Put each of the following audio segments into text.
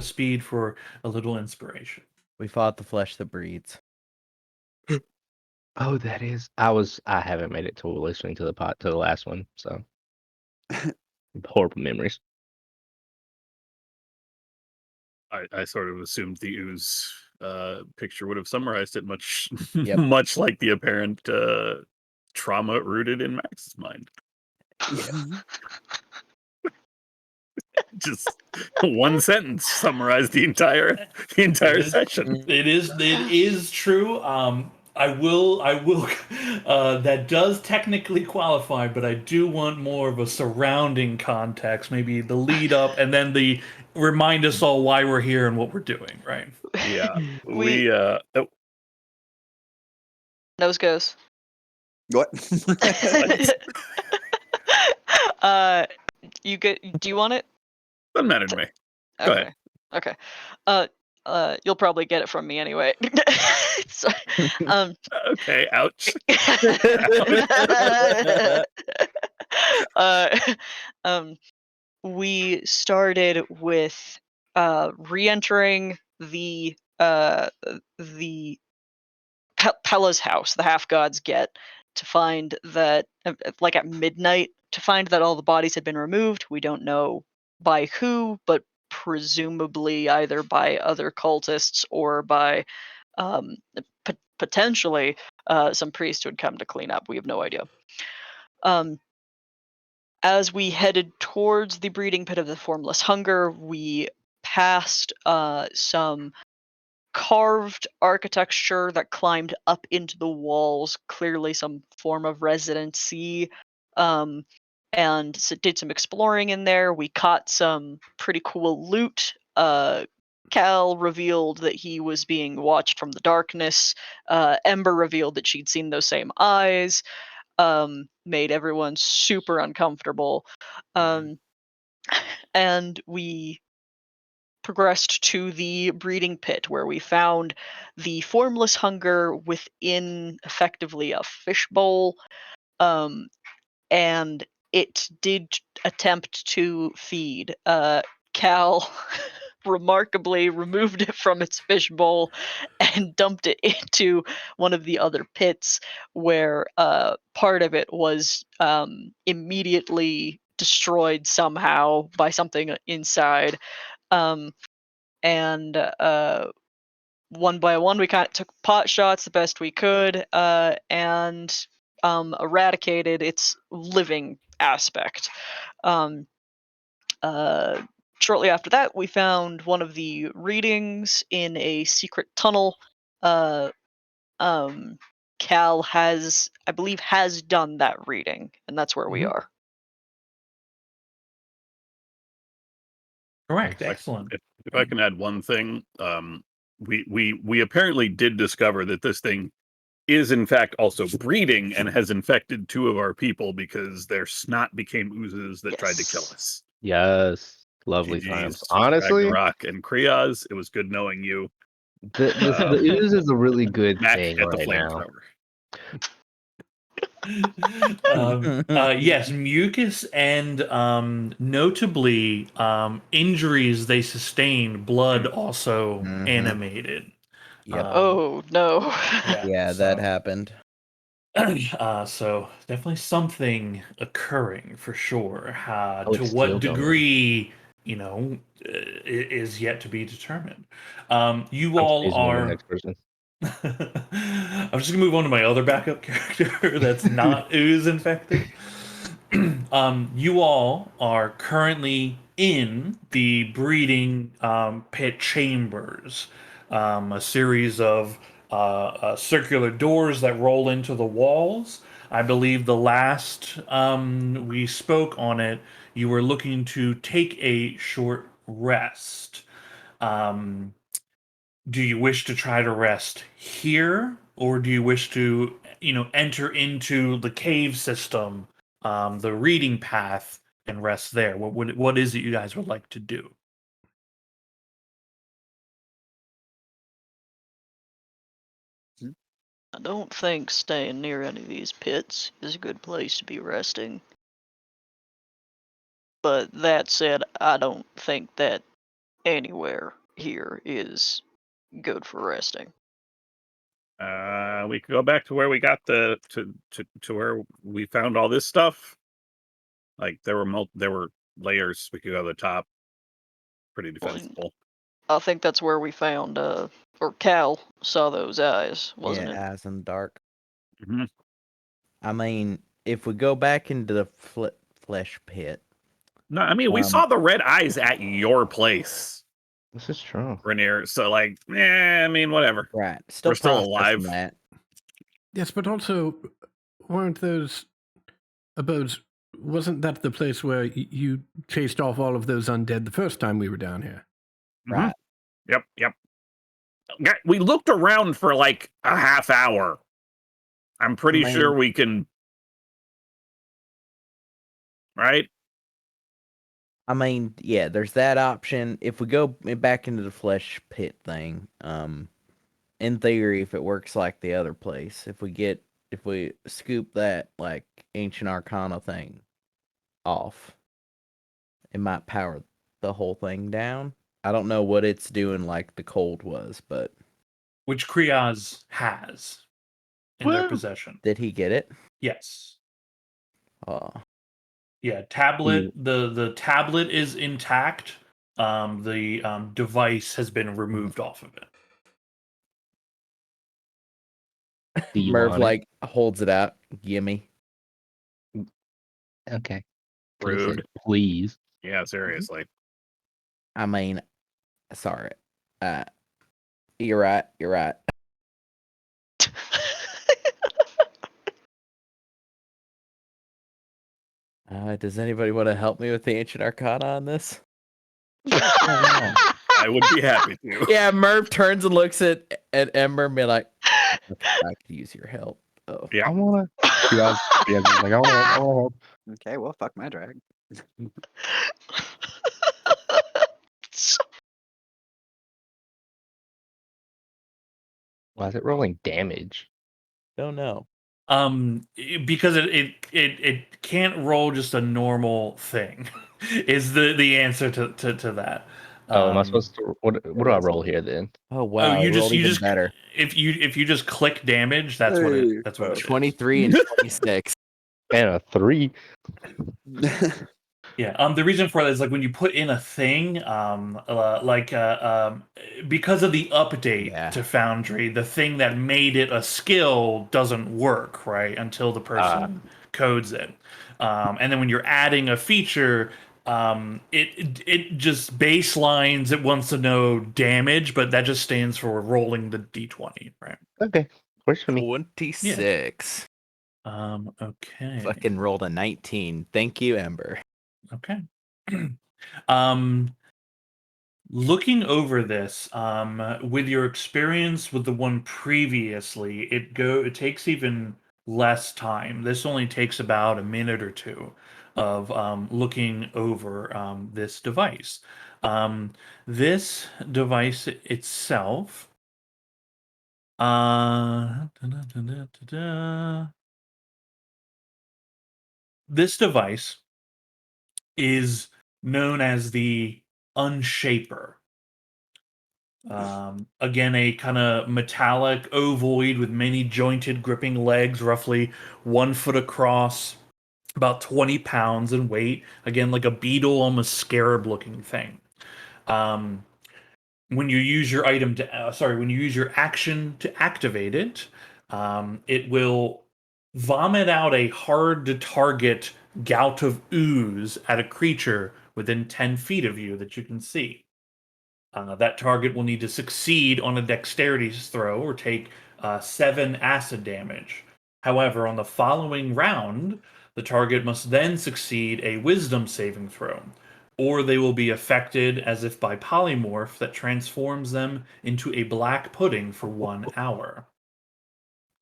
speed for a little inspiration. We fought the flesh that breeds. Oh, that is. I haven't made it to listening to the last one, so horrible memories. I sort of assumed the ooze picture would have summarized it much Yep. much like the apparent trauma rooted in Max's mind. Just one sentence summarized the entire session. It is true. I will that does technically qualify, but I do want more of a surrounding context, maybe the lead up and then the remind us all why we're here and what we're doing, right? Yeah. We- Oh, Nose goes. What? Do you want it? doesn't matter to me. Go ahead. Okay. You'll probably get it from me anyway. So, Okay, ouch. We started with re-entering the Pella's house, the half gods get, to find that like at midnight, to find that all the bodies had been removed. We don't know by who, but presumably either by other cultists or by potentially some priest who had come to clean up. We have no idea. As we headed towards the breeding pit of the formless hunger, we passed some carved architecture that climbed up into the walls, clearly some form of residency, and did some exploring in there. We caught some pretty cool loot. Cal revealed that he was being watched from the darkness. Ember revealed that she'd seen those same eyes. Made everyone super uncomfortable. And we progressed to the breeding pit where we found the formless hunger within effectively a fishbowl. And it did attempt to feed. Cal remarkably removed it from its fishbowl and dumped it into one of the other pits where part of it was immediately destroyed somehow by something inside. And one by one, we kind of took pot shots the best we could and eradicated its living aspect. Shortly after that, we found one of the readings in a secret tunnel. Cal has, I believe, has done that reading, and that's where we are. Correct. Excellent. If I can add one thing, we apparently did discover that this thing is in fact also breeding and has infected 2 of our people because their snot became oozes that tried to kill us. Yes. Lovely GGs times. to Honestly, Ragnarok and Kriaz, it was good knowing you. the ooze is a really good Mac thing at the right now. flamethrower. Yes, mucus and notably injuries they sustained, blood also animated. Yep. Oh no. Yeah, that happened. So definitely something occurring for sure. Oh, To it's what still going. degree, is yet to be determined. You I'm all sneezing on the are. next person. I'm just gonna move on to my other backup character that's not ooze infected. You all are currently in the breeding pit chambers, a series of circular doors that roll into the walls. I believe the last we spoke on it, you were looking to take a short rest. Do you wish to try to rest here, or do you wish to, enter into the cave system, the reading path, and rest there? What is it you guys would like to do? I don't think staying near any of these pits is a good place to be resting. But that said, I don't think that anywhere here is good for resting. We could go back to where we got to where we found all this stuff. Like there were layers. We could go to the top. Pretty Well, defensible. I think that's where we found, or Cal saw those eyes, wasn't it? Eyes in the dark. hmm I mean, if we go back into the flesh pit, No, I mean we saw the red eyes at your place, This is true. Rainier. So like, I mean, whatever. right? We're still processing alive. That. Yes, but also, weren't those abodes? Wasn't that the place where you chased off all of those undead the first time we were down here? Right. Yep. We looked around for like a half hour. I'm pretty sure we can. Right? I mean, yeah, there's that option. If we go back into the flesh pit thing, in theory, if it works like the other place, if we scoop that like ancient arcana thing off, it might power the whole thing down. I don't know what it's doing like the cold was, but Which Kriaz has in their possession. did he get it? Yes. Oh, Yeah, tablet. The tablet is intact. The device has been removed off of it. Do you Merv want it? like holds it out. Gimme. Okay. Rude. Please. Yeah, seriously. I mean, sorry. You're right. You're right. Does anybody want to help me with the ancient arcana on this? I would be happy to. Yeah, Merv turns and looks at Ember and be like, "Okay, I could use your help." Oh, Yeah. I want to. Yeah, like, I want to help. Okay, well, fuck my drag. Why is it rolling damage? don't know. Because it can't roll just a normal thing. Is the answer to that? Oh, am I supposed to? What do I roll here then? Oh wow, you it just rolled you even just better. if you just click damage, that's what it is. 23 and 26. And a 3. Yeah. The reason for that is like when you put in a thing, because of the update to Foundry, the thing that made it a skill doesn't work, right? Until the person codes it. And then when you're adding a feature, it just baselines, it wants to know damage, but that just stands for rolling the d20, right? Okay. Works for me. 26. Okay. Fucking rolled a 19. Thank you, Ember. Okay. Looking over this, with your experience with the one previously, it takes even less time. This only takes about a minute or two of looking over this device. This device itself, this device is known as the Unshaper. Again, a kind of metallic ovoid with many jointed gripping legs, roughly 1 foot across, about 20 pounds in weight. Again, like a beetle, almost scarab looking thing. When you use your when you use your action to activate it, it will vomit out a hard to target gout of ooze at a creature within 10 feet of you that you can see. That target will need to succeed on a dexterity throw or take 7 acid damage. However, on the following round, the target must then succeed a wisdom saving throw, or they will be affected as if by polymorph that transforms them into a black pudding for 1 hour.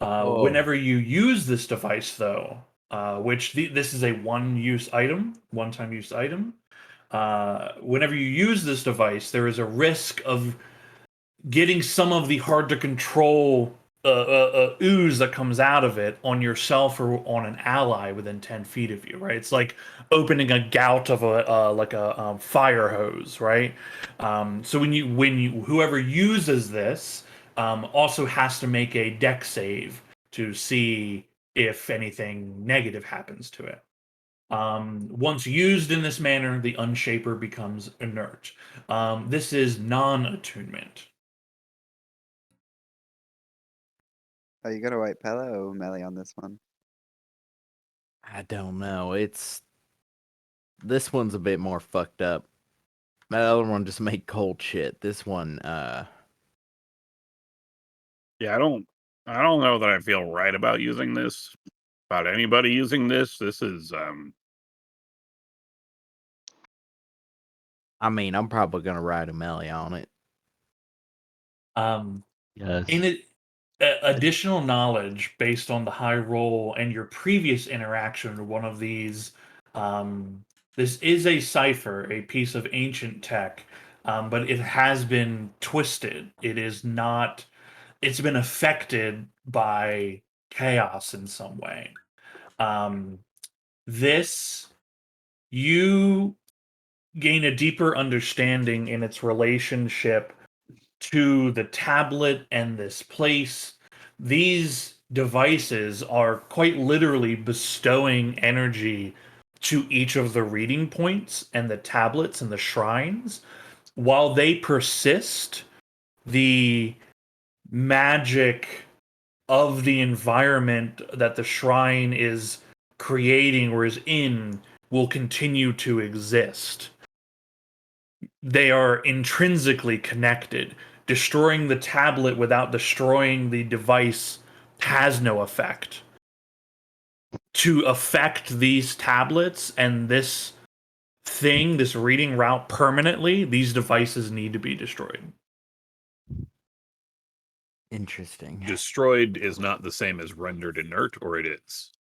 Whenever you use this device, though, this is a one-time use item, whenever you use this device, there is a risk of getting some of the hard to control ooze that comes out of it on yourself or on an ally within 10 feet of you, right? It's like opening a gout of a fire hose, right? So when you whoever uses this also has to make a deck save to see if anything negative happens to it. Once used in this manner, the Unshaper becomes inert. This is non-attunement. Oh, you got a white Pella or melee on this one? I don't know. This one's a bit more fucked up. That other one just made cold shit. This one, Yeah, I don't know that I feel right about using this. About anybody using this. This is I mean, I'm probably gonna ride a melee on it. Yes. In it, additional knowledge based on the high roll and your previous interaction with one of these. This is a cipher, a piece of ancient tech, but it has been twisted. It is not. It's been affected by chaos in some way. This you gain a deeper understanding in its relationship to the tablet and this place. These devices are quite literally bestowing energy to each of the reading points and the tablets and the shrines. While they persist, the magic of the environment that the shrine is creating or is in will continue to exist. They are intrinsically connected. Destroying the tablet without destroying the device has no effect. To affect these tablets and this thing, this reading route permanently, these devices need to be destroyed. Interesting. destroyed is not the same as rendered inert, or it is.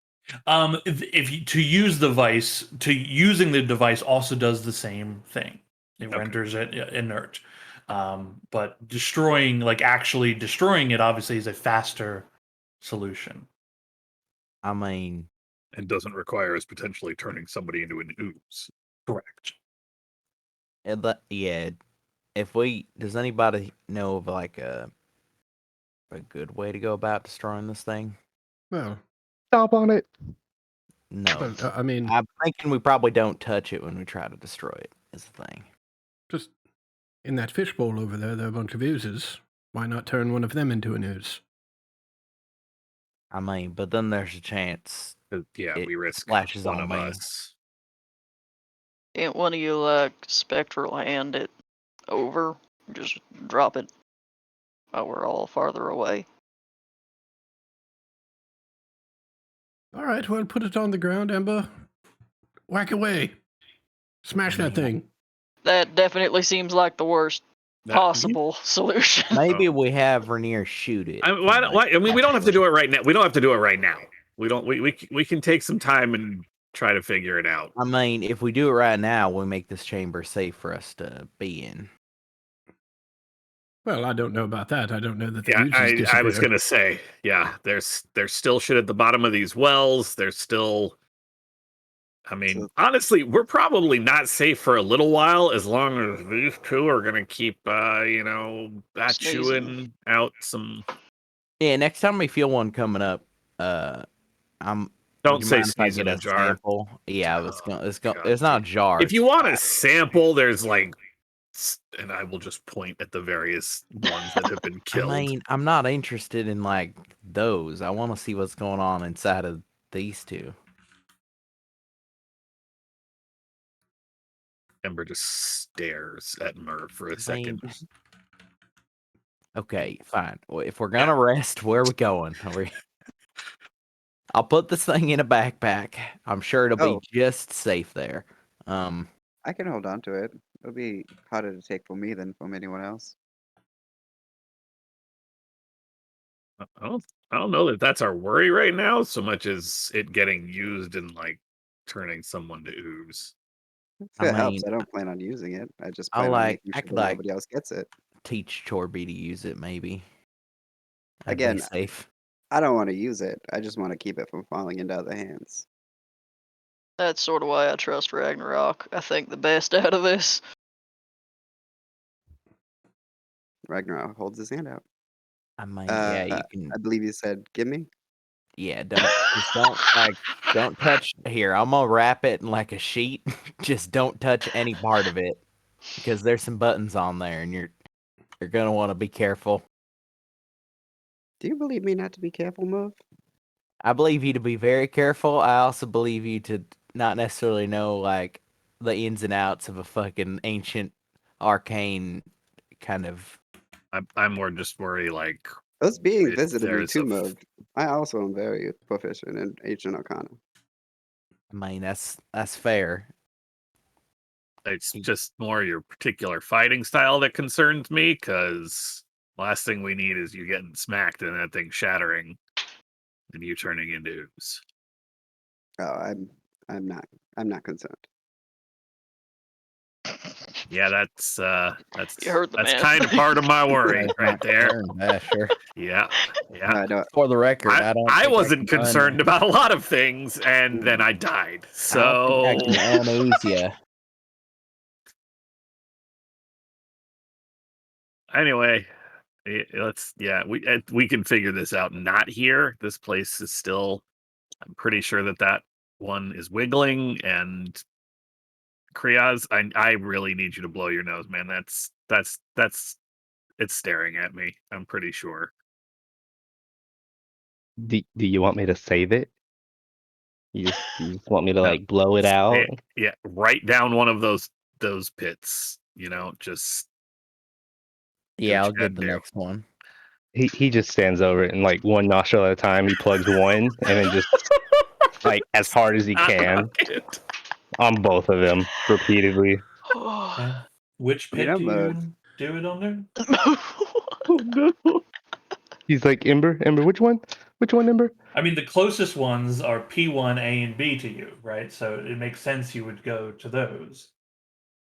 If you, to use the device, to using the device also does the same thing. It renders it inert. But destroying, like actually destroying it, obviously is a faster solution. I mean, And doesn't require us potentially turning somebody into an ooze. Correct. yeah. If we does anybody know of like a good way to go about destroying this thing? Well, Stop on it. No. well, I mean, I'm thinking we probably don't touch it when we try to destroy it. Is the thing. just in that fishbowl over there, there are a bunch of oozes. Why not turn one of them into an ooze? I mean, but then there's a chance Yeah, it we risk splashes one on of me. us. Can't one of you spectral hand it over? Just drop it while we're all farther away. All right, well, put it on the ground, Ember. Whack away. Smash that thing. That definitely seems like the worst That- possible solution. Maybe we have Rainier shoot it. I mean, I mean, we don't have to do it right now. We don't have to do it right now. We don't. We can take some time and try to figure it out. I mean, if we do it right now, we make this chamber safe for us to be in. Well, I don't know about that. I don't know that the Yeah, oozes disappear. I was gonna say, yeah. There's still shit at the bottom of these wells. There's still. I mean, So- honestly, we're probably not safe for a little while as long as these two are gonna keep, chewing out some. Yeah, next time we feel one coming up, I'm. Don't would you say mind if I sneeze in get a jar. sample? Yeah, Oh, God. it's not a jar. If you want a sample, there's like, and I will just point at the various ones that have been killed. I mean, I'm not interested in like those. I want to see what's going on inside of these two. Ember just stares at Murr for a I second. mean, okay, fine. Well, if we're gonna rest, where are we going? I'll put this thing in a backpack. I'm sure it'll Oh. be just safe there. I can hold on to it. It'll be harder to take from me than from anyone else. I don't know that that's our worry right now, so much as it getting used and like turning someone to ooze. If I it helps, mean, I don't plan on using it. I just I plan on like- making I sure could, that like- nobody else gets it. teach Chorby to use it, maybe. I'd be Again, safe. I don't want to use it. I just want to keep it from falling into other hands. That's sort of why I trust Ragnarok. I think the best out of this. Ragnarok holds his hand out. I mean, yeah, you can. I believe you said, "Gimme." Yeah, don't touch. Here, I'm gonna wrap it in like a sheet. Just don't touch any part of it because there's some buttons on there, and you're gonna want to be careful. Do you believe me not to be careful, Move? I believe you to be very careful. I also believe you to not necessarily know like the ins and outs of a fucking ancient, arcane kind of. I'm more just worried, like, Those being if visited me there's too, a Move. I also am very proficient in Ancient Arcana. I mean, that's fair. it's just more your particular fighting style that concerns me, because last thing we need is you getting smacked and that thing shattering and you turning into ooze. Oh, I'm not concerned. Yeah, that's You heard the man. kind of part of my worry That's right not there. concerned. Yeah, sure. Yeah. No, I don't. For the record, I don't. I think wasn't can concerned about a lot of things, and then I died. I don't think I So can unooze ya. anyway, we can figure this out. Not here. This place is still. I'm pretty sure that one is wiggling, and Kriaz, I really need you to blow your nose, man. That's it's staring at me. I'm pretty sure. Do you want me to save it? You just want me to like blow it out? Yeah, right down one of those pits. Just Yeah, what I'll you gotta get the do. next one. He just stands over it and like one nostril at a time. He plugs one and then just like as hard as he can on both of them repeatedly. Okay. Which You pit know, do Move. you do it under? Oh no! He's like Ember, which one? Which one, Ember? I mean, the closest ones are P1, A, and B to you, right? So it makes sense you would go to those.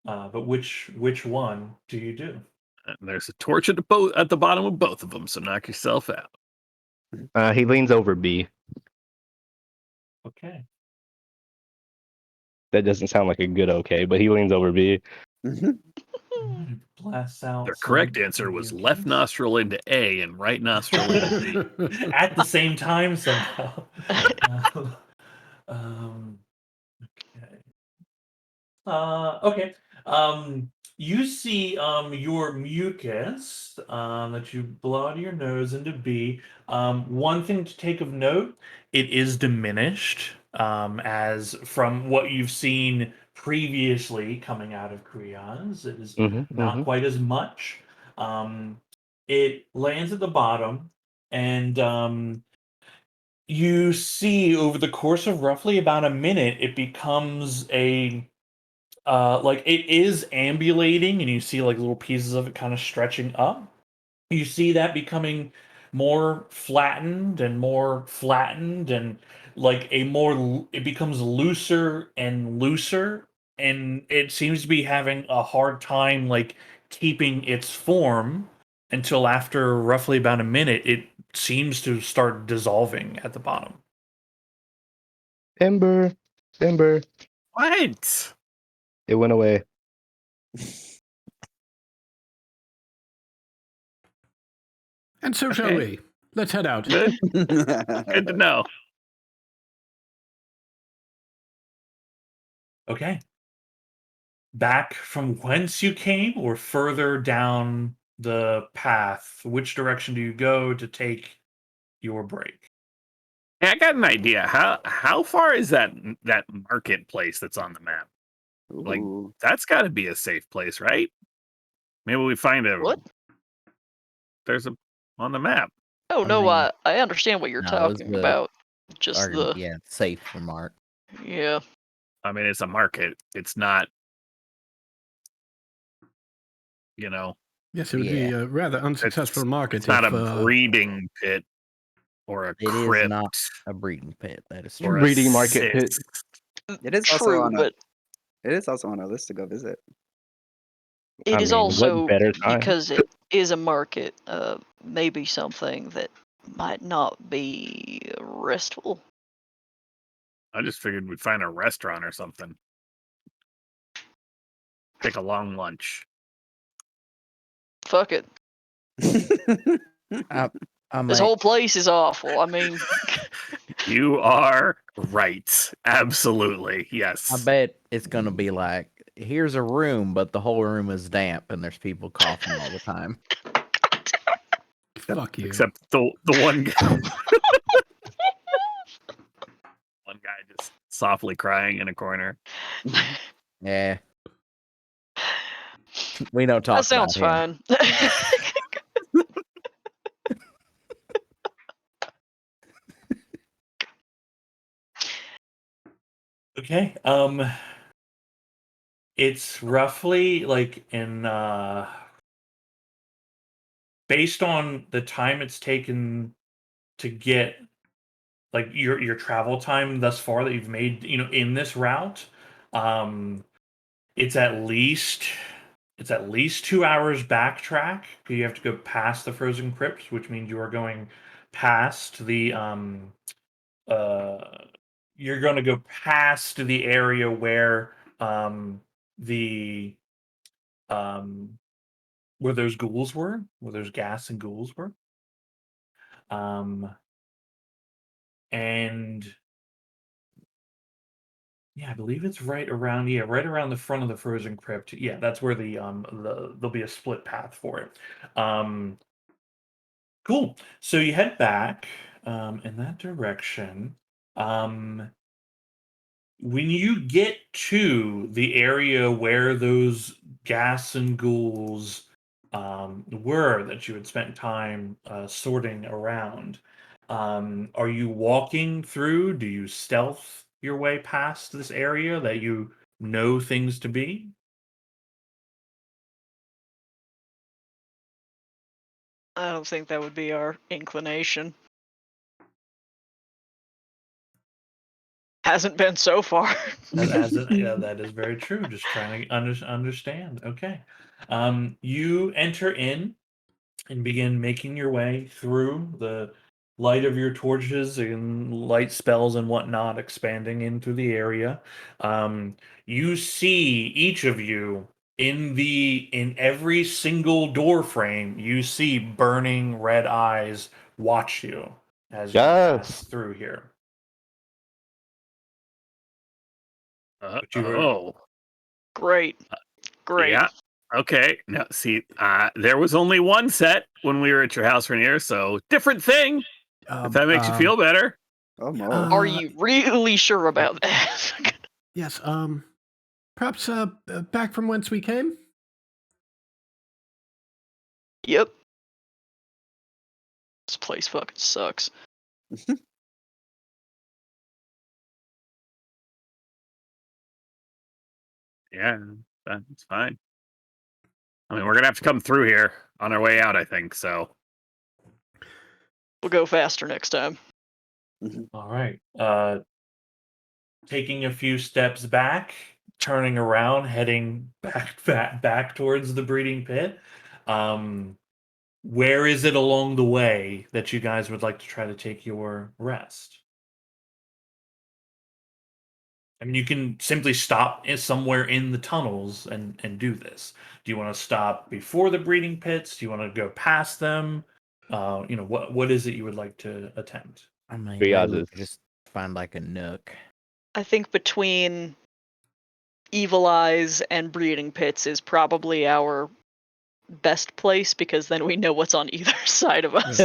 But which one do you do? And there's a torch at the bottom of both of them, so knock yourself out. He leans over B. Okay. That doesn't sound like a good okay, but he leans over B. Alright, blasts out. The some correct answer was left infusions. nostril into A and right nostril into B. At the same time somehow. Okay. Okay. You see your mucus that you blow out of your nose into B. One thing to take of note, it is diminished as from what you've seen previously coming out of Creons. It is not quite as much. It lands at the bottom, and you see over the course of roughly about a minute, it becomes like it is ambulating, and you see like little pieces of it kind of stretching up. You see that becoming more flattened and more flattened, and like it becomes looser and looser, and it seems to be having a hard time like keeping its form until after roughly about a minute it seems to start dissolving at the bottom. Ember. What? It went away. And so shall Okay. we. Let's head out. Good. Good to know. Okay. Back from whence you came, or further down the path? Which direction do you go to take your break? Hey, I got an idea. How far is that marketplace that's on the map? Like, Ooh. that's got to be a safe place, right? Maybe we find a What? There's a on the map. Oh I no, mean, I understand what you're no, it was talking the about. Just argument. the Yeah, safe remark. yeah. I mean, it's a market. It's not, you know, Yes, it would be a rather unsuccessful market it's not if a breeding pit or a It is crypt not a breeding pit. That is or true. a Breeding market pit. cyst. It is also True, on but It is also on our list to go visit. it I is mean, what also better time? because it is a market. maybe something that might not be restful. I just figured we'd find a restaurant or something. Take a long lunch. Fuck it. I This mean, whole place is awful. I mean, You are right. Absolutely. I Yes. bet it's gonna be like, here's a room, but the whole room is damp and there's people coughing all the time. Fuck you. Except the one guy, one guy just softly crying in a corner. Yeah. We don't talk that sounds about him. fine. Okay. It's roughly like based on the time it's taken to get like your travel time thus far that you've made, in this route, um it's at least 2 hours backtrack. You have to go past the frozen crypts, which means you are going past the uh you're going to go past the area where the where those ghouls were, where those gas and ghouls were. And yeah, I believe it's right around the front of the frozen crypt. Yeah, that's where there'll be a split path for it. Cool. So you head back in that direction. When you get to the area where those gas and ghouls were that you had spent time sorting around, are you walking through? Do you stealth your way past this area that you know things to be? I don't think that would be our inclination. Hasn't been so far. Yeah, that is very true. Just trying to understand. Okay. You enter in and begin making your way through the light of your torches and light spells and whatnot expanding into the area. You see each of you in every single door frame. You see burning red eyes watch you as you pass Yes. through here. But you were Oh. Great. Great. Yeah. Okay. Now, see, there was only one set when we were at your house, Rainier, so different thing. If that makes you feel better. Oh, Mo. Are you really sure about that? Yes. Perhaps back from whence we came. Yep. This place fucking sucks. Yeah, that's fine. I mean, we're gonna have to come through here on our way out, I think. So We'll go faster next time. all right. Taking a few steps back, turning around, heading back towards the breeding pit. Where is it along the way that you guys would like to try to take your rest? I mean, you can simply stop somewhere in the tunnels and do this. Do you want to stop before the breeding pits? Do you want to go past them? What is it you would like to attempt? I mean, Three maybe odds we is- could just find like a nook. I think between Evil Eyes and Breeding Pits is probably our best place because then we know what's on either side of us.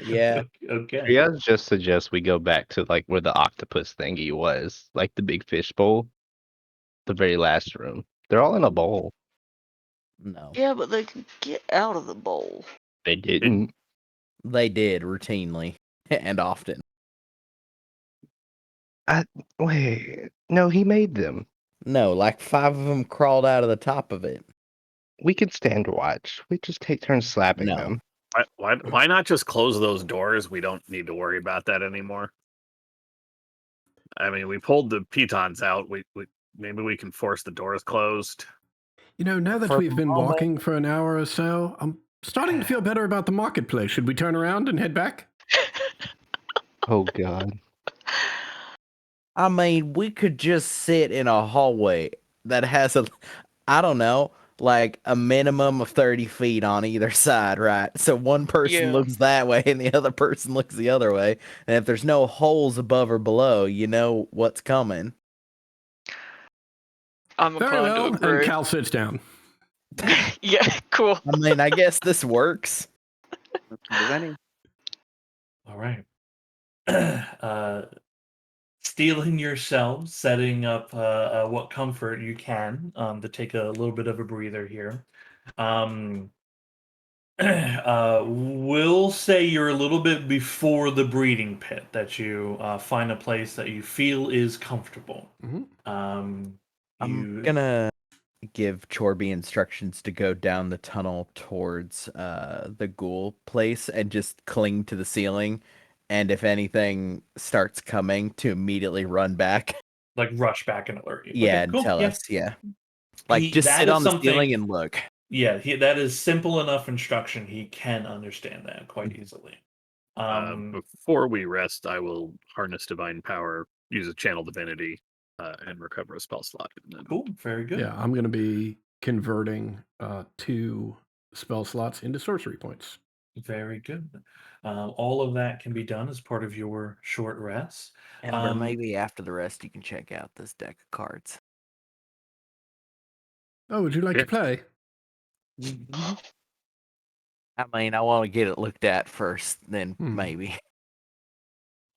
Yeah. Okay. Yeah, just suggest we go back to like where the octopus thingy was, like the big fish bowl, the very last room. They're all in a bowl. No. Yeah, but they can get out of the bowl. They didn't. They did routinely and often. Wait, no, he made them. No, like 5 of them crawled out of the top of it. We could stand watch. We just take turns slapping No. them. why not just close those doors? We don't need to worry about that anymore. I mean, we pulled the pitons out. We maybe we can force the doors closed. You know, now that For we've the been moment- walking for an hour or so, I'm starting to feel better about the marketplace. Should we turn around and head back? Oh God. I mean, we could just sit in a hallway that has I don't know, like a minimum of 30 feet on either side, right? So one person Yeah. looks that way and the other person looks the other way. And if there's no holes above or below, you know what's coming. I'm Very inclined to well. And agree. Cal sits down. Yeah, cool. I mean, I guess this works. Does any? All right. Stealing yourselves, setting up what comfort you can to take a little bit of a breather here. We'll say you're a little bit before the breeding pit, that you find a place that you feel is comfortable. Mhm. I'm You gonna give Chorby instructions to go down the tunnel towards the ghoul place and just cling to the ceiling. And if anything starts coming, to immediately run back. like rush back and alert you. Yeah, Okay, and cool. tell Yeah. us. Yeah. Like, just That sit is on the something- ceiling and look. Yeah, that is simple enough instruction. He can understand that quite easily. Before we rest, I will harness divine power, use a channel divinity, and recover a spell slot. And then Cool, very good. Yeah, I'm going to be converting 2 spell slots into sorcery points. Very good. All of that can be done as part of your short rest. Ember, maybe after the rest, you can check out this deck of cards. Oh, would you like Yeah. to play? I mean, I want to get it looked at first, then maybe.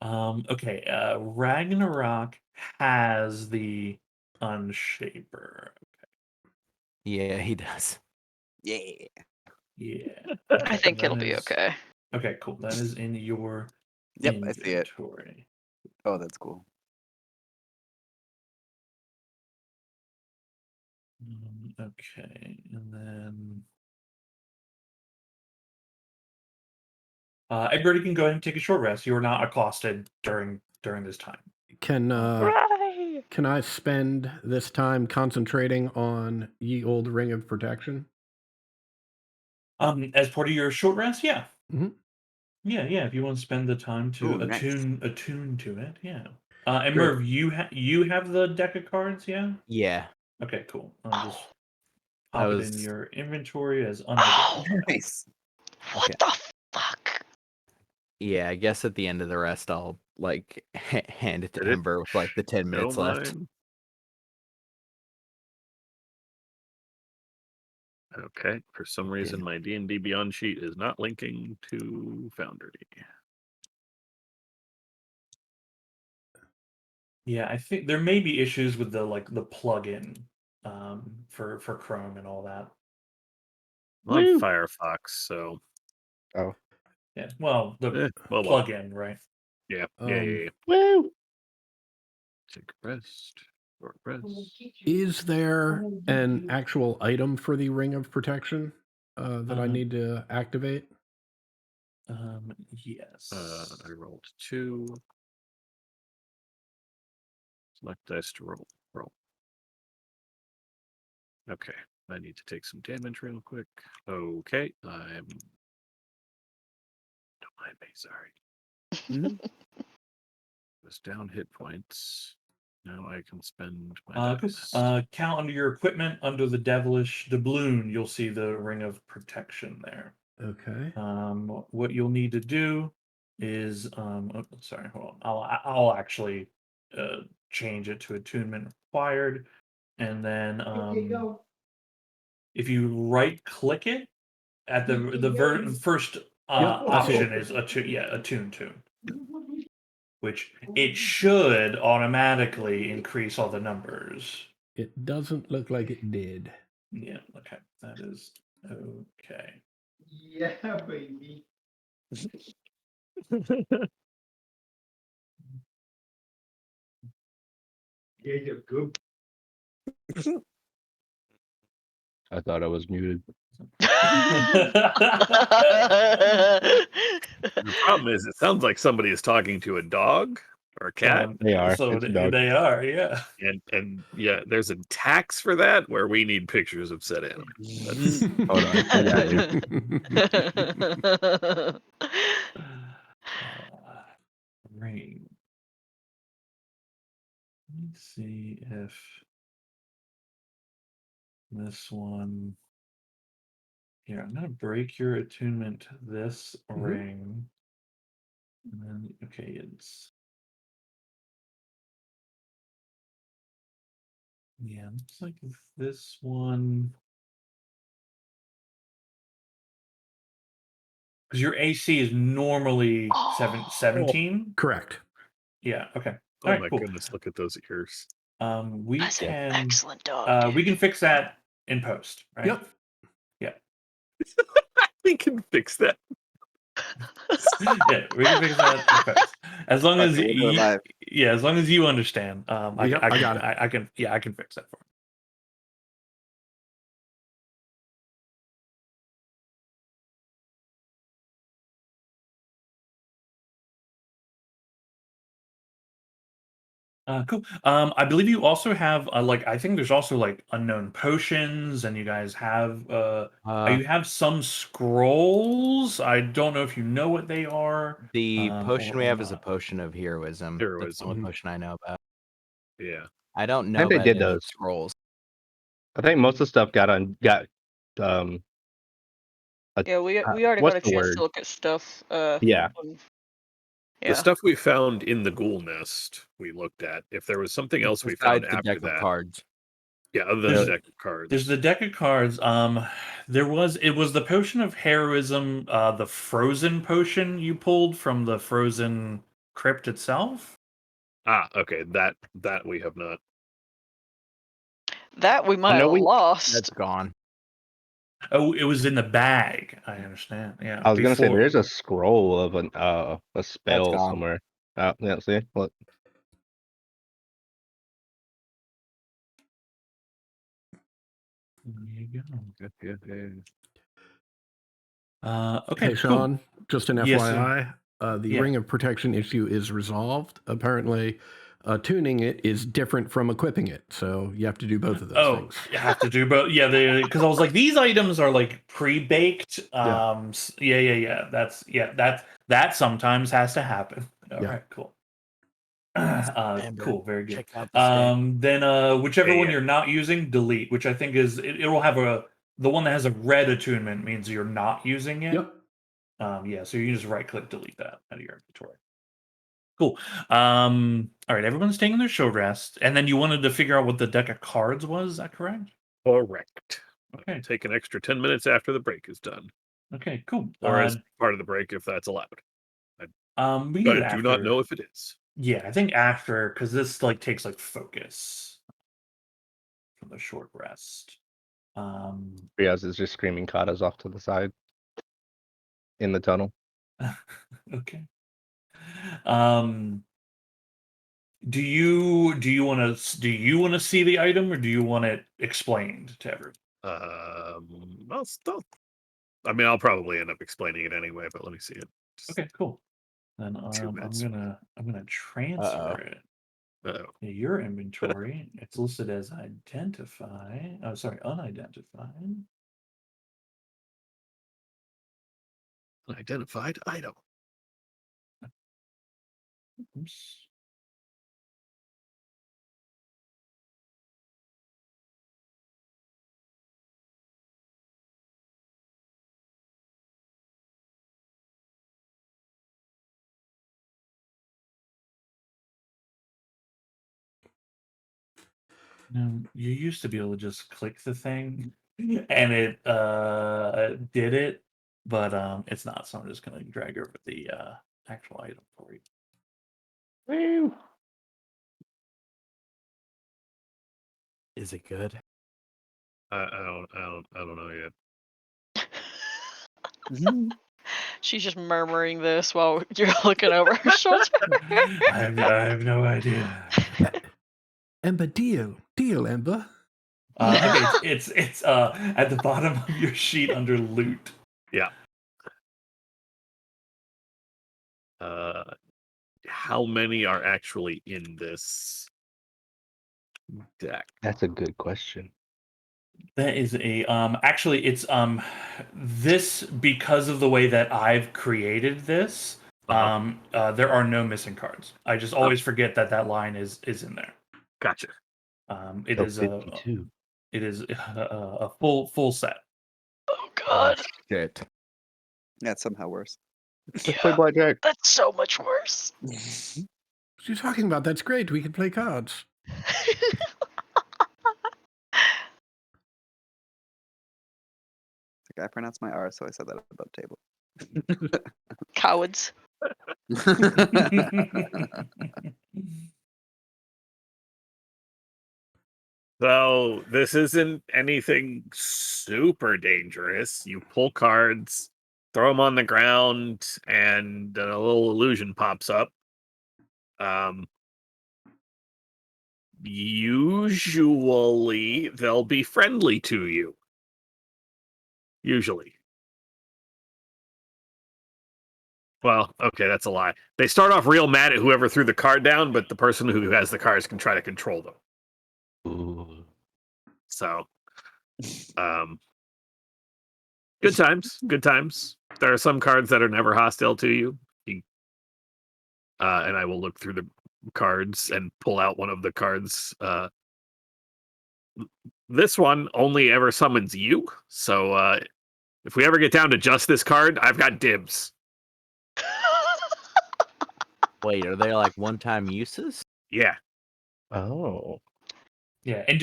Okay, Ragnarok has the Unshaper. Yeah, he does. Yeah. Yeah. I think that it'll be is- okay. Okay, cool. That is in your Yep, I see it. inventory. Oh, that's cool. Okay, and then everybody can go ahead and take a short rest. You are not accosted during this time. Can Right. can I spend this time concentrating on Ye Old Ring of Protection? As part of your short rest, yeah. Mhm. Yeah. If you want to spend the time to Ooh, nice. attune to it, yeah. And Great. Merv, you have the deck of cards, yeah? Yeah. Okay, cool. I'll just I pop it in was- your inventory as Oh, unavailable. Nice. what Okay. the fuck? Yeah, I guess at the end of the rest, I'll like hand it to Did it Ember with like the 10 minutes show left. mine? Okay. For some reason, my D&D Beyond sheet is not linking to Foundry. Yeah, I think there may be issues with the plugin for Chrome and all that. Well, I'm Woo! Firefox, so Yeah, well, the well. plugin, right? Yeah. Woo! Take a rest. Short rest. Is there an actual item for the Ring of Protection that I Uh-huh. need to activate? Yes. I rolled 2. Select dice to roll. Okay. I need to take some damage real quick. Okay. I'm. Don't mind me. Sorry. Was down hit points. Now I can spend my Cool. dice. Count under your equipment, under the devilish doubloon, you'll see the ring of protection there. Okay. What you'll need to do is, sorry, hold on. I'll actually change it to attunement required, and then if you right click it at the first I see option is attune to, which it should automatically increase all the numbers. It doesn't look like it did. Yeah, okay. That is okay. Yeah, baby. Yeah, you're good. I thought I was muted. The problem is, it sounds like somebody is talking to a dog or a cat. They are. So It's a dog. they are, yeah. And yeah, there's a tax for that where we need pictures of said animal. That's, Hold on. I got you. Ring. Let me see if this one here. I'm gonna break your attunement to this ring. And then okay, it's yeah, looks like this one. Because your AC is normally Oh. 17. Correct. Yeah. Okay. oh All right. my Cool. goodness, look at those ears. We That's an can. excellent dog. We can fix that in post. Right. Yep. We can fix that. Yeah, we can fix that in post. As long as We'll do it you, live. yeah, as long as you understand. Yep, I got it. I can. Yeah, I can fix that for you. Cool. I believe you also have like I think there's also like unknown potions, and you guys have you have some scrolls. I don't know if you know what they are. The potion we or have is a not. potion of heroism. That's the Heroism. only potion I know about. Yeah. I don't know think they about did any those. scrolls. I think most of the stuff got Yeah, we already what's got a the chance word? to look at stuff. Yeah. Yeah. The stuff we found in the ghoul nest we looked at. If there was something else we found Besides the after deck of that. cards. Yeah, other than There's- the deck of cards. There's the deck of cards. It was the potion of heroism, the frozen potion you pulled from the frozen crypt itself. Okay, that we have not. That we might know have we- lost. That's gone. Oh, it was in the bag. I understand. Yeah. I was gonna say before- there's a scroll of a spell gone. somewhere. Yeah, see? Look. There you go. Good. Okay, Hey, cool. Sean, just an Yes, sir. FYI, the Yeah. ring of protection issue is resolved. Apparently, tuning it is different from equipping it, so you have to do both of those Oh, things. you have to do both. Yeah, because I was like, these items are like pre-baked. Yeah. Yeah. That sometimes has to happen. All Yeah. right, cool. Amber, Cool, very good. check out the stack. Then whichever one Yeah. you're not using, delete. Which I think is it will have the one that has a red attunement means you're not using it. Yep. Yeah, so you can just right-click delete that out of your inventory. Cool. All right, everyone's taking their short rest, and then you wanted to figure out what the deck of cards was. Is that correct? Correct. Okay. Take an extra 10 minutes after the break is done, Okay. Cool. or as part of the break if that's allowed. we But can do it I do not after. know if it is. Yeah, I think after because this like takes like focus from the short rest. Riaz is just screaming katas off to the side in the tunnel. Okay. Do you want to see the item or do you want it explained to everyone? I'll probably end up explaining it anyway, but let me see it. Just Okay, cool. Then 2 I'm minutes. gonna transfer it. Uh-oh. Your inventory. It's listed as unidentified. Unidentified item. Oops. No, you used to be able to just click the thing and it did it, but it's not. So I'm just gonna drag over the actual item for you. Woo! Is it good? I don't know yet. She's just murmuring this while you're looking over her shoulder. I have no idea. Ember, deal, Ember. Okay, it's at the bottom of your sheet under loot. Yeah. how many are actually in this deck? That's a good question. That is a actually it's this, because of the way that I've created this, there are no missing cards. I just always forget that that line is in there. Gotcha. It So is 52. a full set. Oh God, Shit. That's somehow worse. Let's play blackjack. that's so much worse. What are you talking about? That's great. We can play cards. Like I pronounced my R, so I said that above table. Cowards. So this isn't anything super dangerous. You pull cards, throw them on the ground, and a little illusion pops up. Usually they'll be friendly to you. Usually. Well, okay, that's a lie. They start off real mad at whoever threw the card down, but the person who has the cards can try to control them. Ooh. So, good times, good times. There are some cards that are never hostile to you. And I will look through the cards and pull out one of the cards. This one only ever summons you. So if we ever get down to just this card, I've got dibs. Wait, are they like one-time uses? Yeah. Oh. Yeah, and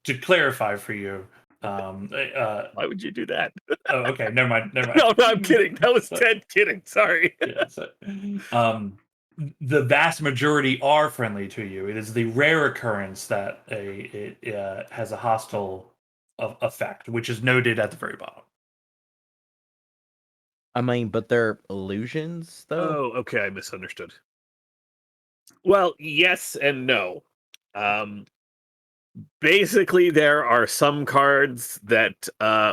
to clarify for you, Why would you do that? oh, okay, never mind. No, I'm kidding. That was Ted kidding. Sorry. Yeah, so, the vast majority are friendly to you. It is the rare occurrence that it has a hostile effect, which is noted at the very bottom. I mean, but they're illusions, though. Oh, okay. I misunderstood. Well, yes and no. Basically, there are some cards that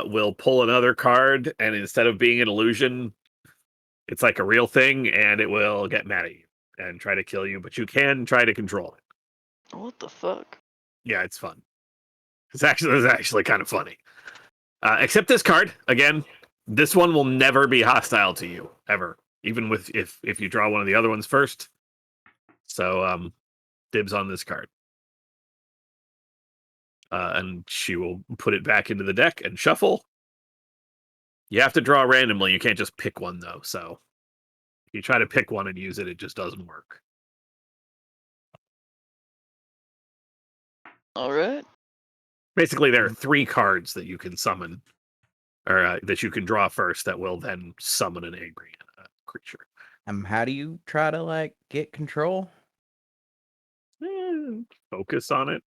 will pull another card, and instead of being an illusion, it's like a real thing, and it will get mad at you and try to kill you, but you can try to control it. What the fuck? Yeah, it's fun. It's actually kind of funny. Except this card, again, this one will never be hostile to you, ever. Even with if you draw one of the other ones first. So dibs on this card. And she will put it back into the deck and shuffle. You have to draw randomly. You can't just pick one, though. So if you try to pick one and use it, it just doesn't work. All right. Basically, there are 3 cards that you can summon, or that you can draw first that will then summon an angry creature. How do you try to like get control? Focus on it.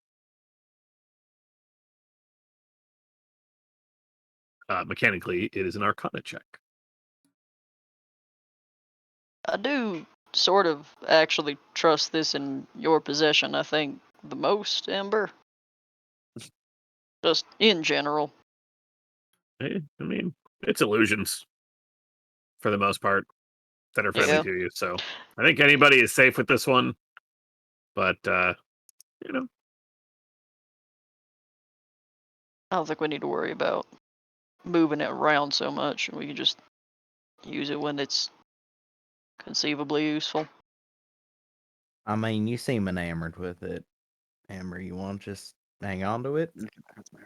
Mechanically, it is an Arcana check. I do sort of actually trust this in your possession, I think, the most, Amber. Just in general. I mean, it's illusions for the most part that are friendly Yeah. to you. So I think anybody is safe with this one. But you know, I don't think we need to worry about moving it around so much. We can just use it when it's conceivably useful. I mean, you seem enamored with it, Amber. You want to just hang on to it? That's my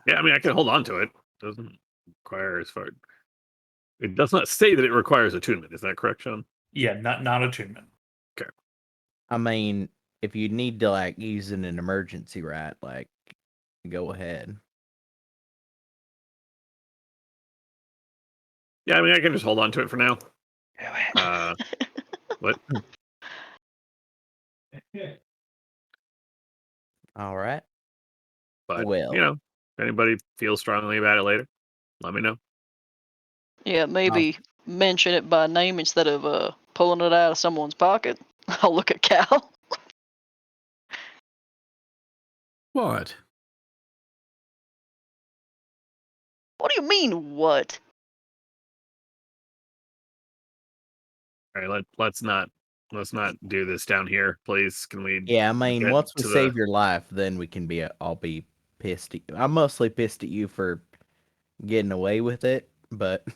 yeah, I mean, I can hold on to it. Doesn't require as far. It does not say that it requires attunement. Is that correct, Sean? Yeah, not attunement. I mean, if you need to like use it in an emergency, right? Like, go ahead. Yeah, I mean, I can just hold on to it for now. What? All right. But Well. you know, if anybody feels strongly about it later, let me know. Yeah, maybe mention it by name instead of pulling it out of someone's pocket. I'll look at Cal. What? What do you mean, what? All right, let's not do this down here, please. Can we? Yeah, I mean, get once we to save your life, then we can be. I'll be pissed. I'm mostly pissed at you for getting away with it, but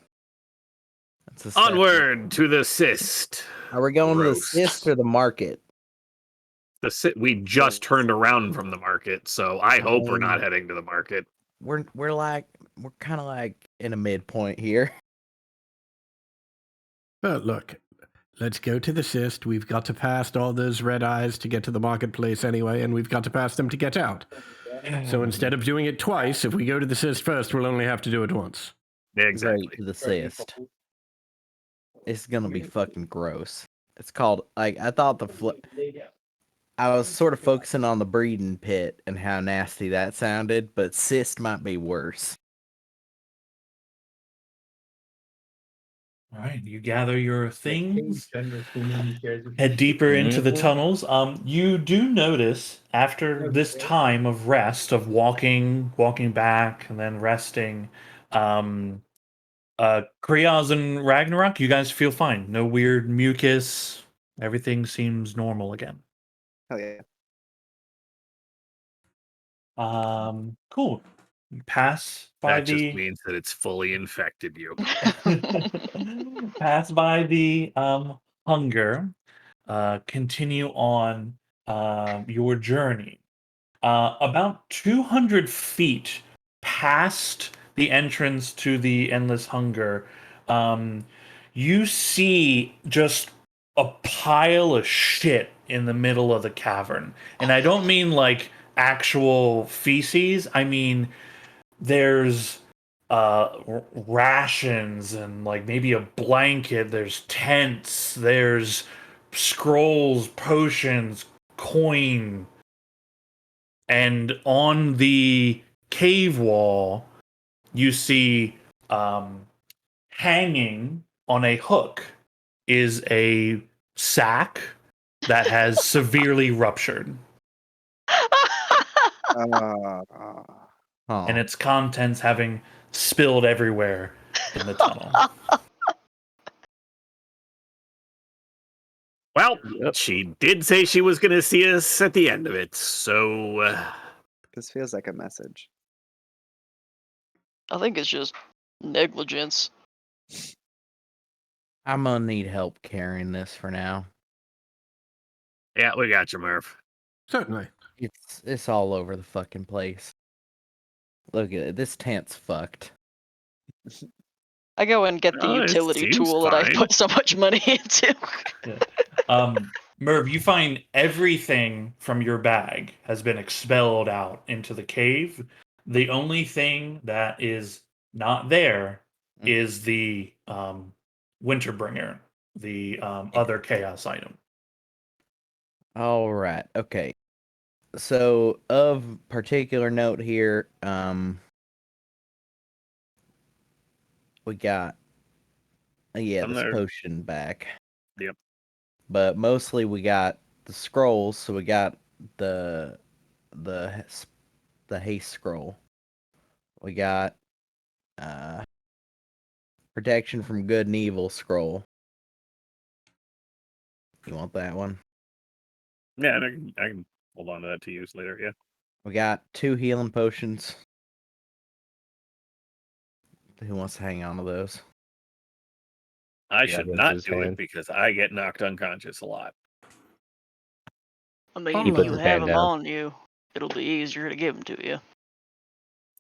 that's a separate. Onward to the cyst. Are we going to the Roast. cyst or the market? We just turned around from the market, so I hope we're not Um, heading to the market. We're kind of like in a midpoint here. Well, look, let's go to the cyst. We've got to pass all those red eyes to get to the marketplace anyway, and we've got to pass them to get out. So instead of doing it twice, if we go to the cyst first, we'll only have to do it once. Exactly. Great to the cyst. It's gonna be fucking gross. It's called like I thought I was sort of focusing on the breeding pit and how nasty that sounded, but cyst might be worse. All right, you gather your things, head deeper into the tunnels. You do notice after this time of rest, of walking back and then resting, Kriaz and Ragnarok, you guys feel fine. No weird mucus. Everything seems normal again. Hell yeah. Cool. You pass by That the just means that it's fully infected you. pass by the hunger. Continue on your journey. About 200 feet past the entrance to the endless hunger, you see just a pile of shit in the middle of the cavern. And I don't mean like actual feces. I mean there's rations and like maybe a blanket, there's tents, there's scrolls, potions, coin, and on the cave wall you see hanging on a hook is a sack that has severely ruptured Uh, and its contents having spilled everywhere in the tunnel. Well, Yep. she did say she was going to see us at the end of it, so this feels like a message. I think it's just negligence. I'm gonna need help carrying this for now. yeah, we got you, Murph. Certainly. It's all over the fucking place. Look at it. This tent's fucked. I go and get the Oh, it utility seems tool that I've fine. put so much money into. Merv, you find everything from your bag has been expelled out into the cave. The only thing that is not there is the Winterbringer, the other chaos item. All right. Okay. So, of particular note here, we got I'm this there. potion back. Yep. But mostly we got the scrolls. So we got the haste scroll. We got protection from good and evil scroll. You want that one? Yeah, and I can hold on to that to use later. Yeah. We got 2 healing potions. Who wants to hang on to those? I Yeah, should that's not his do it hand. because I get knocked unconscious a lot. I mean, He if puts you his have hand them down. on you, it'll be easier to give them to you.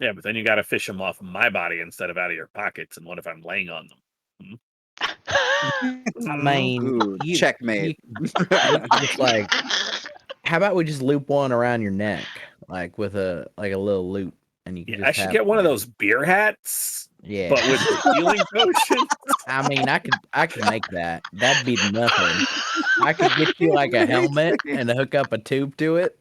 Yeah, but then you got to fish them off of my body instead of out of your pockets. And what if I'm laying on them? I mean, Ooh, you checkmate. we could just like, how about we just loop one around your neck, like with a little loop, and you can Yeah, just I should have get one of like- those beer hats, Yeah, but with the healing potion. I mean, I could make that. That'd be nothing. I could get you like a helmet and hook up a tube to it.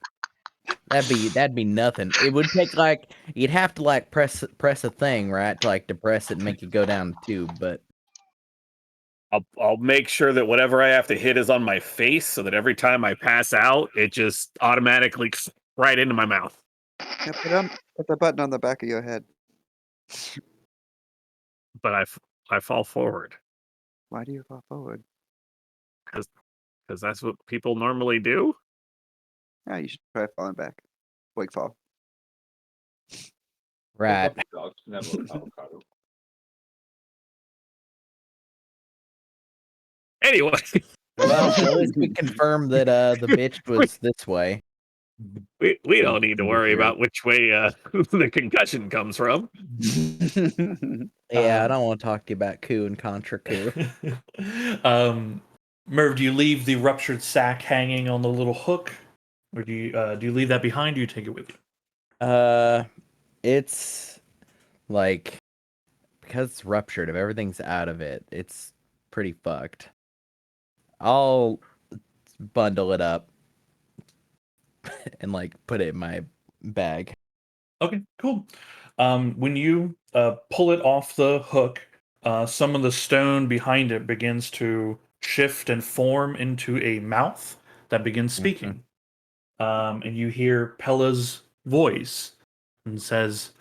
That'd be nothing. It would take like you'd have to like press a thing, right, to like depress it and make it go down the tube. But I'll make sure that whatever I have to hit is on my face, so that every time I pass out, it just automatically right into my mouth. Yeah, put the button on the back of your head. But I fall forward. Why do you fall forward? Because that's what people normally do. Yeah, you should try falling back. Wake fall. Right. Dogs can have avocado. Anyway, Well, at least we confirmed that the bitch was this way. we don't need to worry about which way the concussion comes from. Yeah, I don't want to talk to you about coup and contra coup. Merv, do you leave the ruptured sack hanging on the little hook, or do you leave that behind? Or do you take it with you? It's like because it's ruptured. If everything's out of it, it's pretty fucked. I'll bundle it up and like put it in my bag. Okay, cool. When you pull it off the hook, some of the stone behind it begins to shift and form into a mouth that begins speaking. And you hear Pella's voice and says,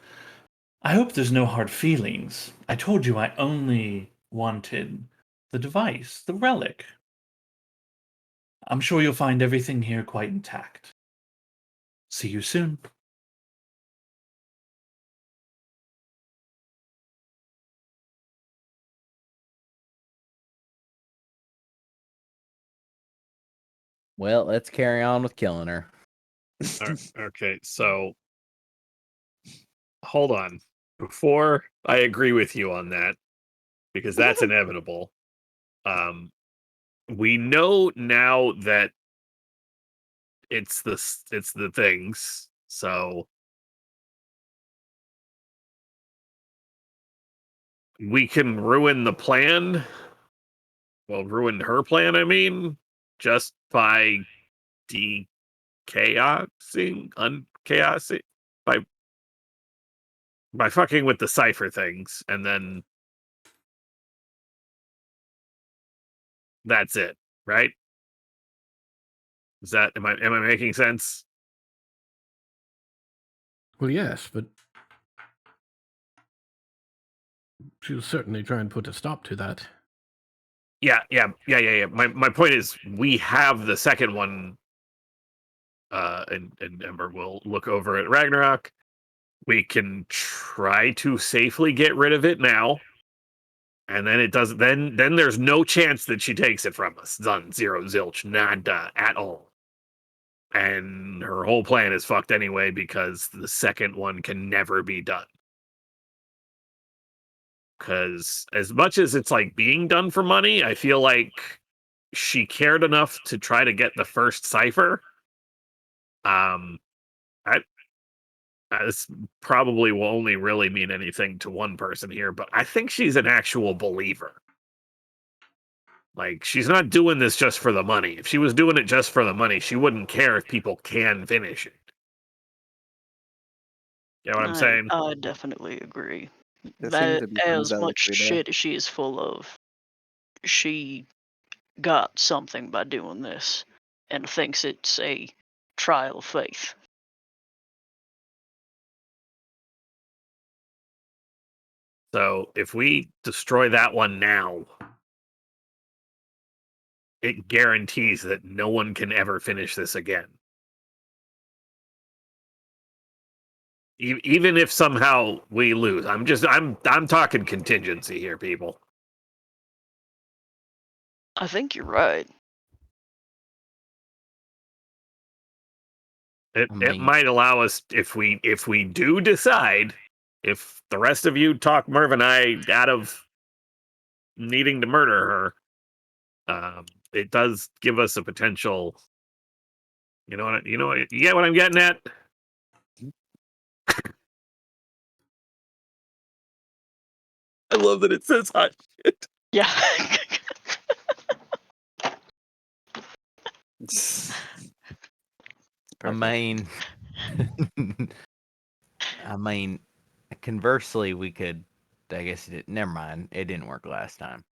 I hope there's no hard feelings. I told you I only wanted the device, the relic. I'm sure you'll find everything here quite intact. See you soon. Well, let's carry on with killing her. Okay, so hold on. Before I agree with you on that, because that's inevitable. We know now that it's the things. So we can ruin the plan. Well, ruin her plan, I mean, just by unchaosing by fucking with the cipher things, and then that's it, right? Is that am I making sense? Well, yes, but she'll certainly try and put a stop to that. Yeah. My point is, we have the second one, and Ember will look over at Ragnarok. We can try to safely get rid of it now, and then it doesn't. Then there's no chance that she takes it from us. Done. Zero, zilch, nada at all. And her whole plan is fucked anyway because the second one can never be done. Because as much as it's like being done for money, I feel like she cared enough to try to get the first cipher. This probably will only really mean anything to one person here, but I think she's an actual believer. Like, she's not doing this just for the money. If she was doing it just for the money, she wouldn't care if people can finish it. You know what I'm saying? I definitely agree. There seems That to be some as much zealotry there. shit as she is full of, she got something by doing this and thinks it's a trial of faith. So if we destroy that one now, it guarantees that no one can ever finish this again. Even if somehow we lose, I'm talking contingency here, people. I think you're right. It might allow us, if we do decide, if the rest of you talk Merv and I out of needing to murder her, it does give us a potential. You get what I'm getting at? I love that it says hot shit. Yeah. I mean, conversely, we could. I guess never mind. It didn't work last time.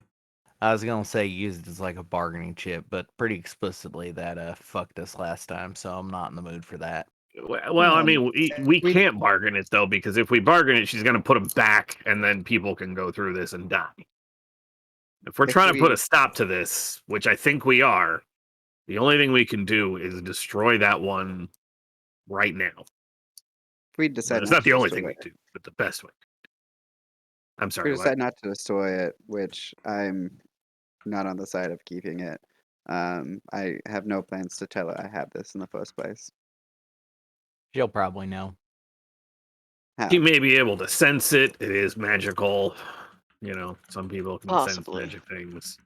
I was gonna say use it as like a bargaining chip, but pretty explicitly that fucked us last time, so I'm not in the mood for that. Well, I mean, we can't bargain it though, because if we bargain it, she's gonna put them back, and then people can go through this and die. If we're If trying to put we- a stop to this, which I think we are, the only thing we can do is destroy that one right now. If we decide It's not not to the only destroy thing we it, can do, but the best way. I'm if we sorry, what? decide not to destroy it, which I'm not on the side of keeping it, I have no plans to tell her I have this in the first place. She'll probably know. How? She may be able to sense it. It is magical. You know, some people can Possibly. sense magic things.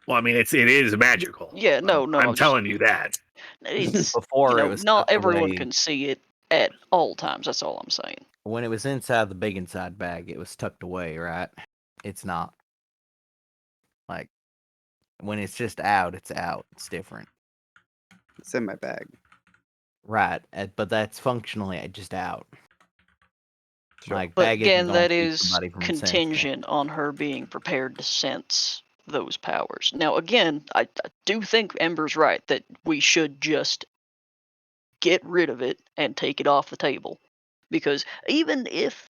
Well, I mean, it is magical. Yeah, no, no, I'm just- telling you that. It's Before it was not tucked everyone away. can see it at all times. That's all I'm saying. When it was inside the big inside bag, it was tucked away, right? It's not. Like, when it's just out, it's out. It's different. It's in my bag. Right, but that's functionally just out. Sure. Like, But bag isn't again, gonna that keep is somebody from sensing it. contingent on her being prepared to sense those powers. Now, again, I do think Ember's right that we should just get rid of it and take it off the table. Because even if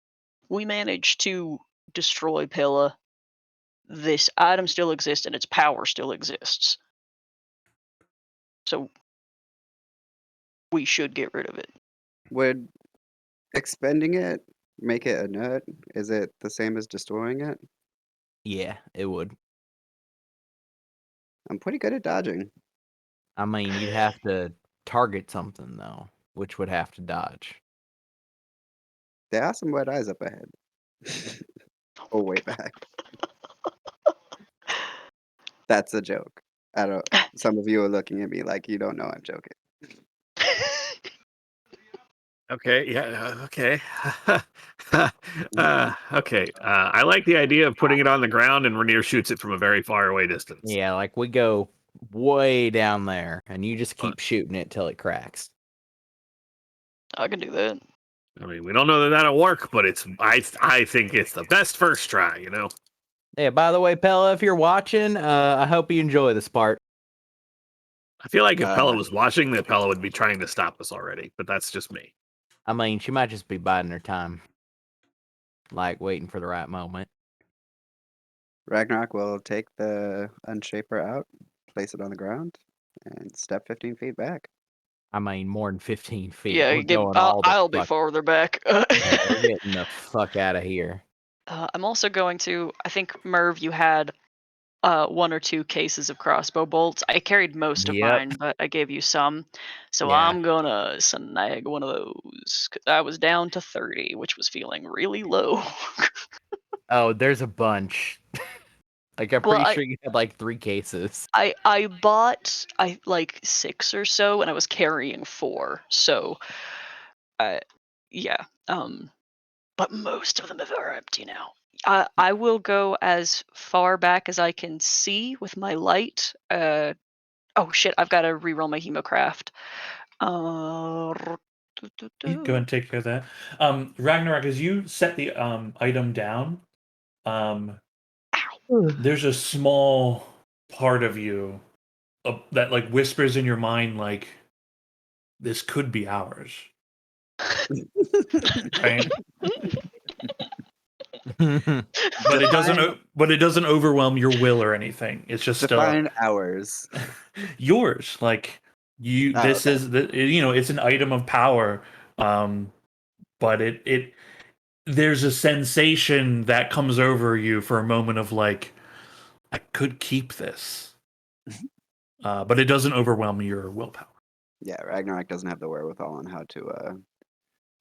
we manage to destroy Pilla, this item still exists and its power still exists. So we should get rid of it. Would expending it make it inert? Is it the same as destroying it? Yeah, it would. I'm pretty good at dodging. I mean, you'd have to target something, though, which would have to dodge. There are some red eyes up ahead. Oh, way back. That's a joke. I don't. Some of you are looking at me like you don't know I'm joking. Okay, yeah, okay. Okay. I like the idea of putting it on the ground and Rainier shoots it from a very far away distance. Yeah, like we go way down there, and you just keep shooting it till it cracks. I can do that. I mean, we don't know that that'll work, but I think it's the best first try, you know? Yeah, by the way, Pella, if you're watching, I hope you enjoy this part. I feel like if Pella was watching, that Pella would be trying to stop us already, but that's just me. I mean, she might just be biding her time. Like, waiting for the right moment. Ragnarok will take the unshaper out, place it on the ground, and step 15 feet back. I mean, more than 15 feet. Yeah, We're going all the I'll be fuck. farther back. Yeah, we're getting the fuck out of here. I'm also going to. I think Merv, you had 1 or 2 cases of crossbow bolts. I carried most of Yep. mine, but I gave you some. So Yeah. I'm gonna snag one of those. 'Cause I was down to 30, which was feeling really low. Oh, there's a bunch. Like, I'm Well, pretty sure you had like 3 cases. I bought like 6 or so, and I was carrying 4. So, yeah. But most of them are empty now. I will go as far back as I can see with my light. Oh shit! I've got to reroll my hemocraft. You go and take care of that. Ragnarok, as you set the item down, there's a small part of you that like whispers in your mind like this could be ours. Right? But it doesn't overwhelm your will or anything. It's just Define hours. yours. Like you Oh, this okay. is it's an item of power. But it there's a sensation that comes over you for a moment of like I could keep this. But it doesn't overwhelm your willpower. Yeah, Ragnarok doesn't have the wherewithal on how to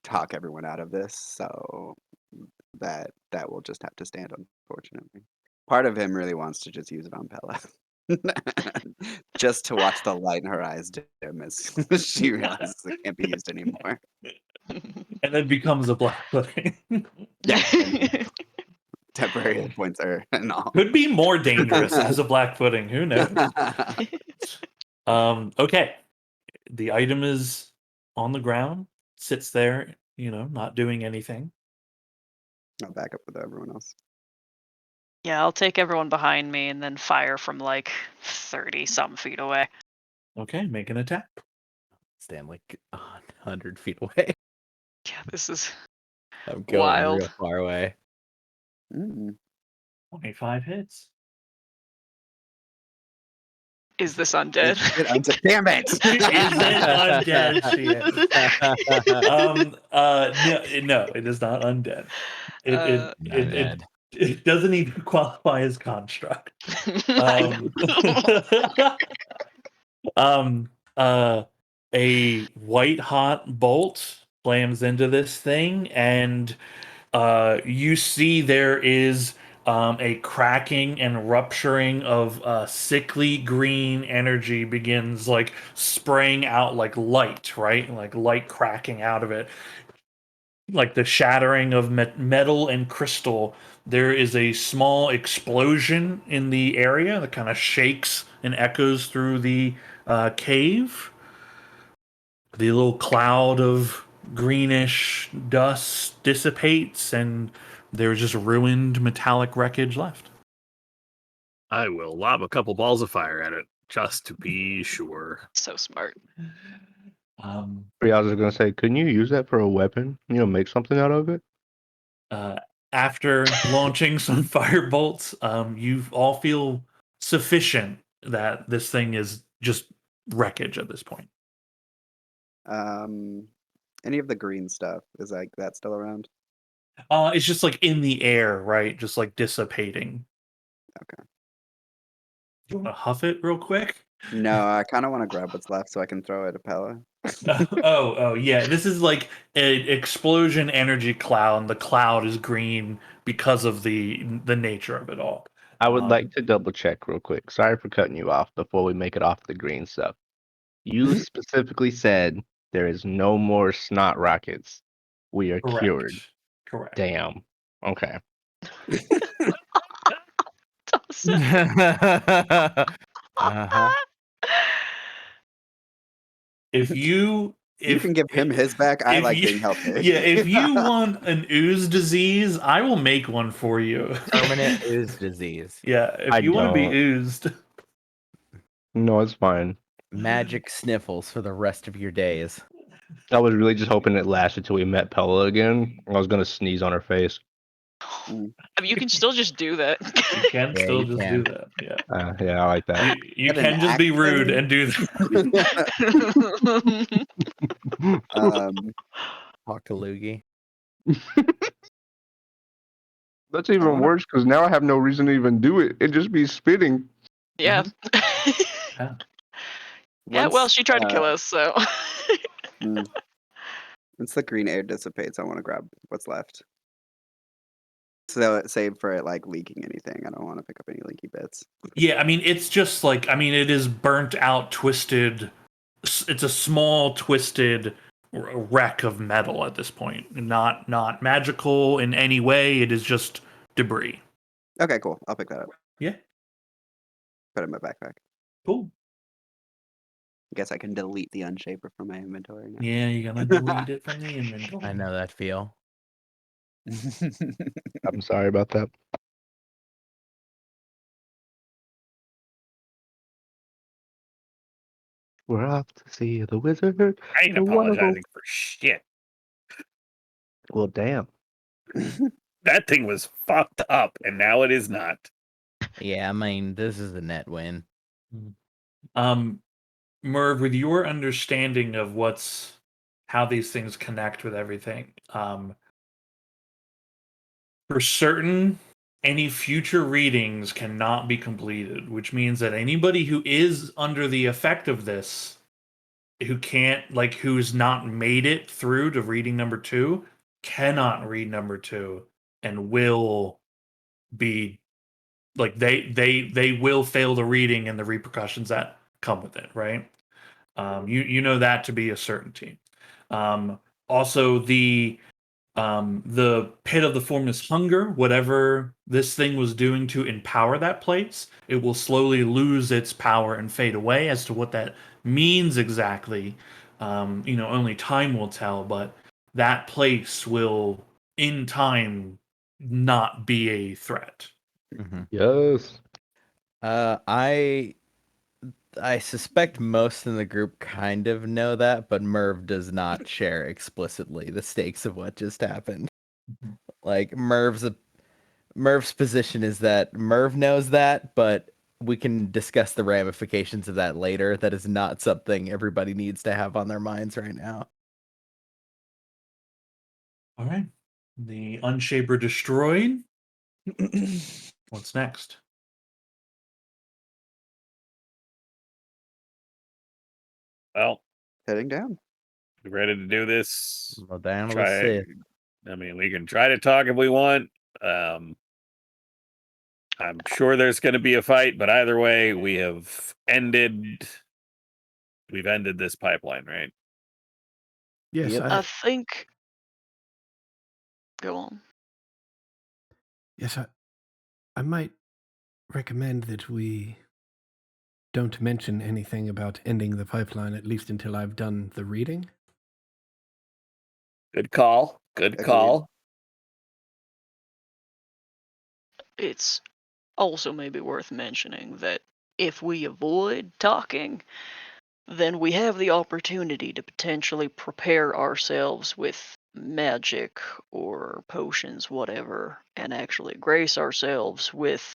talk everyone out of this, so that will just have to stand, unfortunately. Part of him really wants to just use it on Pella. Just to watch the light in her eyes dim as she realizes it can't be used anymore. And then becomes a black pudding. Yeah. Temporary hit points are and all. Could be more dangerous as a black pudding. Who knows? Okay. The item is on the ground, sits there, not doing anything. I'll back up with everyone else. Yeah, I'll take everyone behind me and then fire from like 30 some feet away. Okay, make an attack. Stand like 100 feet away. Yeah, this is I'm going wild. real far away. 25 hits. Is this undead? Damn it! Is it undead? No, it is not undead. It doesn't even qualify as construct. I A white hot bolt slams into this thing, and you see there is a cracking and rupturing of sickly green energy begins like spraying out like light, right? Like light cracking out of it, like the shattering of metal and crystal. There is a small explosion in the area that kind of shakes and echoes through the cave. The little cloud of greenish dust dissipates, and there's just ruined metallic wreckage left. I will lob a couple balls of fire at it just to be sure. so smart. Um, I was gonna say, couldn't you use that for a weapon? Make something out of it. After launching some fire bolts, you all feel sufficient that this thing is just wreckage at this point. Any of the green stuff is like that still around? It's just like in the air, right? Just like dissipating. Okay. Do you want to huff it real quick? No, I kind of want to grab what's left so I can throw it at Pella. Oh, yeah. This is like an explosion energy cloud, and the cloud is green because of the nature of it all. I would like to double check real quick. Sorry for cutting you off before we make it off the green stuff. You specifically said there is no more snot rockets. We are Correct. cured. Correct. Damn. Okay. Uh-huh. If you can give him his back. I if like you- being healthy. Yeah, if you want an ooze disease, I will make one for you. Permanent ooze disease. Yeah, if I you want to be don't. oozed. No, it's fine. Magic sniffles for the rest of your days. I was really just hoping it lasted till we met Pella again. I was gonna sneeze on her face. I mean, you can still just do that. You can Yeah, still you just can. do that. Yeah. Yeah, I like that. You Is that can an just be axe rude thing? and do that. Talk to Loogie. That's even wanna- worse because now I have no reason to even do it. It just be spitting. yeah. Yeah. Yeah, well, Once, she tried to kill us, so. Once the green air dissipates, I want to grab what's left. So save for it like leaking anything. I don't want to pick up any leaky bits. Yeah, I mean, it's just like, I mean, it is burnt out, twisted. It's a small, twisted wreck of metal at this point. Not magical in any way. It is just debris. Okay, cool. I'll pick that up. Yeah. Put it in my backpack. Cool. I guess I can delete the unshaper from my inventory now. Yeah, you're gonna delete it from the inventory. I know that feel. I'm sorry about that. We're off to see the wizard. I ain't The wonderful- apologizing for shit. Well, damn. That thing was fucked up, and now it is not. Yeah, I mean, this is a net win. Merv, with your understanding of how these things connect with everything, for certain, any future readings cannot be completed, which means that anybody who is under the effect of this, who's not made it through to reading number 2, cannot read number 2 and will be like they will fail the reading and the repercussions that come with it, right? You know that to be a certainty. Also, the pit of the formless hunger, whatever this thing was doing to empower that place, it will slowly lose its power and fade away. As to what that means exactly, only time will tell. But that place will, in time, not be a threat. Yes. I suspect most in the group kind of know that, but Merv does not share explicitly the stakes of what just happened. Like Merv's position is that Merv knows that, but we can discuss the ramifications of that later. That is not something everybody needs to have on their minds right now. All right. The Unshaper destroyed. What's next? Well, Heading down. we ready to do this? Well, down to the Try. Sith. I mean, we can try to talk if we want. I'm sure there's going to be a fight, but either way, we've ended this pipeline, right? Yes, Yep. I think. Go on. yes, I might recommend that we don't mention anything about ending the pipeline, at least until I've done the reading. Good call. Good Agreed. call. It's also maybe worth mentioning that if we avoid talking, then we have the opportunity to potentially prepare ourselves with magic or potions, whatever, and actually grace ourselves with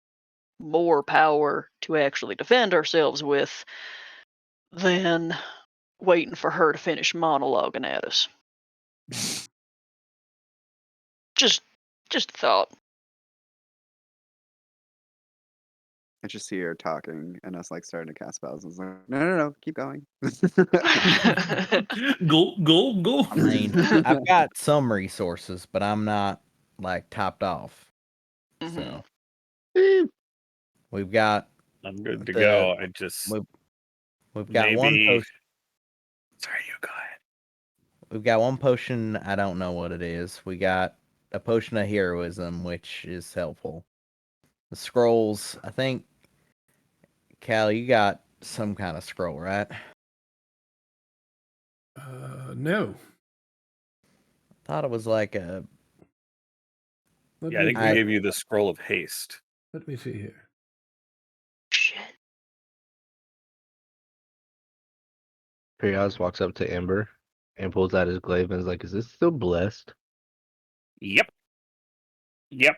more power to actually defend ourselves with than waiting for her to finish monologuing at us. Just a thought. I just see her talking and us like starting to cast spells. I was like, no, keep going. Go. I mean, I've got some resources, but I'm not like topped off. Mhm. So we've got I'm good to the go. I just we've got one maybe. potion. Sorry, you go ahead. We've got one potion. I don't know what it is. We got a potion of heroism, which is helpful. The scrolls, I think. Cal, you got some kind of scroll, right? No. Thought it was like a. Let Yeah, I me think we gave you the scroll of haste. let me see here. Shit. Perios walks up to Ember and pulls out his glaive and is like, "Is this still blessed?" Yep.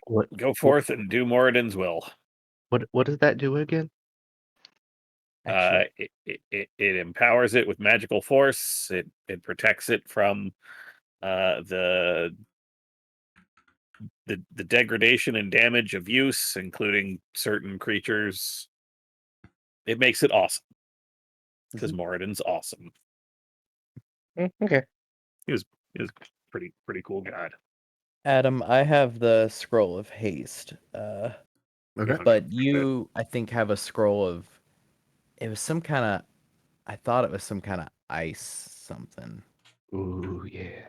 What? Go forth and do Moradin's will. What does that do again? Actually, It empowers it with magical force. It protects it from the degradation and damage of use, including certain creatures. It makes it awesome because Moradin's awesome. Okay. He was pretty cool guy. Adam, I have the scroll of haste. Okay. But you, I think, have a scroll of. It was some kind of. I thought it was some kind of ice something. Ooh, yeah.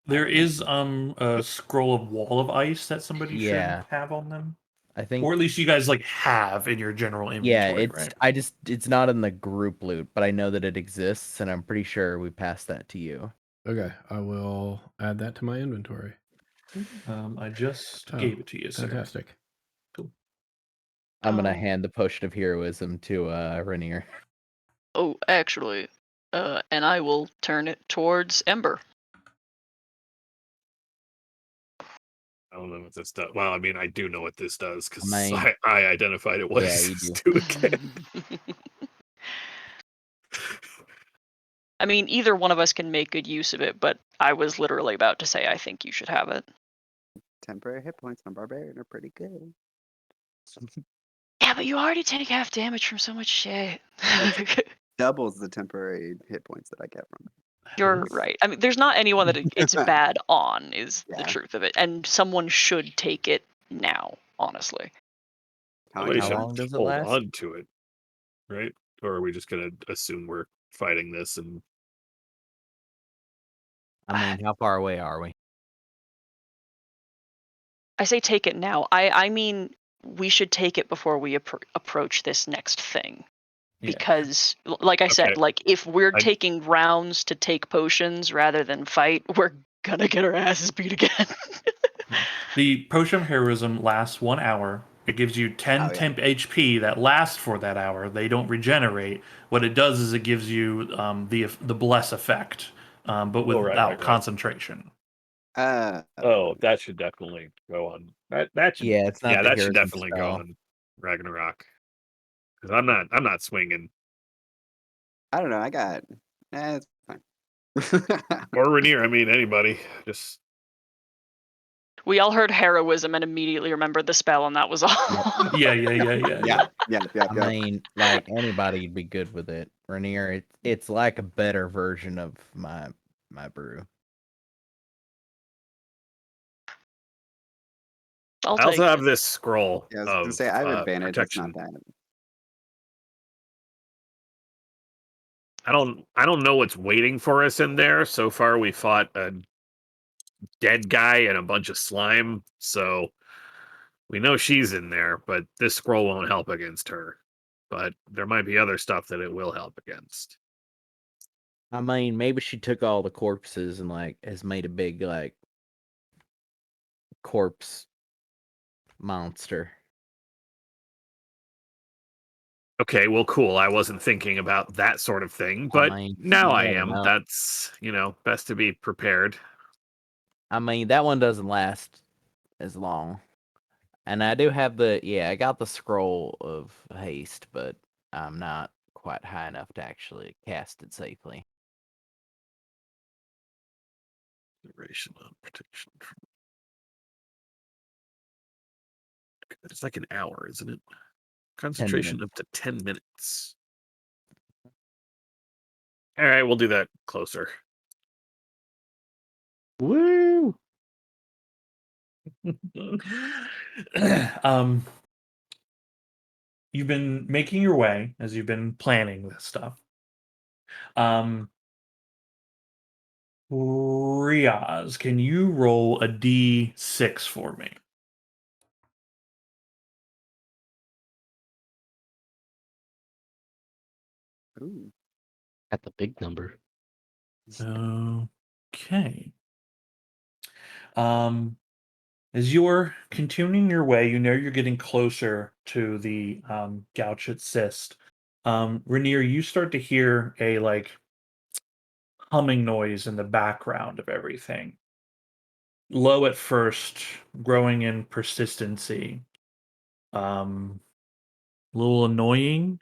There is a scroll of wall of ice that somebody Yeah. should have on them. I think. Or at least you guys like have in your general Yeah, inventory, it's right? it's not in the group loot, but I know that it exists, and I'm pretty sure we passed that to you. Okay. I will add that to my inventory. I just Oh, gave it to you, sir. fantastic. I'm gonna Oh. hand the potion of heroism to Rainier. Oh, actually, and I will turn it towards Ember. I don't know what this does. Well, I mean, I do know what this does because I mean- I identified it. What Yeah, does you this do. do again? I mean, either one of us can make good use of it, but I was literally about to say I think you should have it. Temporary hit points on barbarian are pretty good. Yeah, but you already take half damage from so much shit. Doubles the temporary hit points that I get from it. You're right. I mean, there's not anyone that it's bad on, is the Yeah. truth of it. And someone should take it now, honestly. Somebody How should long does it hold last? on to it, right? Or are we just gonna assume we're fighting this and I mean, how far away are we? I say take it now. I mean, we should take it before we approach this next thing. Yeah. Because, like I said, Okay. like if we're I- taking rounds to take potions rather than fight, we're gonna get our asses beat again. The potion of heroism lasts 1 hour. It gives you 10 Oh, yeah. temp HP that last for that hour. They don't regenerate. What it does is it gives you the bless effect, but Oh, without right. concentration. Oh, that should definitely go on. That should Yeah, it's not the that should heroism definitely spell. go on Ragnarok. Because I'm not swinging. I don't know. I got. It's fine. Or Rainier, I mean anybody. Just We all heard heroism and immediately remembered the spell, and that was all. Yeah. yeah. I mean, like anybody'd be good with it. Rainier, it's like a better version of my brew. I'll I also take have it. this scroll Yeah, I was gonna of say I have advantage. It's protection. not that. I don't know what's waiting for us in there. So far we fought a dead guy and a bunch of slime, so we know she's in there, but this scroll won't help against her. But there might be other stuff that it will help against. I mean, maybe she took all the corpses and like has made a big like corpse monster. Okay, well, cool. I wasn't thinking about that sort of thing, I but mean, now you I never am. know. That's, best to be prepared. I mean, that one doesn't last as long. And I do have I got the scroll of haste, but I'm not quite high enough to actually cast it safely. Duration on protection. It's like an hour, isn't it? Concentration up to 10 minutes. All right, we'll do that closer. Woo! um, you've been making your way as you've been planning this stuff. Riaz, can you roll a d6 for me? Ooh. At the big number. Okay. As you're continuing your way, you know you're getting closer to the Gouchet cyst. Rainier, you start to hear a like humming noise in the background of everything. Low at first, growing in persistency. A little annoying.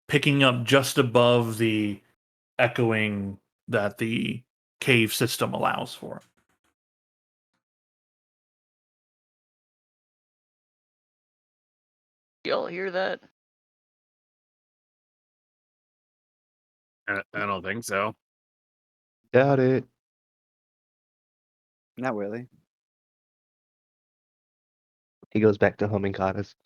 Picking up just above the echoing that the cave system allows for. Y'all hear that? I don't think so. Doubt it. Not really. He goes back to humming goddess.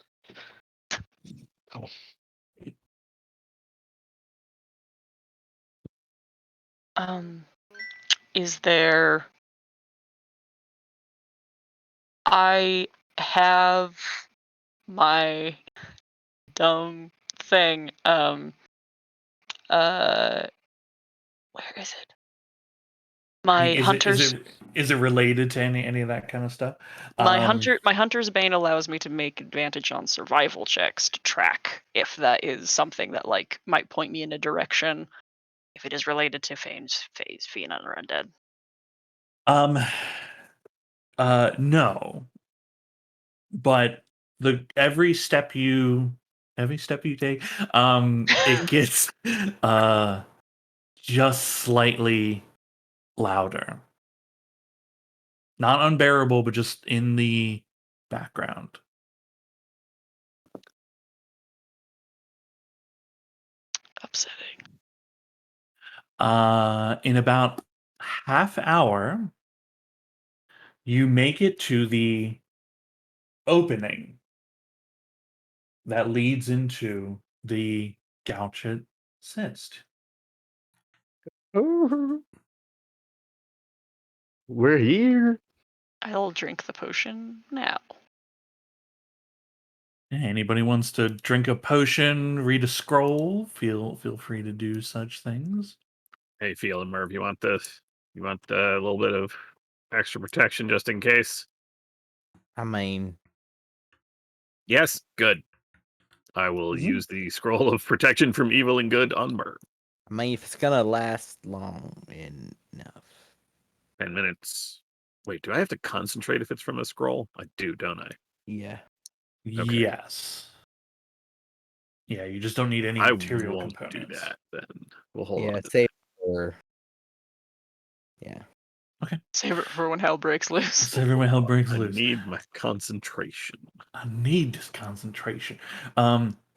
Is there? I have my dumb thing. Where is it? My Is hunter's it related to any of that kind of stuff? my hunter's bane allows me to make advantage on survival checks to track if that is something that like might point me in a direction. If it is related to phase, fiend, or undead. No, but every step you take, it gets just slightly louder. Not unbearable, but just in the background. Upsetting. In about half hour, you make it to the opening that leads into the Gouchet cyst. We're here. I'll drink the potion now. Yeah, anybody wants to drink a potion, read a scroll, feel free to do such things. Hey, Feel and Merv, you want this? You want a little bit of extra protection just in case? I mean, Yes? Good. I will use the scroll of protection from evil and good on Merv. if it's gonna last long enough. 10 minutes. Wait, do I have to concentrate if it's from a scroll? I do, don't I? Yeah. Okay. Yes. Yeah, you just don't need any I material won't components. do that. Then we'll hold Yeah, on. To save for. Yeah. Save it for when hell breaks loose. So everyone hell breaks I loose. need my concentration. I need this concentration.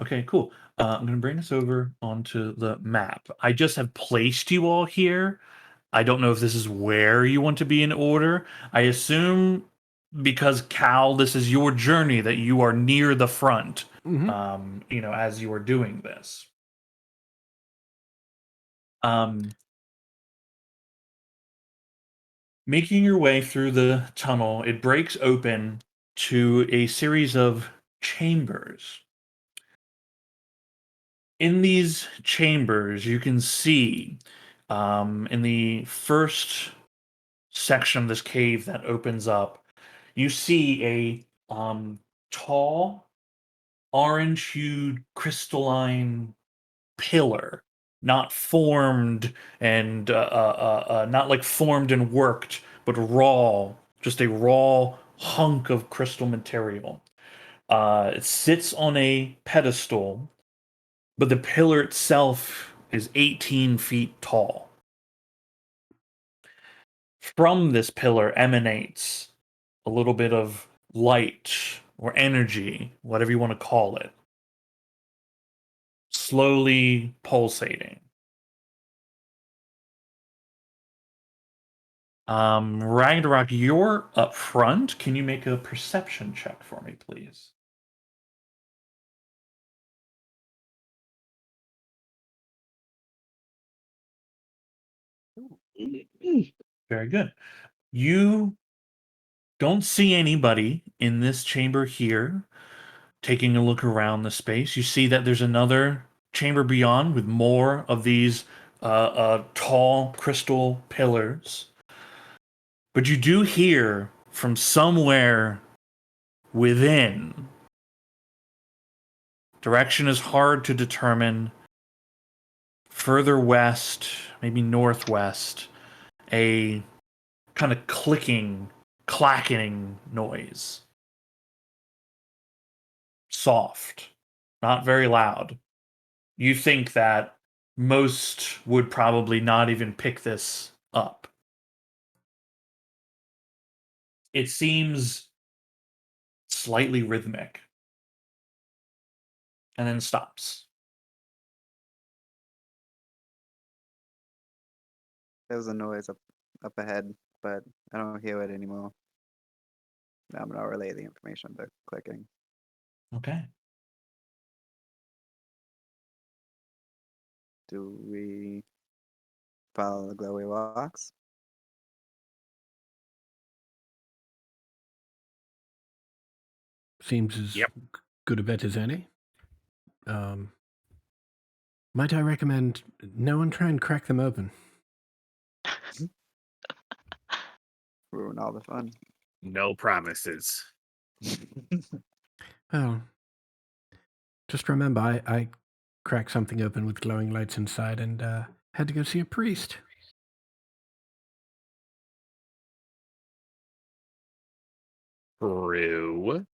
Okay, cool. I'm gonna bring us over onto the map. I just have placed you all here. I don't know if this is where you want to be in order. I assume because Cal, this is your journey that you are near the front. Mhm. As you are doing this. Making your way through the tunnel, it breaks open to a series of chambers. In these chambers, you can see in the first section of this cave that opens up, you see a tall, orange-hued, crystalline pillar, not formed and not like formed and worked, but raw, just a raw hunk of crystal material. It sits on a pedestal, but the pillar itself is 18 feet tall. From this pillar emanates a little bit of light or energy, whatever you want to call it, slowly pulsating. Ragnarok, you're up front. Can you make a perception check for me, please? Very good. You don't see anybody in this chamber here. Taking a look around the space, you see that there's another chamber beyond with more of these tall crystal pillars. But you do hear from somewhere within. Direction is hard to determine. Further west, maybe northwest, a kind of clicking, clacking noise. Soft, not very loud. You think that most would probably not even pick this up. It seems slightly rhythmic and then stops. There was a noise up ahead, but I don't hear it anymore. I'm gonna relay the information to clicking. Okay. Do we follow the glowy walks? Seems as Yep. good a bet as any. Might I recommend no one try and crack them open? Ruin all the fun. No promises. Well, just remember, I cracked something open with glowing lights inside and had to go see a priest. True.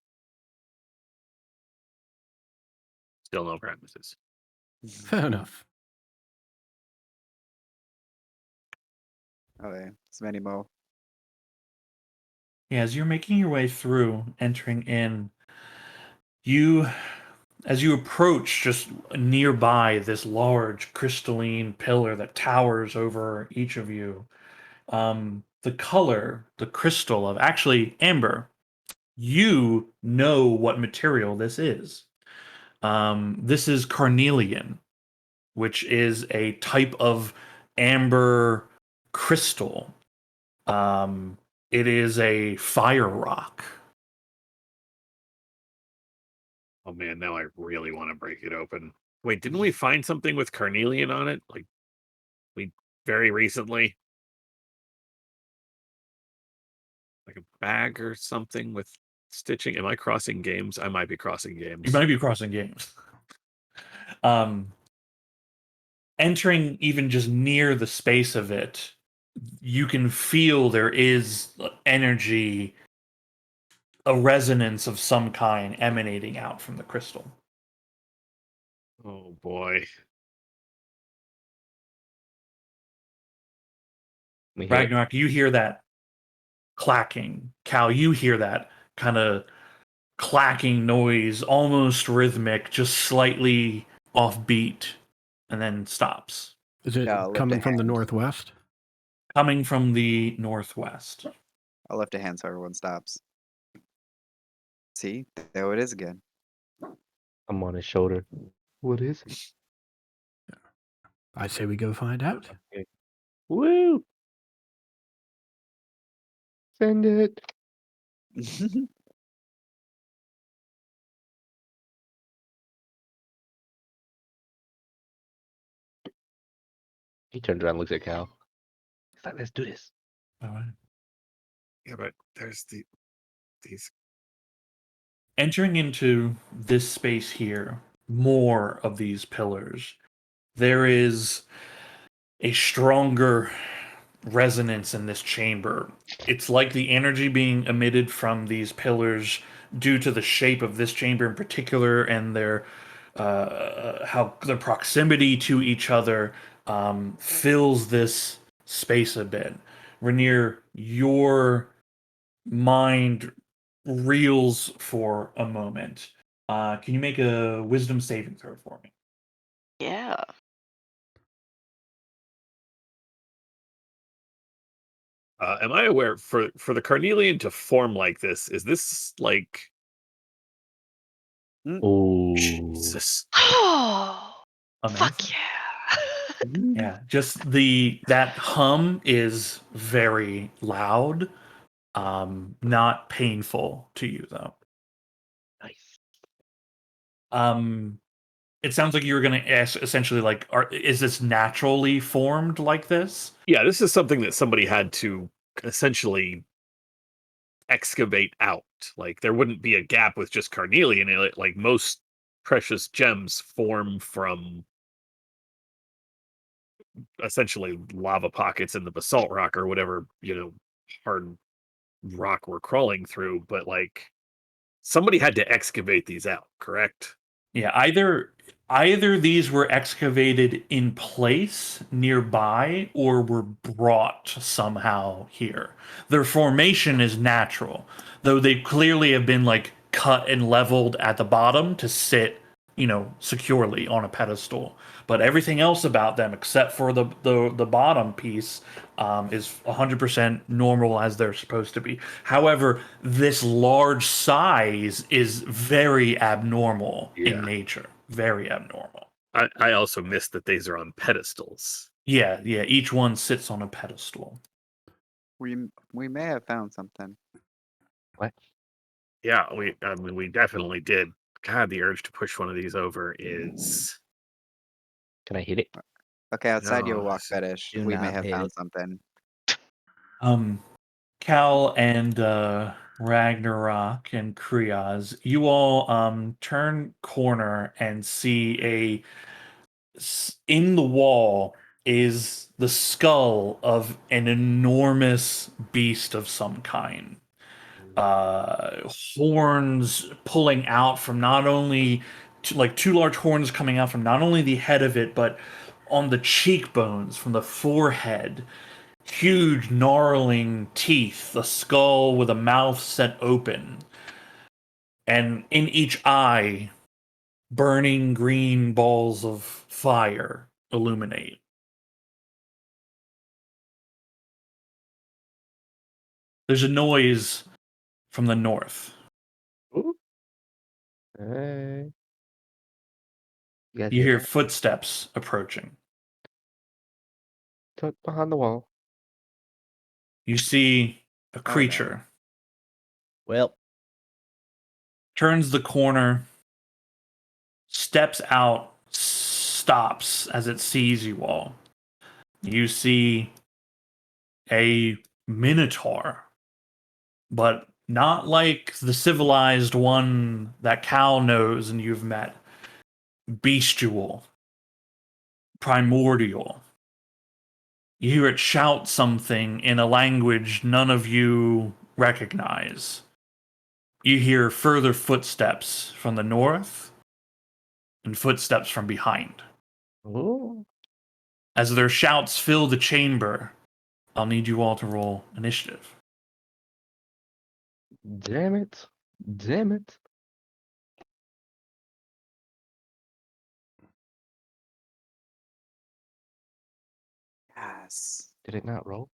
Still no promises. Fair enough. Okay, so many more. Yeah, as you're making your way through, entering in, as you approach just nearby this large crystalline pillar that towers over each of you, the color, the crystal of actually amber, you know what material this is. This is carnelian, which is a type of amber crystal. It is a fire rock. Oh man, now I really want to break it open. Wait, didn't we find something with carnelian on it? Like we very recently? Like a bag or something with stitching. Am I crossing games? I might be crossing games. You might be crossing games. Entering even just near the space of it, you can feel there is energy, a resonance of some kind emanating out from the crystal. Oh boy. We hit. Ragnarok, you hear that clacking. Cal, you hear that kind of clacking noise, almost rhythmic, just slightly offbeat, and then stops. Is it Yeah, I'll lift coming a from the hand. northwest? Coming from the northwest. I'll lift a hand so everyone stops. See, there it is again. I'm on his shoulder. What is it? I say we go find out. Okay. Woo! Send it. He turns around and looks at Cal. He's like, let's do this. All right. Yeah, but there's these. Entering into this space here, more of these pillars, there is a stronger resonance in this chamber. It's like the energy being emitted from these pillars, due to the shape of this chamber in particular and their how their proximity to each other fills this space a bit. Rainier, your mind reels for a moment. Can you make a wisdom saving throw for me? Yeah. Am I aware for the carnelian to form like this? Is this like Ooh. Jesus? Oh, Amazing. fuck yeah. Yeah, just that hum is very loud. Not painful to you though. Nice. It sounds like you were going to ask essentially like, is this naturally formed like this? Yeah, this is something that somebody had to essentially excavate out. Like there wouldn't be a gap with just carnelian in it. Like most precious gems form from essentially lava pockets in the basalt rock or whatever, hard rock we're crawling through. But like somebody had to excavate these out, correct? Yeah, either these were excavated in place nearby or were brought somehow here. Their formation is natural, though they clearly have been like cut and leveled at the bottom to sit, securely on a pedestal. But everything else about them, except for the bottom piece, is 100% normal as they're supposed to be. However, this large size is very abnormal Yeah. in nature. Very abnormal. I also missed that these are on pedestals. Yeah. Each one sits on a pedestal. We may have found something. What? Yeah, we definitely did. God, the urge to push one of these over is Can I hit it? Okay, outside your No, walk fetish, do we may not have hit found it. something. Cal and Ragnarok and Kriaz, you all turn corner and see in the wall is the skull of an enormous beast of some kind. Horns pulling out from not only like two large horns coming out from not only the head of it, but on the cheekbones, from the forehead. Huge, gnarling teeth, a skull with a mouth set open, and in each eye, burning green balls of fire illuminate. There's a noise from the north. Ooh. Hey. You guys You hear hear that? footsteps approaching. Tuck behind the wall. You see a no. creature. Well, Turns the corner, steps out, stops as it sees you all. You see a minotaur, but not like the civilized one that Cal knows and you've met. Bestial, primordial. You hear it shout something in a language none of you recognize. You hear further footsteps from the north, and footsteps from behind. Oh, As their shouts fill the chamber, I'll need you all to roll initiative. damn it. Damn it. Yes. Did it not roll?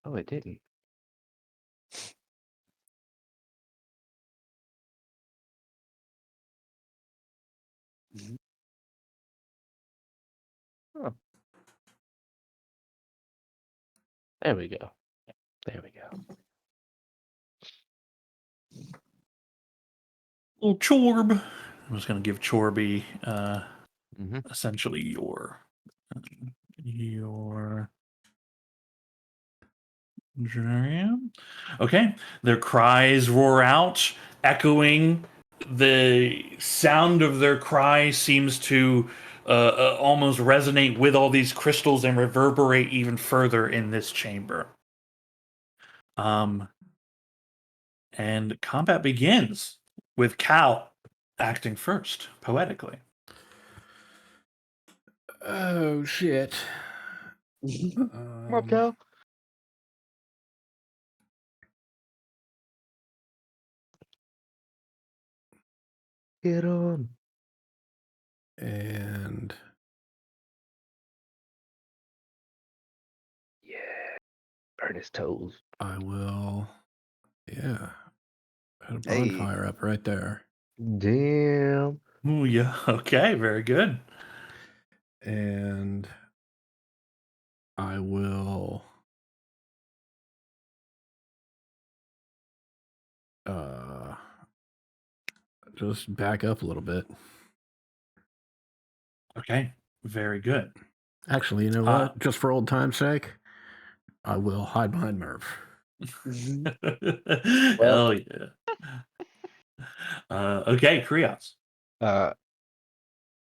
Oh, it didn't. Mhm. Oh. There we go. There we go. Little Chorb. I'm just going to give Chorby Mhm. essentially your dream. Okay, their cries roar out, echoing. The sound of their cry seems to almost resonate with all these crystals and reverberate even further in this chamber. And combat begins with Cal acting first, poetically. Oh shit. Come up, Cal. Get on. And Yeah. Burn his toes. I will. Yeah. Put a Hey. bonfire up right there. Damn. Ooh, yeah. Okay, very good. And I will just back up a little bit. Okay, very good. Actually, you know what? Just for old time's sake, I will hide behind Merv. Hell yeah. Okay, Krios.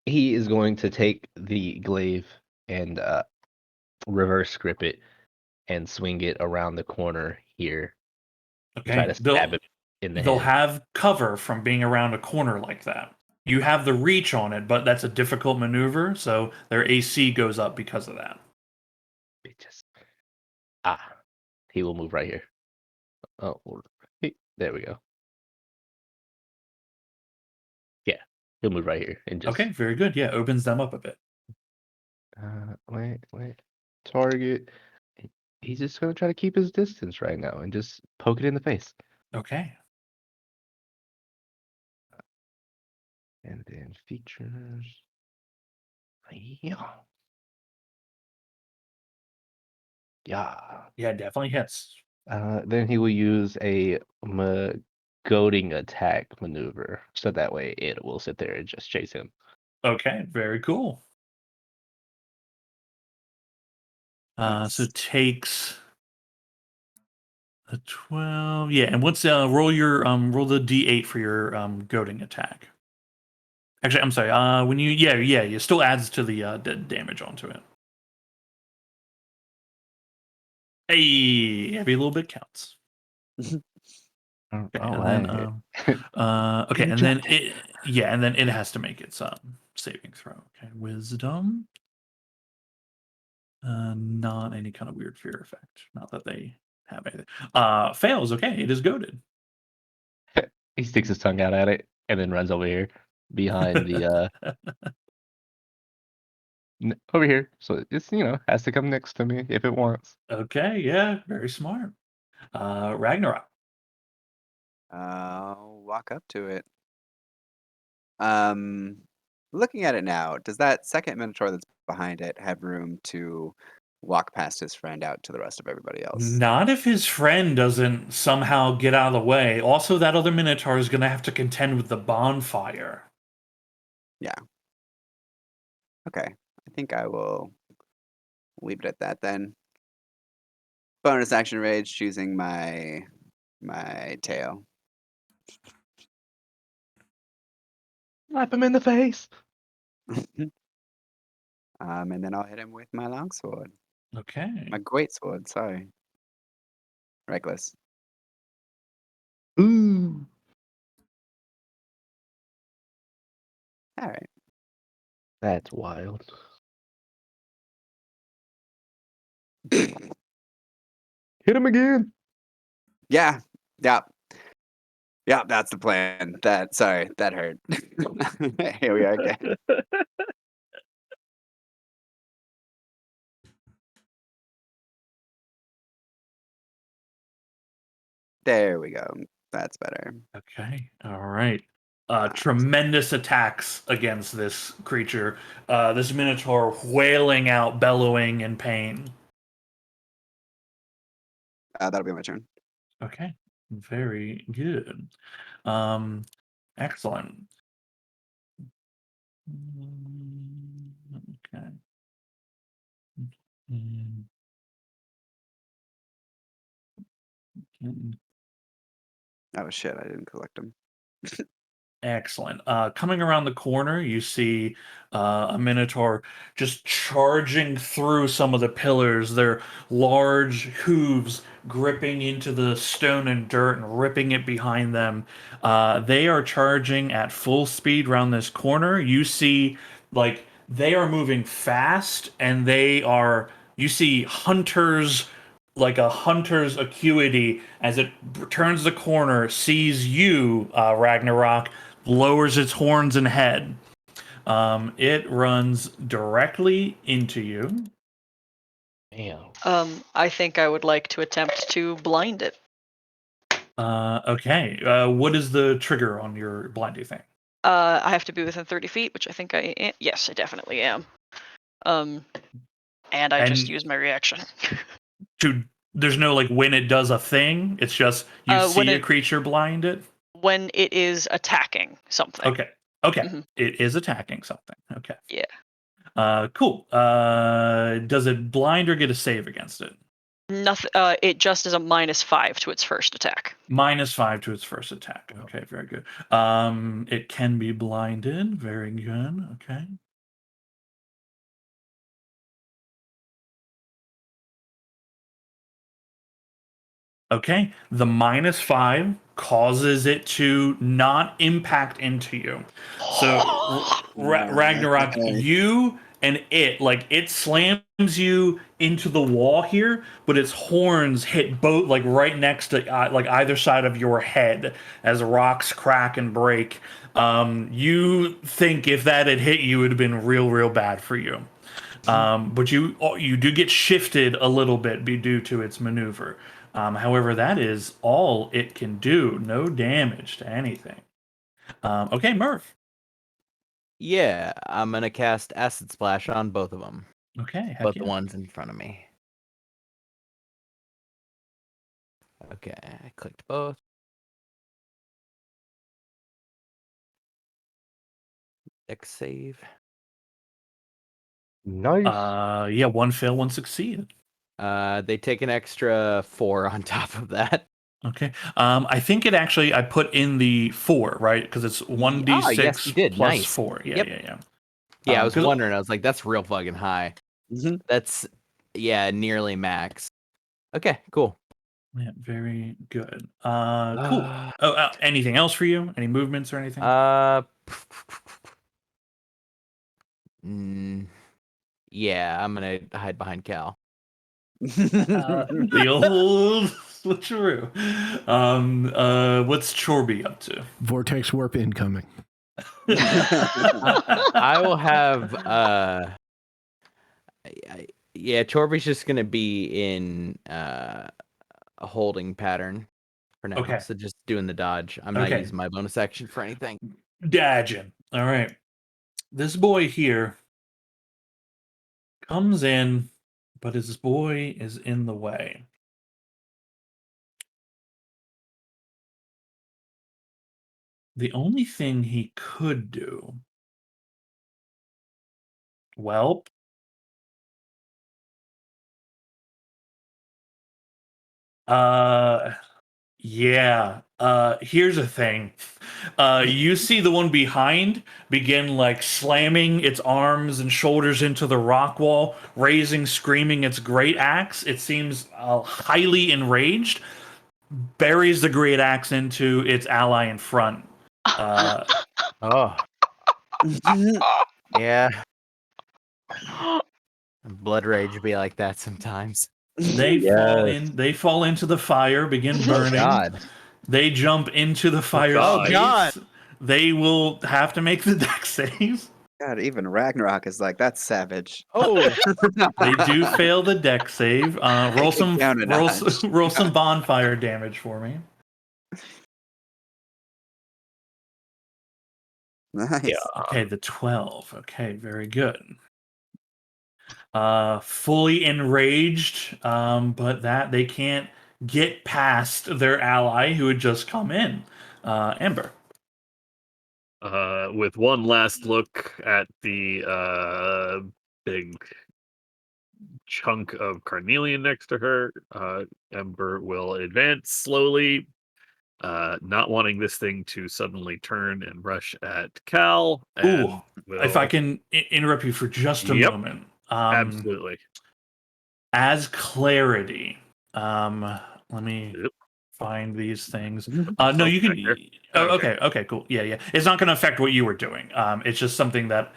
He is going to take the glaive and reverse grip it and swing it around the corner here. Try Okay, to stab it in the they'll head. have cover from being around a corner like that. You have the reach on it, but that's a difficult maneuver, so their AC goes up because of that. Bitches. He will move right here. Oh, there we go. Yeah, he'll move right here and just. Okay, very good. Yeah, opens them up a bit. Wait. Target. He's just gonna try to keep his distance right now and just poke it in the face. Okay. And then features. Yeah. Yeah, definitely hits. Then he will use a goading attack maneuver, so that way it will sit there and just chase him. Okay, very cool. Nice. So takes a 12. Yeah, and what's roll roll the D8 for your goading attack. Actually, I'm sorry. When you it still adds to the damage onto it. Hey, every little bit counts. Okay, and then okay, and then it has to make its saving throw. Okay, wisdom. Not any kind of weird fear effect. Not that they have anything. Fails. Okay, it is goaded. He sticks his tongue out at it and then runs over here behind the over here. So it's has to come next to me if it wants. Okay, yeah, very smart. Ragnarok. I'll walk up to it. Looking at it now, does that second Minotaur that's behind it have room to walk past his friend out to the rest of everybody else? Not if his friend doesn't somehow get out of the way. Also, that other Minotaur is going to have to contend with the bonfire. Yeah. Okay. I think I will leave it at that then. Bonus action rage, choosing my tail. Slap him in the face. And then I'll hit him with my longsword. Okay. My great sword, sorry. Reckless. Ooh. All right. That's wild. Hit him again. Yeah. Yeah. Yeah, that's the plan. Sorry, that hurt. Here we are again. There we go. That's better. Okay. All right. Nice. Tremendous attacks against this creature. This minotaur wailing out, bellowing in pain. That'll be my turn. Okay. Very good. Excellent. Okay. Oh shit, I didn't collect them. Excellent. Coming around the corner, you see a minotaur just charging through some of the pillars. Their large hooves gripping into the stone and dirt and ripping it behind them. They are charging at full speed around this corner. You see, like, they are moving fast, and you see hunters, like a hunter's acuity as it turns the corner, sees you, Ragnarok, lowers its horns and head. It runs directly into you. Damn. I think I would like to attempt to blind it. Okay. What is the trigger on your blinding thing? I have to be within 30 feet, which I think I am. Yes, I definitely am. And I just And- use my reaction. There's no like when it does a thing. It's just you see a creature blind it. When it is attacking something. Okay. Okay. Mhm. It is attacking something. Okay. Yeah. Cool. Does it blind or get a save against it? Nothing. It just is a -5 to its first attack. -5 to its first attack. Okay, very good. It can be blinded. Very good. Okay. Okay, the -5 causes it to not impact into you. So Ragnarok, you and it, like, it slams you into the wall here, but its horns hit both, like, right next to like either side of your head as rocks crack and break. You think if that had hit you, it would have been real bad for you. But you do get shifted a little bit due to its maneuver. However, that is all it can do. No damage to anything. Okay, Murph. Yeah, I'm gonna cast Acid Splash on both of them. Okay, heck Both yeah. the ones in front of me. Okay, I clicked both. Dex save. Nice. Yeah, one fail, one succeed. They take an extra 4 on top of that. Okay. I think I put in the 4, right? Because it's 1d6 yes, you did. plus Nice. 4. Yeah, Yep. yeah. Yeah, I was wondering. I was like, that's real fucking high. Mhm. That's, nearly max. Okay, cool. Yeah, very good. Cool. Anything else for you? Any movements or anything? Yeah, I'm gonna hide behind Cal. The old switcheroo. What's Chorby up to? Vortex warp incoming. I will have Chorby's just gonna be in a holding pattern for now. Okay. So just doing the dodge. I'm not using my bonus action for anything. Dodging. All right. This boy here comes in, but his boy is in the way. The only thing he could do, well, yeah. Here's the thing. You see the one behind begin like slamming its arms and shoulders into the rock wall, raising, screaming its great axe. It seems highly enraged. Buries the great axe into its ally in front. Oh. Yeah. Blood rage would be like that sometimes. They fall Yes. in. They fall into the fire, begin Oh, burning. God. They jump into the fire God. space. Oh, God. They will have to make the deck save. God, even Ragnarok is like, that's savage. Oh, They do fail the deck save. Roll Take it down a notch. roll some bonfire damage for me. Nice. Okay, the 12. Okay, very good. Fully enraged, but that they can't get past their ally who had just come in. Ember. With one last look at the big chunk of carnelian next to her, Ember will advance slowly, not wanting this thing to suddenly turn and rush at Cal. And Ooh, if I can interrupt you for just a Yep. moment. Absolutely. As clarity, let me Yep. find these things. No, you can. Vector. Okay, cool. Yeah. It's not going to affect what you were doing. It's just something that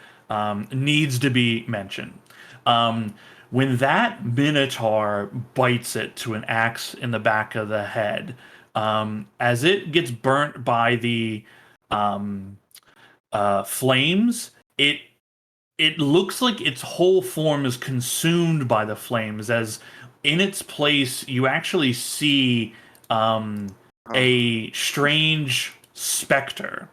needs to be mentioned. When that minotaur bites it to an axe in the back of the head, as it gets burnt by the flames, it looks like its whole form is consumed by the flames, as in its place you actually see a strange specter.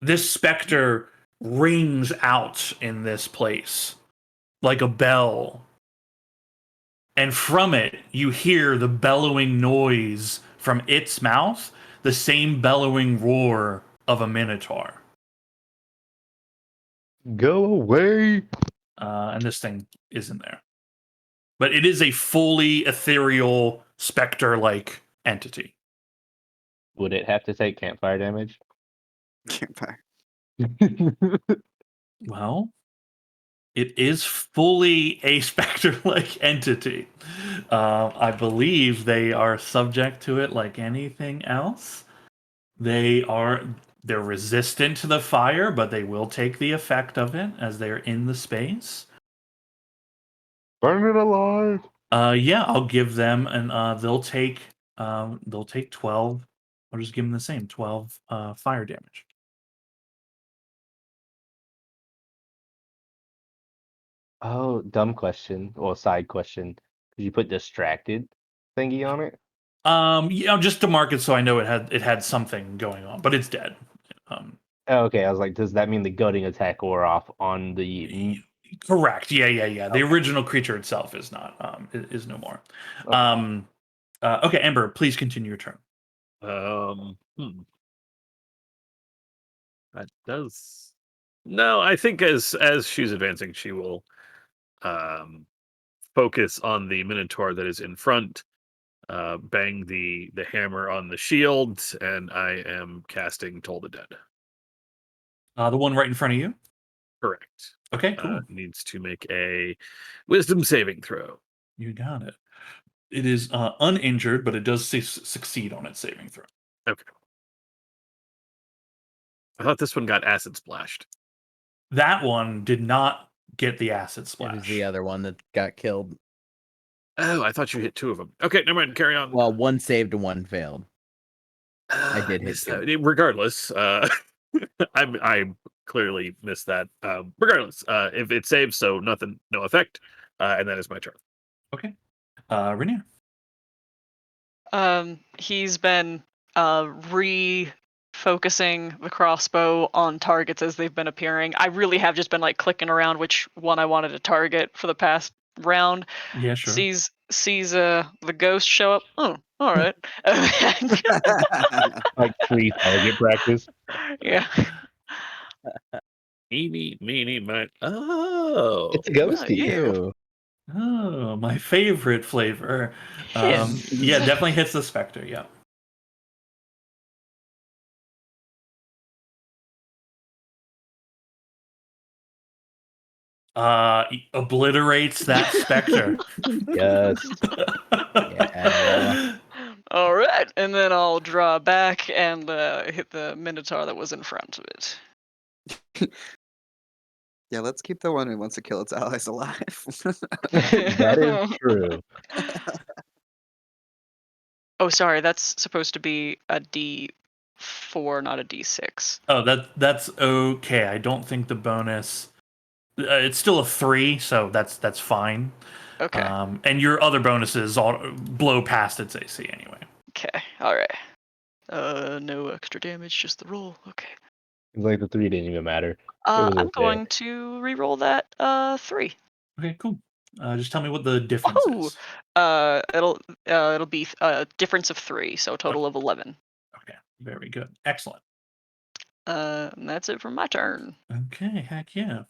This specter rings out in this place like a bell, and from it you hear the bellowing noise from its mouth, the same bellowing roar of a minotaur. Go away. And this thing isn't there. But it is a fully ethereal, specter-like entity. Would it have to take campfire damage? Campfire. Well, it is fully a specter-like entity. I believe they are subject to it like anything else. They're resistant to the fire, but they will take the effect of it as they're in the space. Burn it alive. Yeah, I'll give them, and they'll take 12. I'll just give them the same 12 fire damage. Oh, dumb question. Or side question. Did you put distracted thingy on it? Just to mark it so I know it had something going on, but it's dead. Oh, okay, I was like, does that mean the gutting attack wore off on the? Correct. Yeah. The Okay. original creature itself is not is no more. Okay. Okay, Ember, please continue your turn. That does. No, I think as she's advancing, she will focus on the minotaur that is in front, bang the hammer on the shield, and I am casting Toll the Dead. The one right in front of you. Correct. Okay, cool. Needs to make a wisdom saving throw. You got it. It is uninjured, but it does succeed on its saving throw. Okay. I thought this one got acid splashed. That one did not get the acid it splash. was the other one that got killed. Oh, I thought you hit two of them. Okay, never mind. Carry on. Well, one saved and one failed. I did hit missed two. that. Regardless, I clearly missed that. Regardless, if it saves, so nothing, no effect, and that is my turn. Okay. Rainier. He's been refocusing the crossbow on targets as they've been appearing. I really have just been like clicking around which one I wanted to target for the past round. Yeah, sure. Sees the ghost show up. Oh, all right. Like free target practice. Yeah. Eeny, meeny, miny. Oh, It's a ghosty. Ew. Oh, my favorite flavor. Hits. Yeah, definitely hits the specter. Yeah. Obliterates that specter. Yes. Yeah. All right, and then I'll draw back and hit the Minotaur that was in front of it. Yeah, let's keep the one who wants to kill its allies alive. That is true. Oh, sorry, that's supposed to be a D4, not a D6. Oh, that's okay. I don't think the bonus. It's still a 3, so that's fine. Okay. And your other bonuses all blow past its AC anyway. Okay. All right. No extra damage, just the roll. Okay. It's like the 3 didn't even matter. It was I'm okay. going to re-roll that 3. Okay, cool. Just tell me what the difference is. It'll be a difference of 3, so a total of 11. Okay, very good. Excellent. And that's it for my turn. Okay, heck yeah.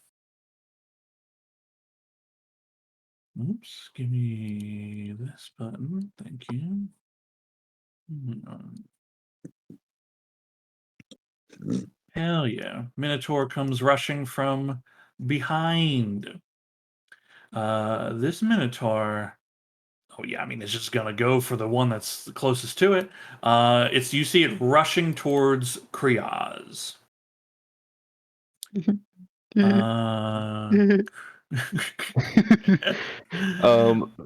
Oops, give me this button. Thank you. Hell yeah. Minotaur comes rushing from behind. This Minotaur. Oh yeah, I mean it's just gonna go for the one that's the closest to it. You see it rushing towards Kriaz.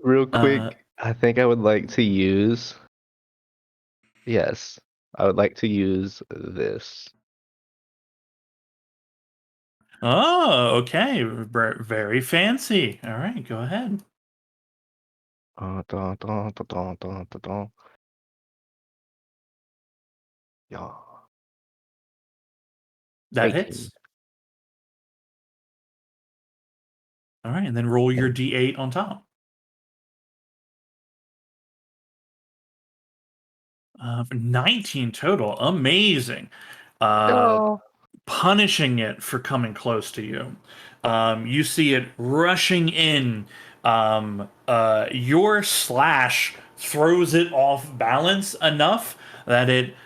Real quick, I think I would like to use. Yes, I would like to use this. Oh, okay. Very fancy. All right, go ahead. Dun, dun, dun, dun, dun, dun, dun, dun. Yeah. That 18. hits. All right, and then roll your d8 on top. 19 total. Amazing. Punishing it for coming close to you. You see it rushing in. Your slash throws it off balance enough that it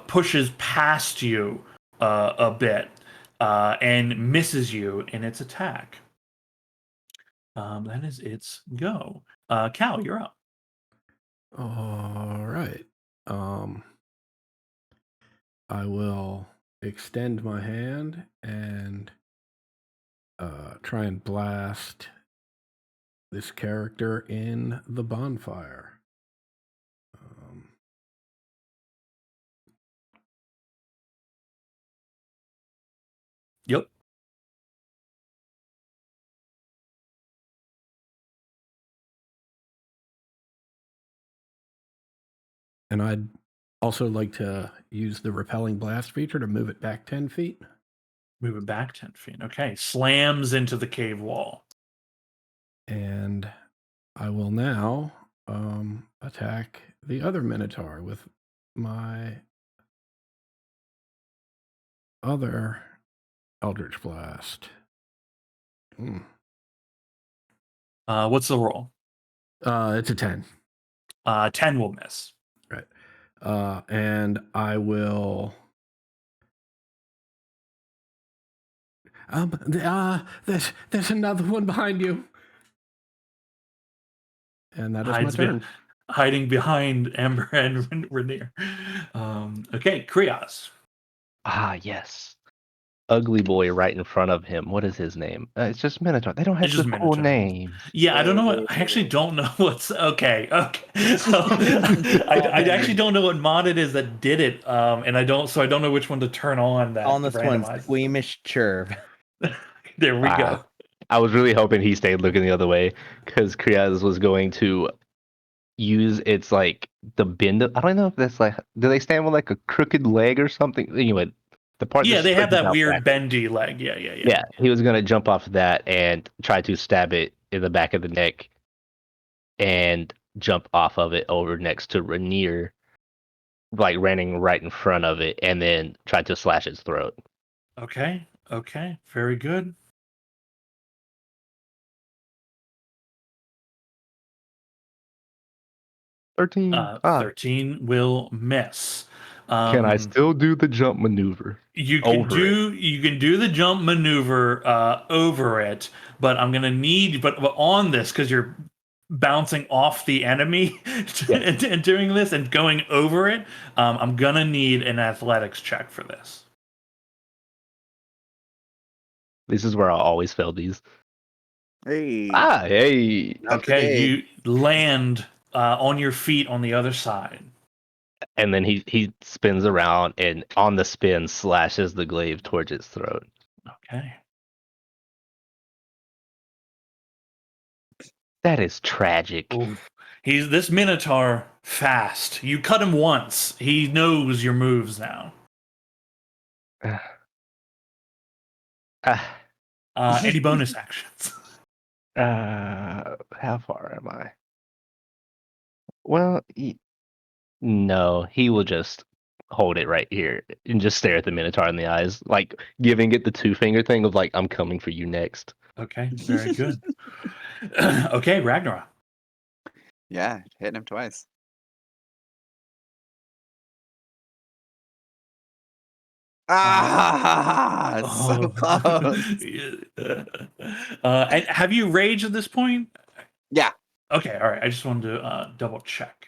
pushes past you a bit and misses you in its attack. That is its go. Cal, you're up. All right. I will extend my hand and try and blast this character in the bonfire. Yep. And I'd also like to use the repelling blast feature to move it back 10 feet. Move it back 10 feet. Okay. Slams into the cave wall. And I will now attack the other Minotaur with my other Eldritch Blast. What's the roll? It's a 10. 10 will miss. Right. And I will. There's another one behind you. And that is my turn. Hiding behind Amber and Rainier. Okay, Krios. Ah, yes. Ugly boy right in front of him. What is his name? It's just Minotaur. They don't have It's the just cool Minotaur. names. Yeah, I don't know what. I actually don't know what's. Okay. So, I actually don't know what mod it is that did it. And I don't know which one to turn on. That On this one, randomizes. squeamish chirp. There we go. I was really hoping he stayed looking the other way because Kriaz was going to use its the bend. I don't know if that's do they stand with a crooked leg or something? Anyway, the part. Yeah, they have stretches that out weird backwards. bendy leg. Yeah. Yeah, he was gonna jump off that and try to stab it in the back of the neck, and jump off of it over next to Rainier, running right in front of it, and then try to slash its throat. Okay. Very good. $13. 13 will miss. Can I still do the jump maneuver? You can do the jump maneuver over it, but I'm gonna need but on this because you're bouncing off the enemy Yeah. and doing this and going over it. I'm gonna need an athletics check for this. This is where I'll always fail these. Hey. Hey. Not Okay, today. you land on your feet on the other side. And then he spins around and on the spin slashes the glaive towards its throat. Okay. That is tragic. Oof. He's this Minotaur fast. You cut him once. He knows your moves now. Ah, Any bonus actions? how far am I? Well, no, he will just hold it right here and just stare at the Minotaur in the eyes, like giving it the 2-finger thing of like, I'm coming for you next. Okay, very good. Okay, Ragnarok. Yeah, hitting him twice. Ah, so close. And have you rage at this point? Yeah. Okay, all right. I just wanted to double check.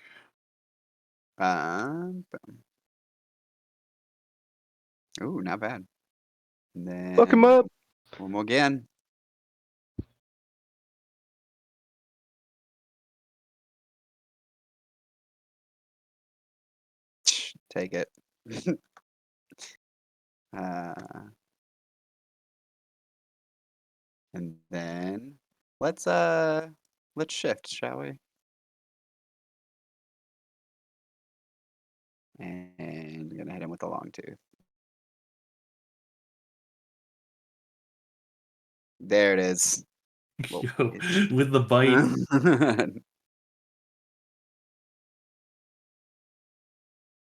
Ooh, not bad. And then Fuck him up. one more again. Take it. And then let's shift, shall we? And gonna hit him with a long tooth. There it is. Well, Yo, with the bite.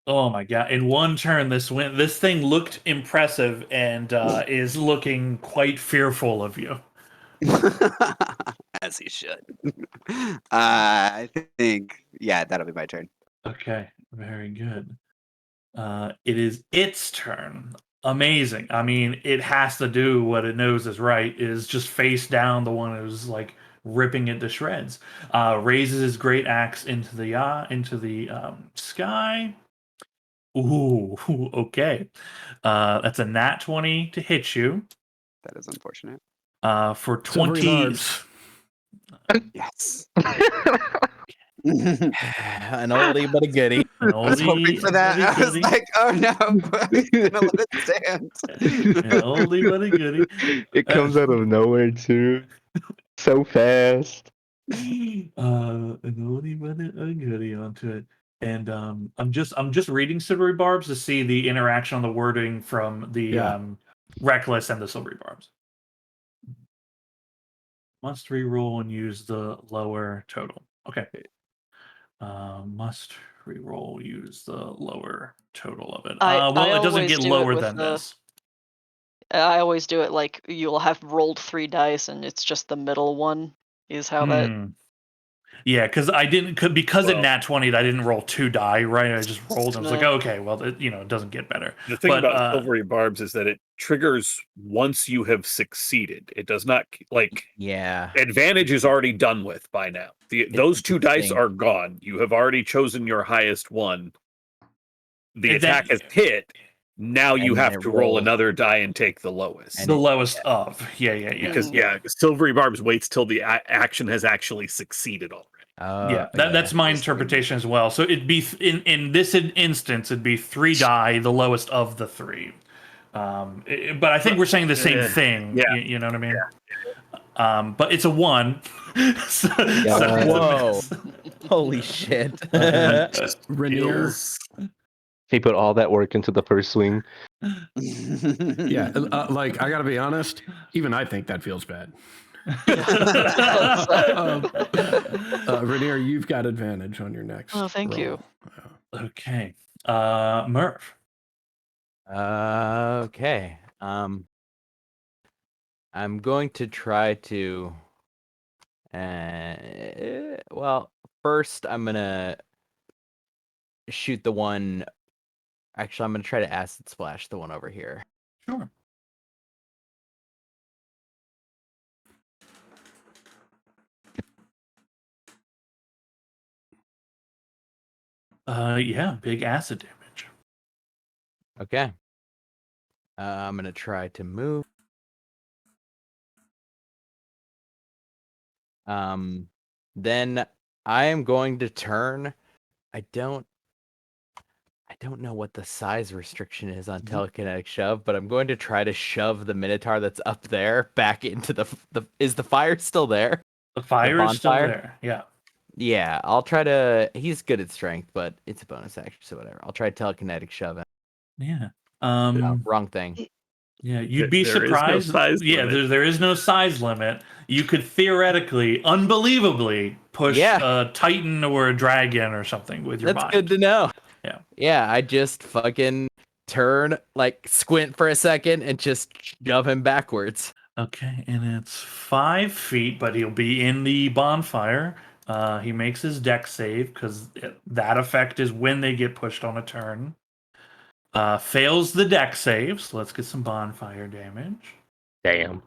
Oh my god! In one turn, this thing looked impressive and is looking quite fearful of you. As he should. I think, yeah, that'll be my turn. Okay, very good. It is its turn. Amazing. I mean, it has to do what it knows is right. Is just face down the one who's like ripping it to shreds. Raises his great axe into the sky. Ooh, okay. That's a nat 20 to hit you. That is unfortunate. For Silvery 20. barbs. Yes. An oldie but a goodie. An I was hoping oldie, for that. I was goodie. like, oh no, he's gonna let it stand. An oldie but a goodie. It comes out of nowhere too. So fast. An oldie but a goodie onto it. And I'm just reading Silvery Barbs to see the interaction on the wording from the Yeah. Reckless and the Silvery Barbs. Must reroll and use the lower total. Okay. Must reroll, use the lower total of it. I Well, it doesn't always get do it lower with than the- this. I always do it like you'll have rolled 3 dice and it's just the middle one is how that. Hmm. Yeah, because I didn't because it Well- nat 20'd, I didn't roll 2 die, right? I just rolled and was like, No. okay, well, it doesn't get better. The thing But, about Silvery Barbs is that it triggers once you have succeeded. It does not like Yeah. advantage is already done with by now. Those 2 dice interesting. are gone. You have already chosen your highest one. The And then- attack has hit. Now you And then have it to roll rolls. another die and take the lowest. And the it- lowest of. Yeah. Because Silvery Barbs waits till the action has actually succeeded already. Yeah, that's my interpretation as well. So it'd be in this instance, it'd be 3 die, the lowest of the 3. But I think we're saying the same thing. Yeah. You know what I mean? But it's a 1. so, Yeah, so it's a whoa. miss. Holy shit. Just Rainier. feels- He put all that work into the first swing. Yeah, like I gotta be honest, even I think that feels bad. Rainier, you've got advantage on your next. Oh, thank you. roll. Okay. Murph. Okay. I'm going to try to. Well, first I'm gonna shoot the one. Actually, I'm gonna try to acid splash the one over here. Sure. Yeah, big acid damage. Okay. I'm gonna try to move. Then I am going to turn. I don't know what the size restriction is on telekinetic shove, but I'm going to try to shove the Minotaur that's up there back into the. Is the fire still there? The fire is still bonfire? there. Yeah. Yeah, I'll try to. He's good at strength, but it's a bonus action, so whatever. I'll try telekinetic shove him. Yeah. Wrong thing. Yeah, you'd be There is no surprised. size Yeah, limit. there is no size limit. You could theoretically, unbelievably, push Yeah. a Titan or a dragon or something with your That's mind. good to know. Yeah. Yeah, I just fucking turn, like squint for a second, and just shove him backwards. Okay, and it's 5 feet, but he'll be in the bonfire. He makes his deck save because that effect is when they get pushed on a turn. Fails the deck save, so let's get some bonfire damage. Damn.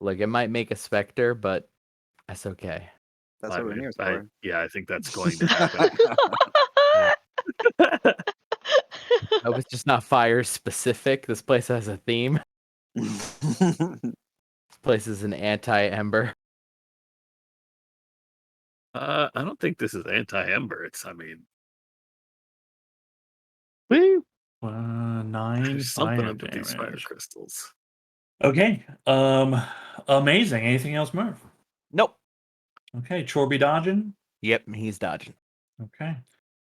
Like it might make a specter, but that's okay. That's what Rainier's for. Yeah, I think that's going to happen. I hope it's just not fire specific. This place has a theme. This place is an anti-ember. I don't think this is anti-ember. I mean, Woo. 9 there's something fire up with these fire damage. crystals. Okay. Amazing. Anything else, Murph? Nope. Okay, Chorby dodging. Yep, he's dodging. Okay.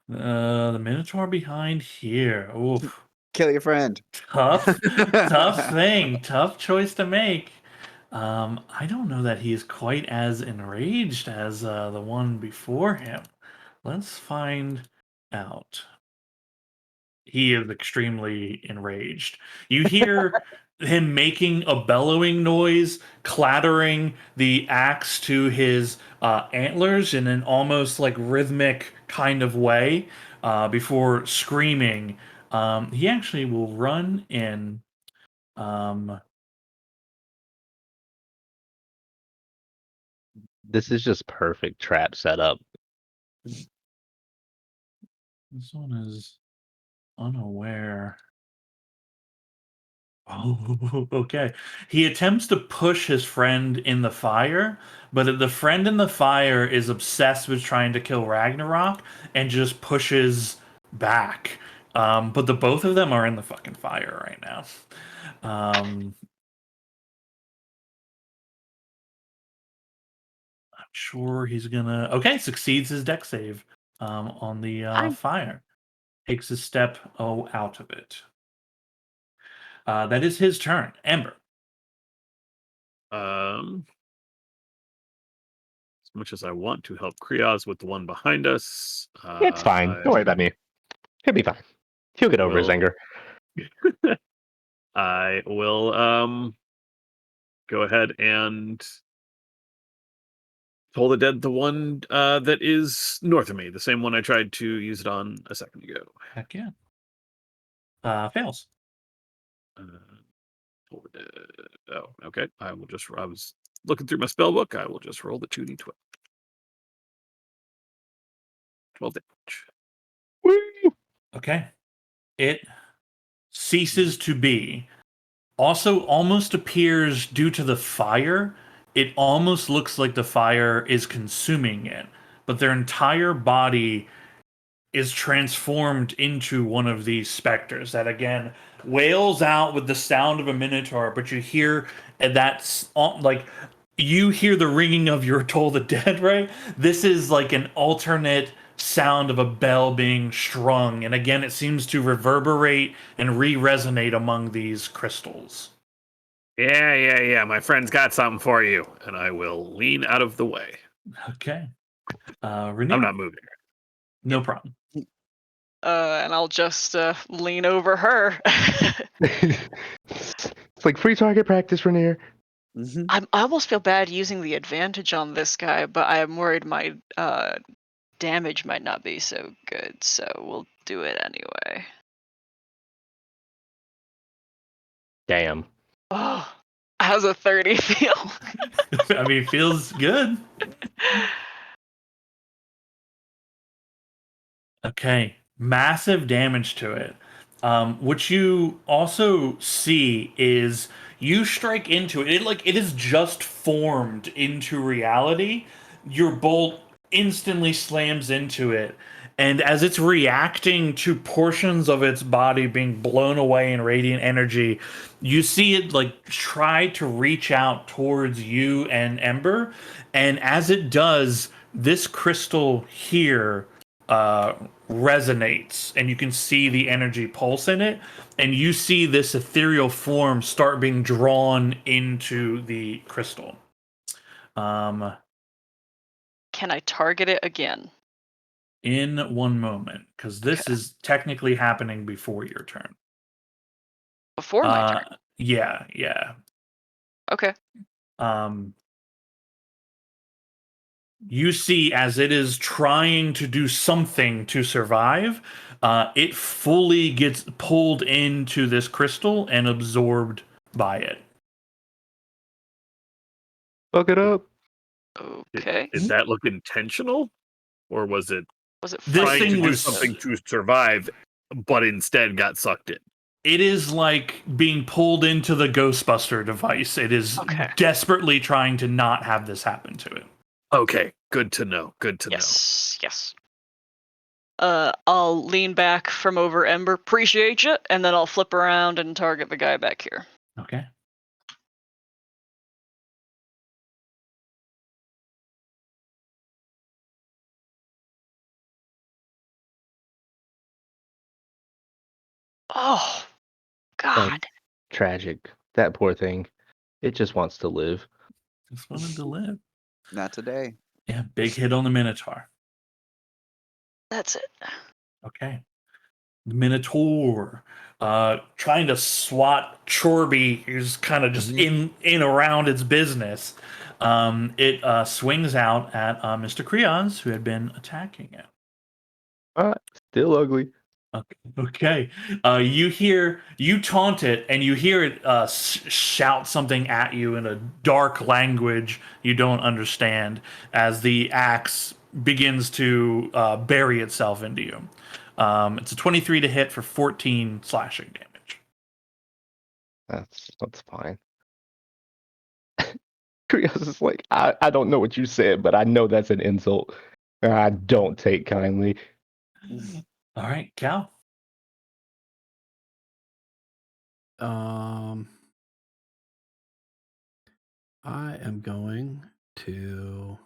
The Minotaur behind here. Oof. Kill your friend. Tough thing. Tough choice to make. I don't know that he's quite as enraged as the one before him. Let's find out. He is extremely enraged. You hear him making a bellowing noise, clattering the axe to his antlers in an almost like rhythmic kind of way before screaming. He actually will run in. This is just perfect trap setup. This one is unaware. Oh, okay. He attempts to push his friend in the fire, but the friend in the fire is obsessed with trying to kill Ragnarok and just pushes back. But the both of them are in the fucking fire right now. I'm sure he's gonna. Okay, succeeds his deck save on the fire. Takes a step out of it. That is his turn. Ember. As much as I want to help Krios with the one behind us, It's fine. Don't worry about me. He'll be fine. He'll get over his Well- anger. I will go ahead and Toll the Dead, the one that is north of me, the same one I tried to use it on a second ago. Heck yeah. Fails. Toll the Dead. Oh, okay. I was looking through my spell book. I will just roll the 2d12. 12 damage. Woo! Okay. It ceases to be. Also, almost appears due to the fire. It almost looks like the fire is consuming it, but their entire body is transformed into one of these specters that again wails out with the sound of a minotaur, but you hear that's like you hear the ringing of your Toll the Dead, right? This is like an alternate sound of a bell being strung, and again it seems to reverberate and re-resonate among these crystals. Yeah. My friend's got something for you, and I will lean out of the way. Okay. Renee, I'm not moving. no problem. And I'll just lean over her. It's like free target practice, Rainier. I almost feel bad using the advantage on this guy, but I am worried my damage might not be so good, so we'll do it anyway. Damn. Oh, how's a 30 feel? I mean, it feels good. Okay, massive damage to it. What you also see is you strike into it. It is just formed into reality. Your bolt instantly slams into it, and as it's reacting to portions of its body being blown away in radiant energy, you see it like try to reach out towards you and Ember, and as it does, this crystal here uh, resonates, and you can see the energy pulse in it, and you see this ethereal form start being drawn into the crystal. Um, Can I target it again? in one moment, because this Okay. is technically happening before your turn. Before my turn. Yeah. Okay. Um, you see as it is trying to do something to survive, it fully gets pulled into this crystal and absorbed by it. Fuck it up. Okay. Did that look intentional, or was it Was it This trying thing to do was- something to survive, but instead got sucked in? It is like being pulled into the Ghostbuster device. It is Okay. desperately trying to not have this happen to it. Okay, good to know. Good to know. Yes. I'll lean back from over Ember, appreciate you, and then I'll flip around and target the guy back here. Okay. Oh, God. Tragic. That poor thing. It just wants to live. Just wanted to live. Not today. Yeah, big hit on the Minotaur. That's it. Okay. The Minotaur trying to swat Chorby, who's kind of just in around its business. It swings out at Mr. Creons, who had been attacking it. Still ugly. Okay. You taunt it, and you hear it shout something at you in a dark language you don't understand as the axe begins to bury itself into you. It's a 23 to hit for 14 slashing damage. That's fine. Krios is like, I don't know what you said, but I know that's an insult. I don't take kindly. All right, Cal. I am going to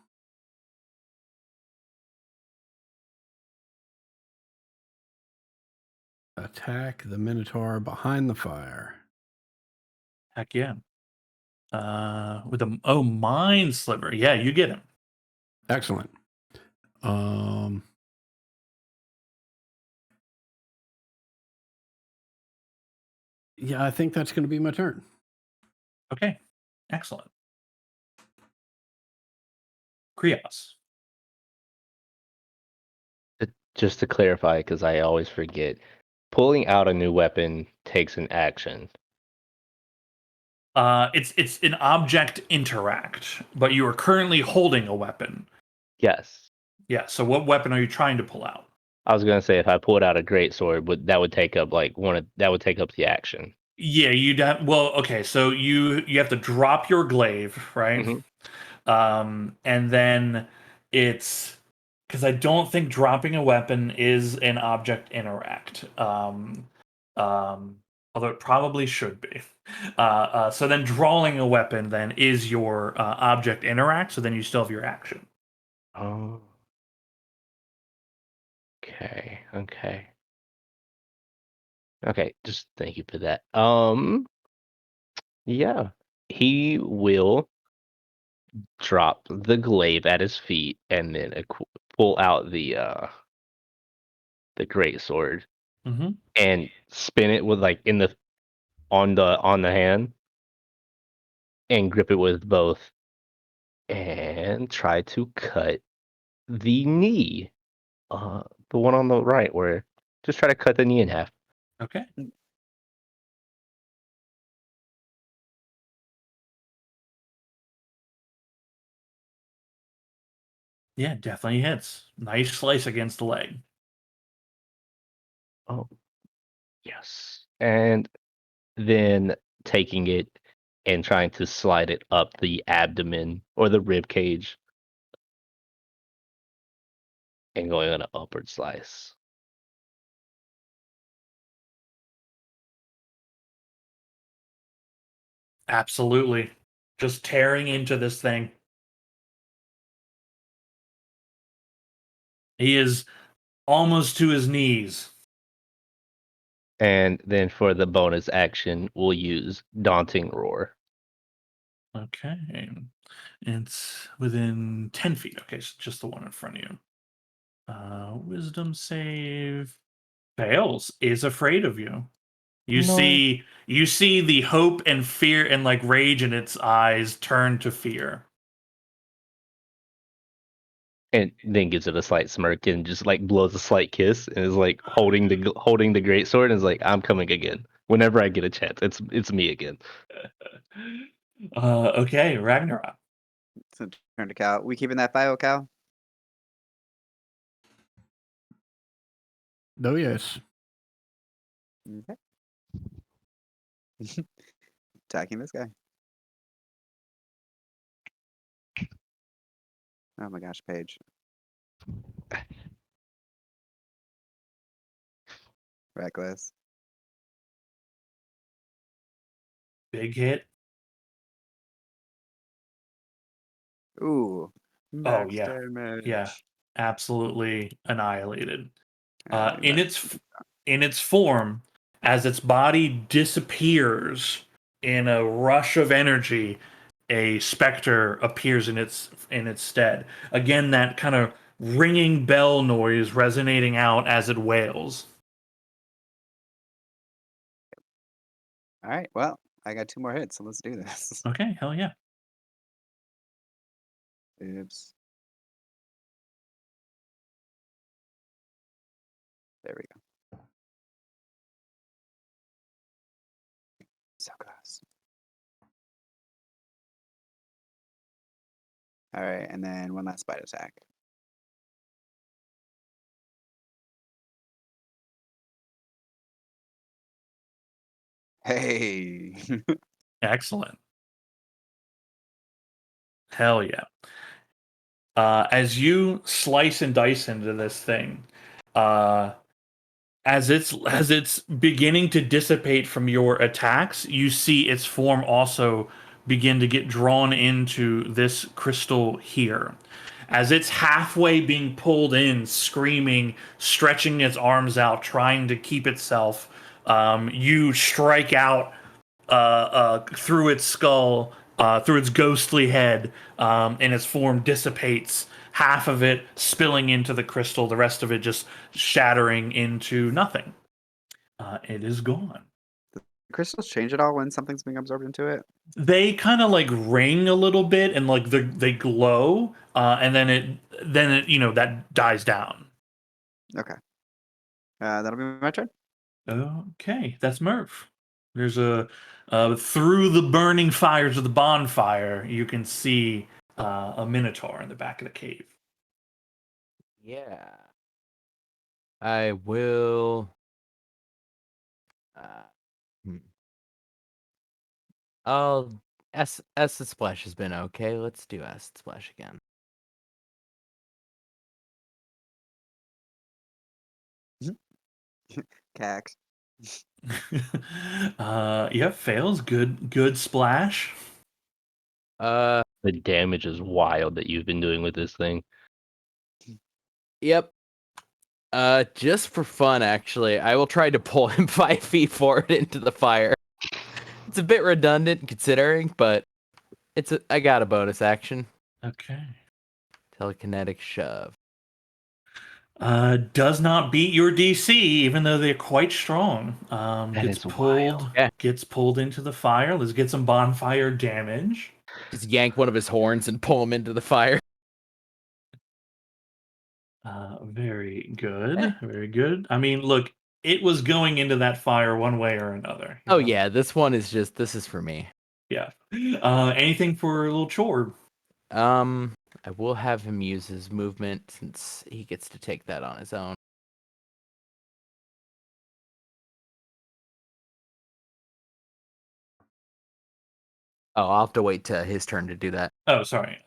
attack the Minotaur behind the fire. Heck yeah. With a mind sliver. Yeah, you get him. Excellent. Yeah, I think that's going to be my turn. Okay, excellent. Krios. Just to clarify, because I always forget, pulling out a new weapon takes an action. It's an object interact, but you are currently holding a weapon. Yes. Yeah. So what weapon are you trying to pull out? I was gonna say if I pulled out a greatsword, that would take up that would take up the action. Yeah, you'd have. Well, okay. So you have to drop your glaive, right? Mhm. And then it's because I don't think dropping a weapon is an object interact. Although it probably should be. So then drawing a weapon then is your object interact. So then you still have your action. Oh. Okay. Okay, just thank you for that. Yeah. He will drop the glaive at his feet and then pull out the great sword Mm-hmm. and spin it with like in the on the hand and grip it with both and try to cut the knee. The one on the right where just try to cut the knee in half. Okay. Yeah, definitely hits. Nice slice against the leg. Oh, yes. And then taking it and trying to slide it up the abdomen or the rib cage and going on an upward slice. Absolutely. Just tearing into this thing. He is almost to his knees. And then for the bonus action, we'll use Daunting Roar. Okay. It's within 10 feet. Okay, so just the one in front of you. Wisdom save fails, is afraid of you. You No. see the hope and fear and like rage in its eyes turn to fear. And then gives it a slight smirk and just like blows a slight kiss and is like holding the great sword and is like, I'm coming again. Whenever I get a chance, it's me again. Okay, Ragnarok. So turn to Cal. We keeping that file, Cal? Oh, yes. Okay. Attacking this guy. Oh my gosh, Paige. Reckless. Big hit. Ooh. Oh Max yeah. damage. Yeah. Absolutely annihilated. Yeah, In its form, as its body disappears in a rush of energy, a specter appears in its stead. Again, that kind of ringing bell noise resonating out as it wails. All right. Well, I got 2 more hits, so let's do this. Okay, hell yeah. Oops. There we go. So close. All right, and then one last bite attack. Hey. Excellent. Hell yeah. As you slice and dice into this thing, uh, as it's beginning to dissipate from your attacks, you see its form also begin to get drawn into this crystal here. As it's halfway being pulled in, screaming, stretching its arms out, trying to keep itself, you strike out through its skull, through its ghostly head, and its form dissipates. Half of it spilling into the crystal, the rest of it just shattering into nothing. It is gone. Crystals change at all when something's being absorbed into it? They kind of like ring a little bit, and like they glow, and then it that dies down. Okay. That'll be my turn. Okay, that's Murph. There's a through the burning fires of the bonfire, you can see a minotaur in the back of the cave. Yeah. I will. Uh, hmm. Oh, Acid Splash has been okay. Let's do Acid Splash again. Cax. Yep, fails. Good splash. The damage is wild that you've been doing with this thing. Yep. Just for fun, actually, I will try to pull him 5 feet forward into the fire. It's a bit redundant considering, but I got a bonus action. Okay. Telekinetic shove. Does not beat your DC, even though they're quite strong. That Gets is pulled. wild. Yeah. Gets pulled into the fire. Let's get some bonfire damage. Just yank one of his horns and pull him into the fire. Very good. Very good. I mean, look, it was going into that fire one way or another. Oh yeah, this is for me. Yeah. Anything for a little chore? I will have him use his movement since he gets to take that on his own. Oh, I'll have to wait till his turn to do that. Oh, sorry.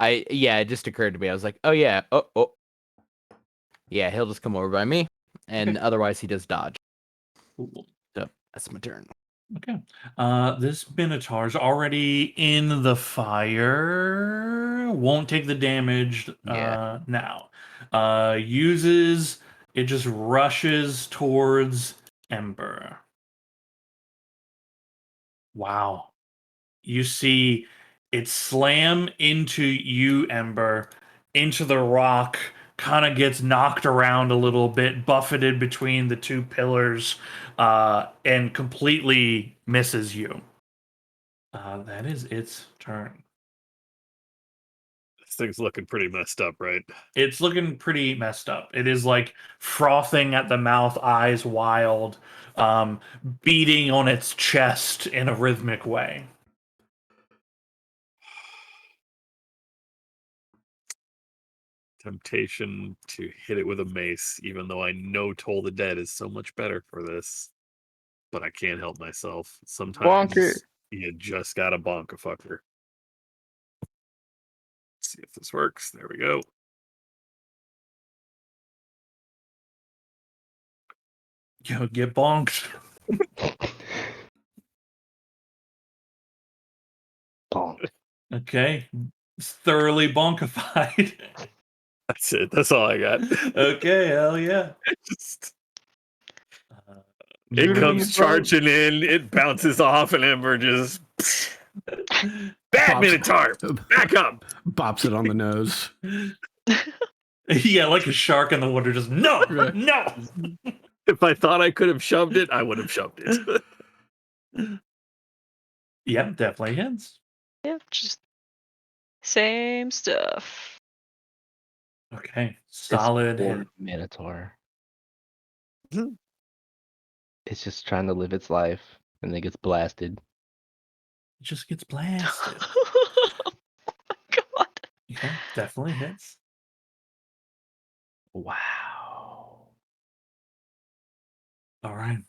It just occurred to me. I was like, oh yeah, oh. Yeah, he'll just come over by me, and Okay. otherwise he does dodge. Cool. So that's my turn. Okay. This Minotaur's already in the fire. Won't take the damage Yeah. now. It just rushes towards Ember. Wow. You see it slam into you, Ember, into the rock, kind of gets knocked around a little bit, buffeted between the two pillars, and completely misses you. That is its turn. This thing's looking pretty messed up, right? It's looking pretty messed up. It is like frothing at the mouth, eyes wild, beating on its chest in a rhythmic way. Temptation to hit it with a mace, even though I know Toll the Dead is so much better for this. But I can't help myself. Sometimes Bonker. you just gotta bonk a fucker. Let's see if this works. There we go. Yo, get bonked. Bonk. Okay. It's thoroughly bonkified. That's it. That's all I got. Okay, hell yeah. Just- Uh, it Brutally comes vote. charging in, it bounces off, and Ember just bad Pops- Minotaur! Back up! Bops it on the nose. yeah, like a shark in the water, just no, Right. no. If I thought I could have shoved it, I would have shoved it. Yep, definitely hits. Yeah, just same stuff. Okay, This solid poor hit. Minotaur. Mhm. It's just trying to live its life and then gets blasted. It just gets blasted. Oh my god. Yeah, definitely hits. Wow. All right.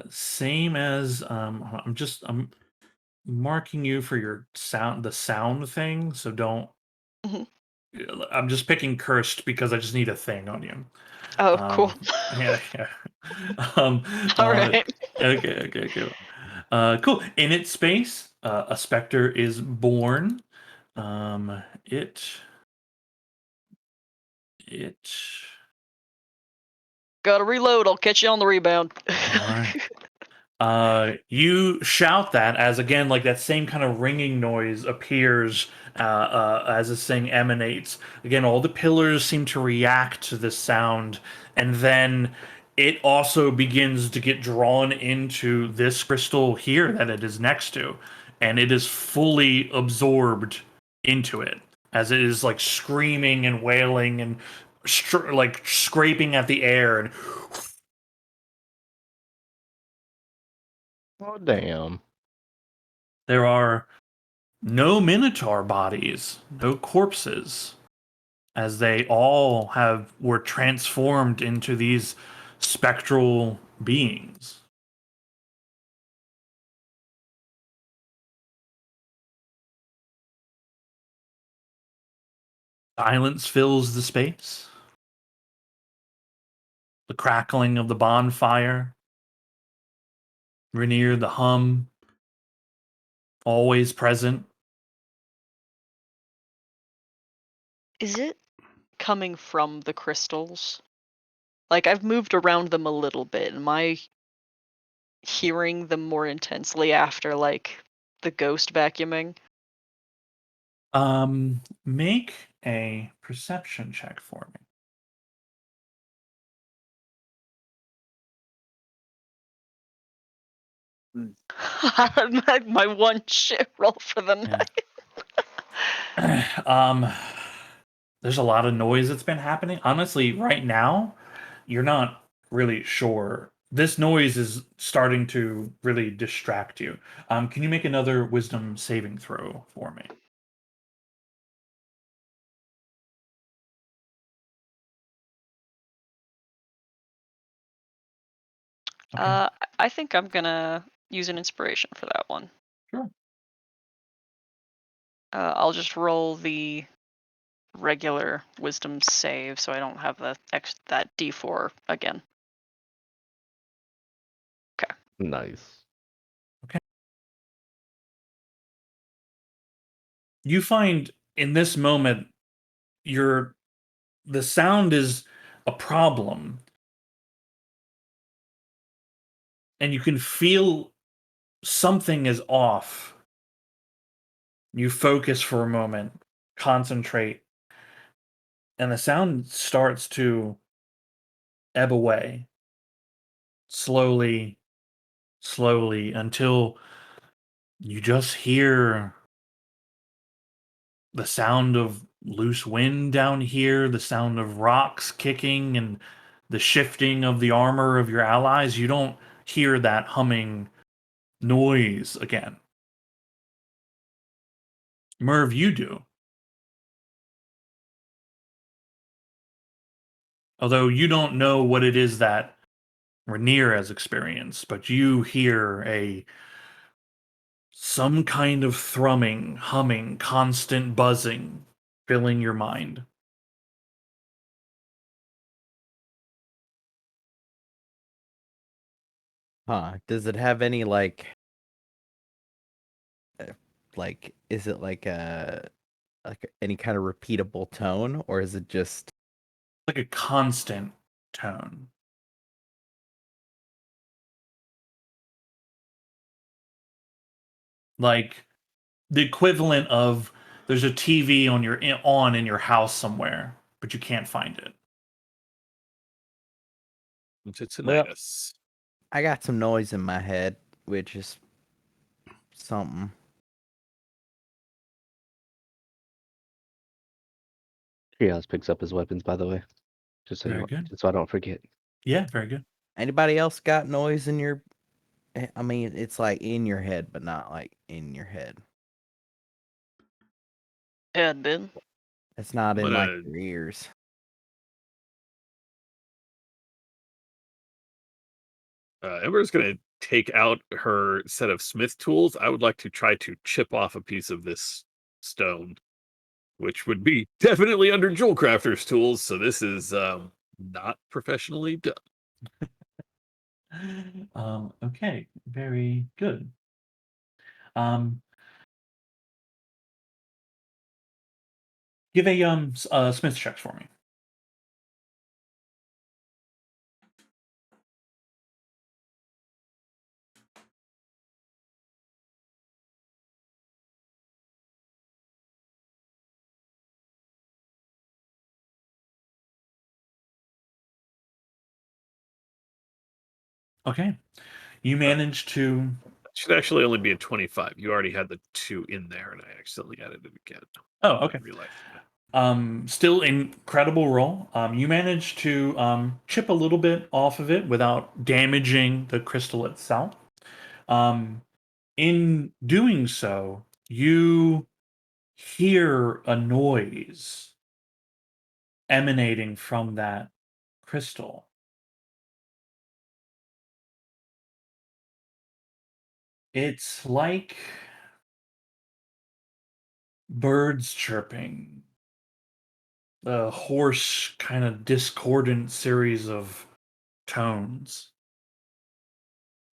Same as I'm marking you for your the sound thing, so don't. Mhm. I'm just picking cursed because I just need a thing on you. Oh, cool. Yeah, yeah. Um, All right. okay, cool. Cool. In its space, a specter is born. It. Gotta reload. I'll catch you on the rebound. All right. You shout that as again, like that same kind of ringing noise appears as this thing emanates. Again, all the pillars seem to react to this sound, and then it also begins to get drawn into this crystal here that it is next to, and it is fully absorbed into it as it is like screaming and wailing and like scraping at the air and Oh, damn. there are no Minotaur bodies, no corpses, as they all were transformed into these spectral beings. Silence fills the space. The crackling of the bonfire. Rainier, the hum, always present. Is it coming from the crystals? Like, I've moved around them a little bit. Am I hearing them more intensely after, like, the ghost vacuuming? Make a perception check for me. my one shit roll for the Yeah. night. There's a lot of noise that's been happening. Honestly, right now, you're not really sure. This noise is starting to really distract you. Can you make another wisdom saving throw for me? Okay. I think I'm gonna use an inspiration for that one. Sure. I'll just roll the regular wisdom save, so I don't have that D4 again. Nice. You find in this moment the sound is a problem, and you can feel something is off. You focus for a moment, concentrate, and the sound starts to ebb away slowly, slowly, until you just hear the sound of loose wind down here, the sound of rocks kicking, and the shifting of the armor of your allies. You don't hear that humming noise again. Merv, you do. Although you don't know what it is that Rainier has experienced, but you hear some kind of thrumming, humming, constant buzzing filling your mind. Huh? Does it have any like is it like any kind of repeatable tone, or is it just Like a constant tone. Like the equivalent of there's a TV on in your house somewhere, but you can't find it. It's Well- tinnitus. I got some noise in my head, which is something. Trios picks up his weapons, by the way, just so Very good. just so I don't forget. Yeah, very good. Anybody else got noise in your? I mean, it's like in your head, but not like in your head. Had been. It's not I'm in like gonna- your ears. Ember's gonna take out her set of smith tools. I would like to try to chip off a piece of this stone, which would be definitely under Jewel Crafter's tools. So this is not professionally done. Okay, very good. Give a Smith check for me. Okay, you managed to. It should actually only be a 25. You already had the 2 in there, and I accidentally added it again. Oh, okay. In real life. Still incredible roll. You managed to chip a little bit off of it without damaging the crystal itself. In doing so, you hear a noise emanating from that crystal. It's like birds chirping, a hoarse, kind of discordant series of tones.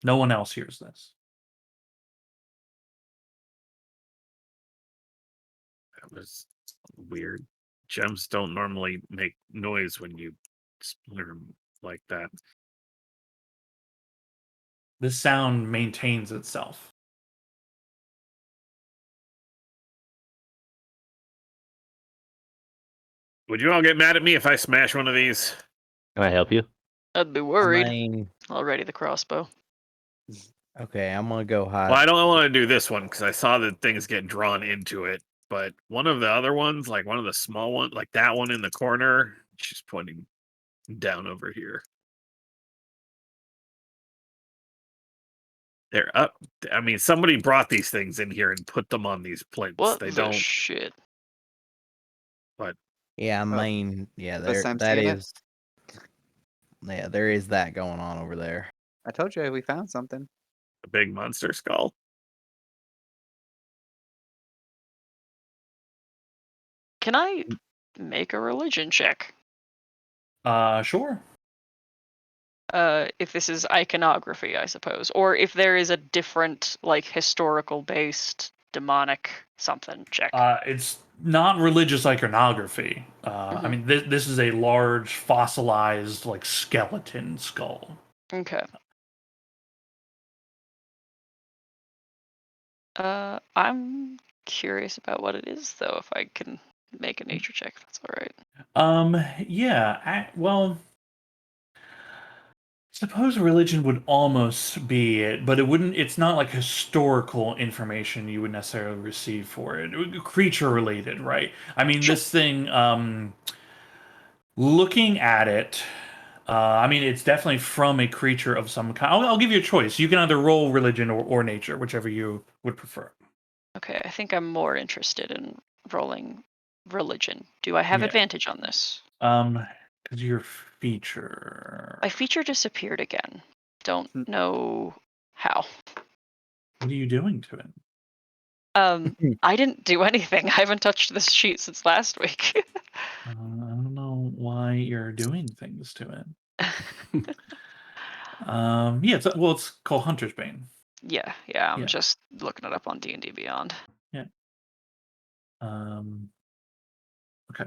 No one else hears this. That was weird. Gems don't normally make noise when you splinter them like that. This sound maintains itself. Would you all get mad at me if I smash one of these? Can I help you? I'd be I worried. mean, I'll ready the crossbow. okay, I'm gonna go hide. Well, I don't want to do this one because I saw that things get drawn into it. But one of the other ones, like one of the small ones, like that one in the corner, she's pointing down over here. They're up. I mean, somebody brought these things in here and put them on these plinths. What They the don't. shit? Yeah, I Oh, mean, yeah, the there Sam that seen it? is. Yeah, there is that going on over there. I told you we found something. A big monster skull. Can I make a religion check? Sure. If this is iconography, I suppose, or if there is a different, like, historical-based demonic something check. It's not religious iconography. I mean, this is a large fossilized, like, skeleton skull. Okay. I'm curious about what it is, though. If I can make a nature check, if that's all right. Yeah. Well, suppose religion would almost be it, but it wouldn't. It's not like historical information you would necessarily receive for it. Creature related, right? I mean, Sure. this thing. Looking at it, I mean, it's definitely from a creature of some kind. I'll give you a choice. You can either roll religion or nature, whichever you would prefer. Okay, I think I'm more interested in rolling religion. Do I have Yeah. advantage on this? Because your feature. My feature disappeared again. Don't know how. What are you doing to it? I didn't do anything. I haven't touched this sheet since last week. I don't know why you're doing things to it. Yeah. It's called Hunter's Bane. yeah, I'm Yeah. just looking it up on D&D Beyond. Yeah. Okay.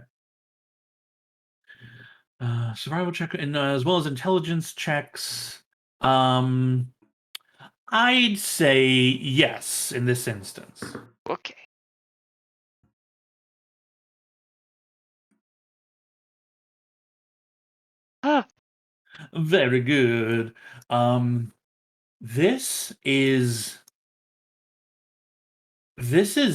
Survival check and as well as intelligence checks. I'd say yes in this instance. Okay. Ah, Very good. This is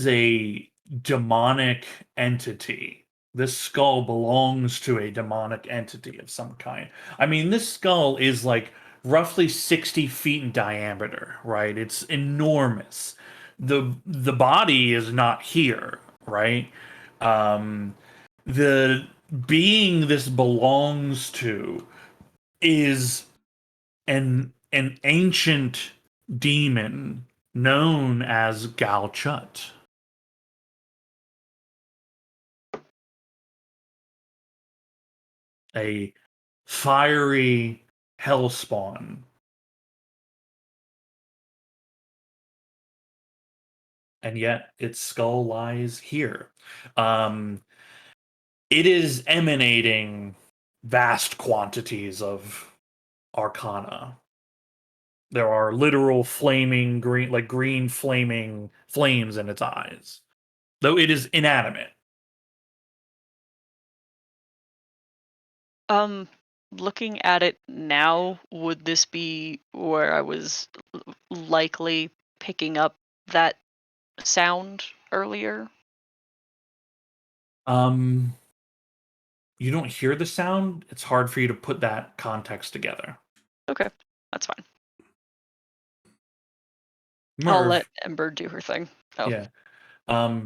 a demonic entity. This skull belongs to a demonic entity of some kind. I mean, this skull is like roughly 60 feet in diameter, right? It's enormous. The body is not here, right? Um, the being this belongs to is an ancient demon known as Galchut. A fiery hellspawn. And yet its skull lies here. It is emanating vast quantities of arcana. There are literal flaming green, like green flaming flames in its eyes, though it is inanimate. looking at it now, would this be where I was likely picking up that sound earlier? Um, you don't hear the sound. It's hard for you to put that context together. Okay, that's fine. I'll Merv, let Ember do her thing. Oh, yeah.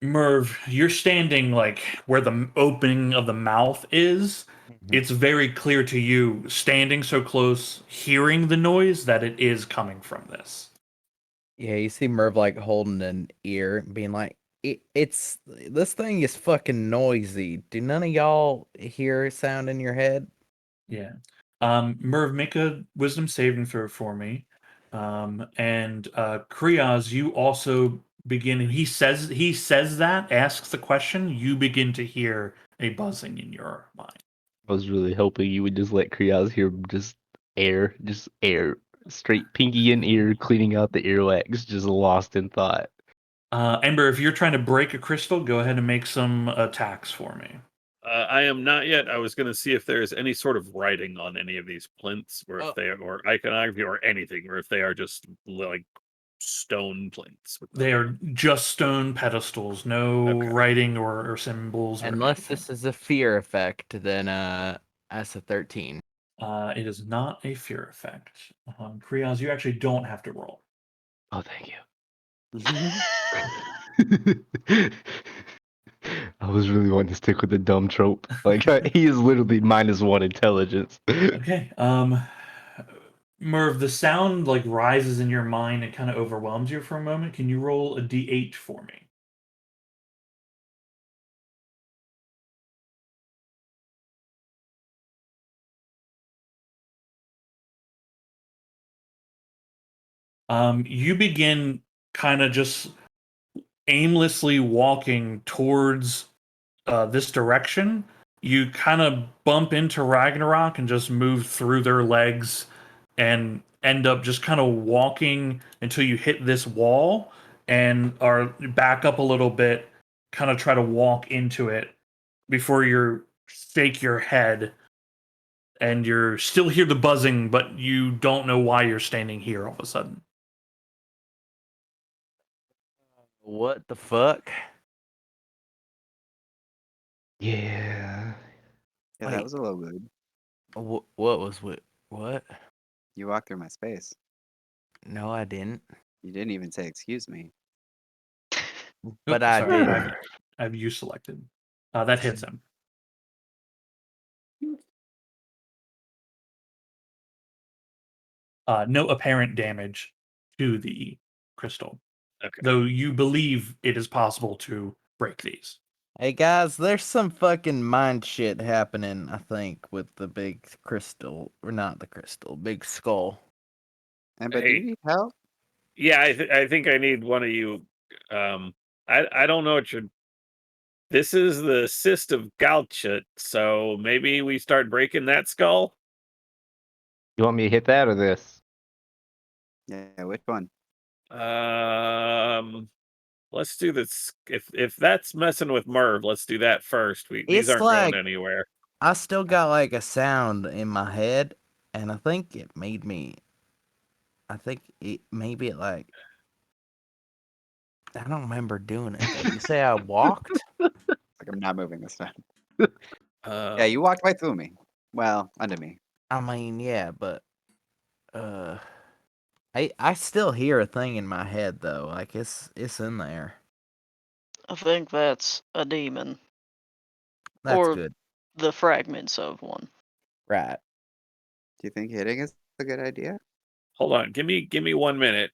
Merv, you're standing like where the opening of the mouth is. It's very clear to you, standing so close, hearing the noise, that it is coming from this. Yeah, you see Merv like holding an ear, being like, "It's this thing is fucking noisy. Do none of y'all hear a sound in your head?" Yeah. Merv, make a wisdom saving throw for me. And Kriaz, you also begin. And he says that, asks the question. You begin to hear a buzzing in your mind. I was really hoping you would just let Kriaz hear just air, straight pinky in ear, cleaning out the earwax, just lost in thought. Ember, if you're trying to break a crystal, go ahead and make some attacks for me. I am not yet. I was going to see if there's any sort of writing on any of these plinths, or if they or iconography or anything, or if they are just like stone plinths. They are just stone pedestals, no Okay. writing or symbols. Or Unless anything. this is a fear effect, then that's a 13. It is not a fear effect. Kriaz, you actually don't have to roll. Oh, thank you. Mm-hmm. I was really wanting to stick with the dumb trope. Like he is literally -1 intelligence. Okay. Merv, the sound like rises in your mind and kind of overwhelms you for a moment. Can you roll a d8 for me? You begin kind of just aimlessly walking towards this direction. You kind of bump into Ragnarok and just move through their legs and end up just kind of walking until you hit this wall and are back up a little bit, kind of try to walk into it before you shake your head and you're still hear the buzzing, but you don't know why you're standing here all of a sudden. What the fuck? Yeah. Yeah, Wait. that was a little weird. What was what? You walked through my space. No, I didn't. You didn't even say excuse me. But Oops, I sorry, did. I have you selected. That hits him. No apparent damage to the crystal, Okay. though you believe it is possible to break these. Hey guys, there's some fucking mind shit happening, I think, with the big crystal. Or not the crystal, big skull. And but do Hey. you need help? Yeah, I think I need one of you. I don't know what you're. This is the cyst of Galchut, so maybe we start breaking that skull. You want me to hit that or this? Yeah, which one? Let's do this. If that's messing with Merv, let's do that first. These It's aren't like- going anywhere. I still got like a sound in my head, and I think it made me. I think it maybe it like. I don't remember doing it though. You say I walked? Like I'm not moving this time. Yeah, you walked right through me. Well, under me. I mean, yeah, but I still hear a thing in my head though. Like it's in there. I think that's a demon. That's Or- good. The fragments of one. Right. Do you think hitting is a good idea? Hold on, give me 1 minute,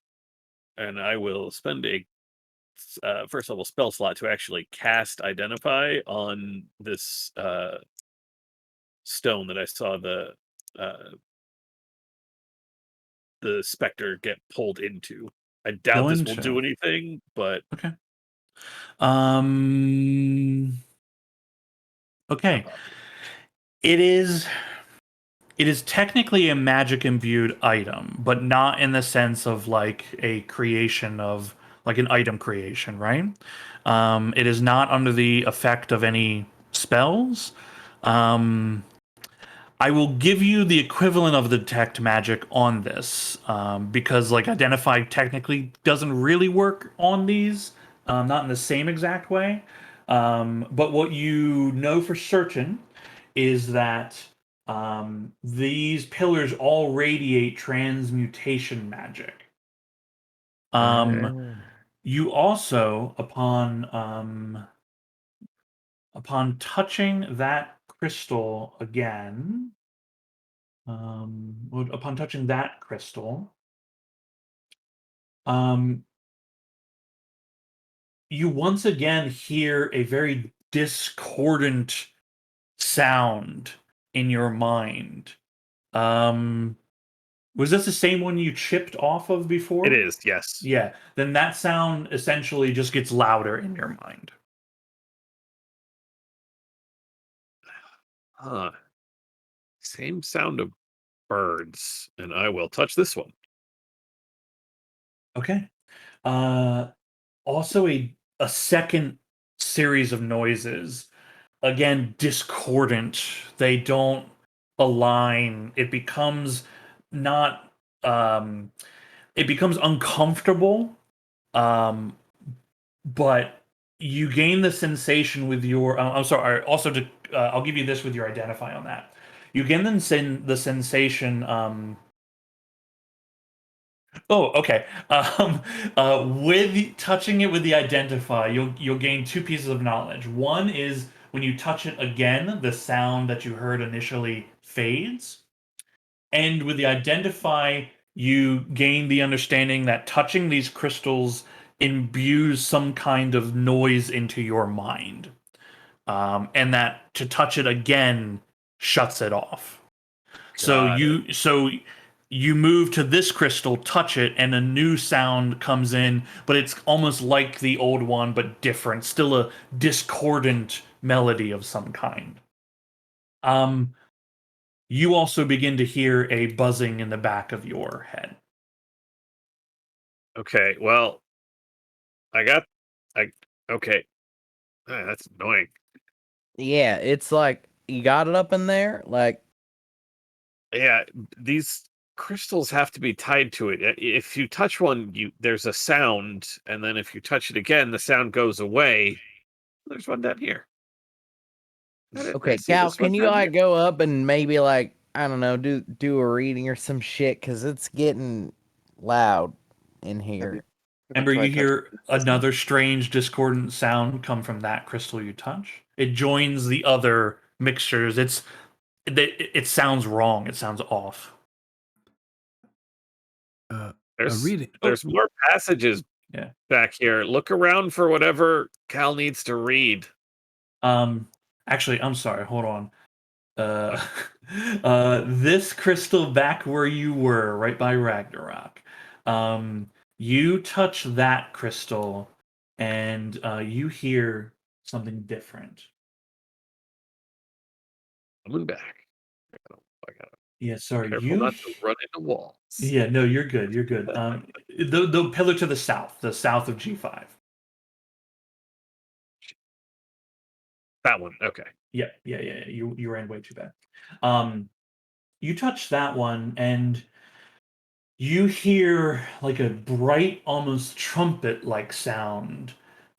and I will spend a first level spell slot to actually cast Identify on this stone that I saw the specter get pulled into. I doubt this will Going do to. anything, but Okay. Okay. It is technically a magic imbued item, but not in the sense of like a creation of like an item creation, right? It is not under the effect of any spells. I will give you the equivalent of the detect magic on this, because like identify technically doesn't really work on these, not in the same exact way. But what you know for certain is that these pillars all radiate transmutation magic. You also, upon touching that crystal again, upon touching that crystal, you once again hear a very discordant sound in your mind. Was this the same one you chipped off of before? it is, yes. Yeah. Then that sound essentially just gets louder in your mind. Huh. Same sound of birds, and I will touch this one. Okay. Also a second series of noises. Again, discordant. They don't align. It becomes not it becomes uncomfortable. But you gain the sensation with your I'm sorry, also to I'll give you this with your identify on that. You gain the sensation Oh, okay. With touching it with the identify, you'll gain two pieces of knowledge. One is when you touch it again, the sound that you heard initially fades, and with the identify, you gain the understanding that touching these crystals imbues some kind of noise into your mind, and that to touch it again shuts it off. So Got you so you move to this crystal, touch it, and a new sound comes in, but it's almost like the old one, but different. Still a discordant melody of some kind. You also begin to hear a buzzing in the back of your head. Okay, well, okay. Ah, that's annoying. Yeah, it's like you got it up in there, like Yeah, these crystals have to be tied to it. If you touch one, there's a sound, and then if you touch it again, the sound goes away. There's one down here. I okay, see Cal, this one can you down like here. go up and maybe like I don't know, do a reading or some shit because it's getting loud in Have you, here. have you Ember, you tried touching hear the system? another strange discordant sound come from that crystal you touch. It joins the other mixtures. It sounds wrong. It sounds off. A There's reading. there's more passages Yeah. back here. Look around for whatever Cal needs to read. Actually, I'm sorry. Hold on. This crystal back where you were, right by Ragnarok. You touch that crystal, and you hear something different. Coming back. I gotta Yeah, sorry. careful not to run into walls. Yeah, no, you're good. You're good. The pillar to the south of G5. That one. Okay. Yeah. You ran way too bad. You touch that one, and you hear like a bright, almost trumpet-like sound.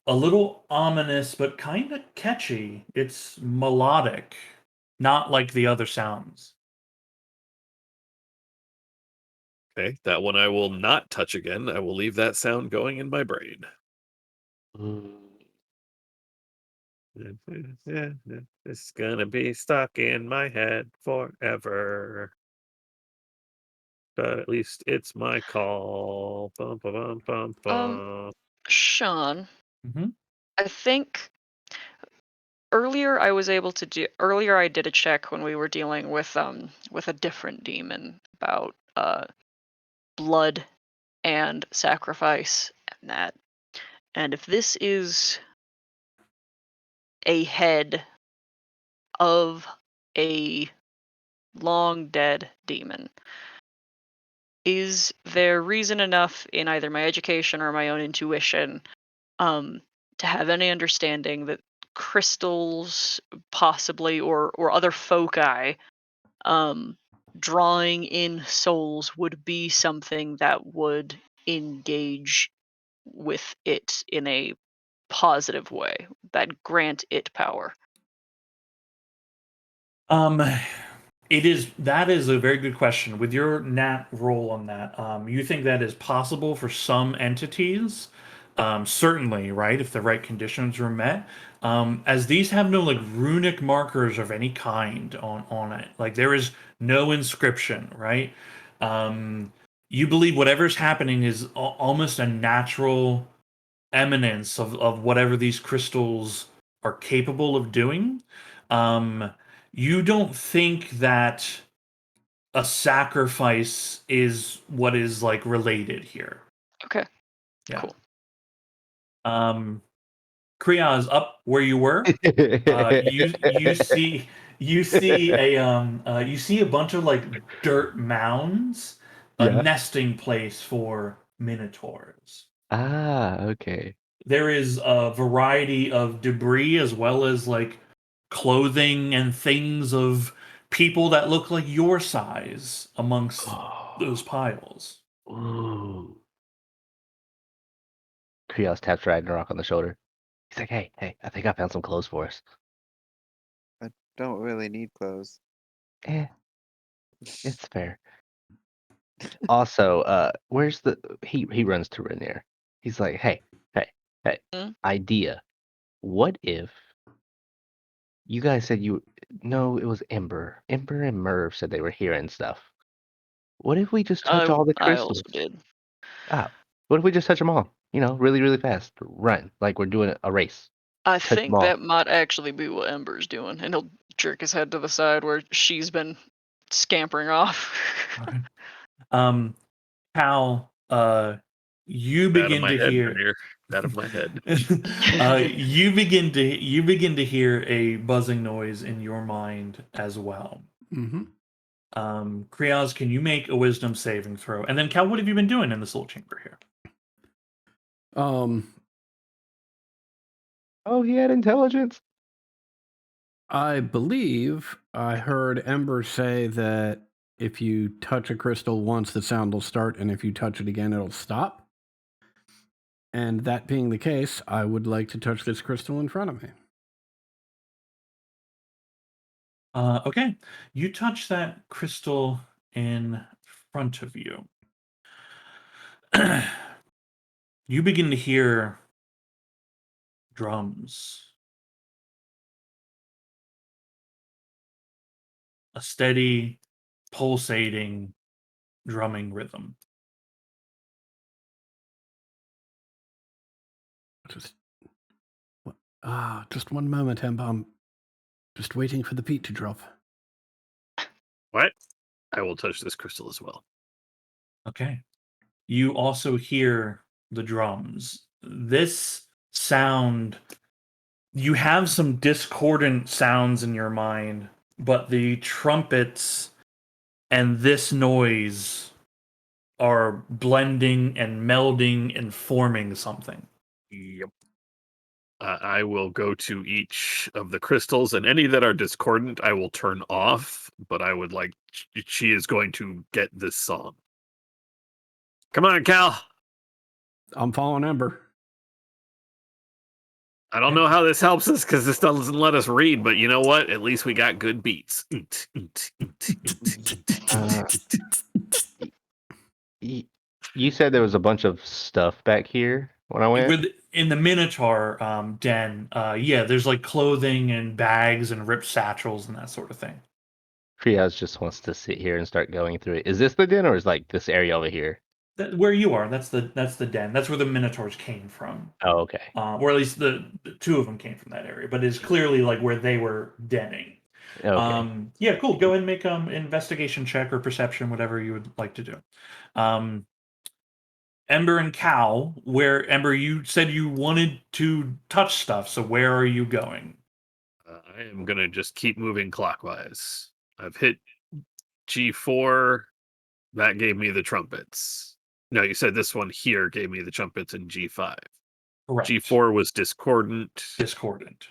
A little ominous, but kind of catchy. It's melodic, not like the other sounds. Okay. That one I will not touch again. I will leave that sound going in my brain. It's gonna be stuck in my head forever. But at least it's my call. Bum, bum, bum, bum, bum. Sean, Mm-hmm. I think earlier I did a check when we were dealing with a different demon about blood and sacrifice and that. And if this is a head of a long dead demon, is there reason enough in either my education or my own intuition to have any understanding that crystals possibly or other foci um, drawing in souls would be something that would engage with it in a positive way that grant it power? That is a very good question. With your nat roll on that, you think that is possible for some entities? Certainly, right? If the right conditions were met. As these have no like runic markers of any kind on it, like there is no inscription, right? You believe whatever's happening is almost a natural eminence of whatever these crystals are capable of doing. You don't think that a sacrifice is what is like related here. Okay, Yeah. cool. Kriya is up where you were. You see you see a bunch of like dirt mounds, a Yeah. nesting place for minotaurs. Okay. There is a variety of debris as well as like clothing and things of people that look like your size amongst those piles. Ooh. Krios taps Ragnarok on the shoulder. He's like, hey, I think I found some clothes for us. I don't really need clothes. Eh, it's fair. Also, where's he runs to Rainier. He's like, hey, Mm? idea. What if you guys said no, it was Ember. Ember and Merv said they were here and stuff. What if we just touch all the I also crystals? did. Ah, what if we just touch them all? Really, really fast. Run. Like we're doing a race. I Touch them think all. that might actually be what Ember's doing, and he'll jerk his head to the side where she's been scampering off. Cal, you Out of begin my to head, hear. Rainier. Out of my head. You begin to hear a buzzing noise in your mind as well. Mm-hmm. Kriaz, can you make a wisdom saving throw? And then Cal, what have you been doing in this little chamber here? Oh, he had intelligence. I believe I heard Ember say that if you touch a crystal once, the sound will start, and if you touch it again, it'll stop. And that being the case, I would like to touch this crystal in front of me. Okay, you touch that crystal in front of you. You begin to hear drums. A steady, pulsating, drumming rhythm. Just one moment, Ember. I'm just waiting for the beat to drop. What? I will touch this crystal as well. Okay. You also hear the drums. This sound, you have some discordant sounds in your mind, but the trumpets and this noise are blending and melding and forming something. Yep. I will go to each of the crystals, and any that are discordant, I will turn off. But I would like. She is going to get this song. Come on, Cal. I'm following Ember. I don't know how this helps us because this doesn't let us read, but you know what? At least we got good beats. You said there was a bunch of stuff back here when I went. In the Minotaur den, yeah, there's like clothing and bags and ripped satchels and that sort of thing. Triaz just wants to sit here and start going through it. Is this the den or is like this area over here? Where you are, that's the den. That's where the Minotaurs came from. Oh, okay. Or at least the two of them came from that area, but it's clearly like where they were denning. Okay. Yeah, cool. Go ahead and make investigation check or perception, whatever you would like to do. Ember and Cal, where Ember, you said you wanted to touch stuff, so where are you going? I am going to just keep moving clockwise. I've hit G4. That gave me the trumpets. No, you said this one here gave me the trumpets in G5. Correct. G4 was discordant. Discordant.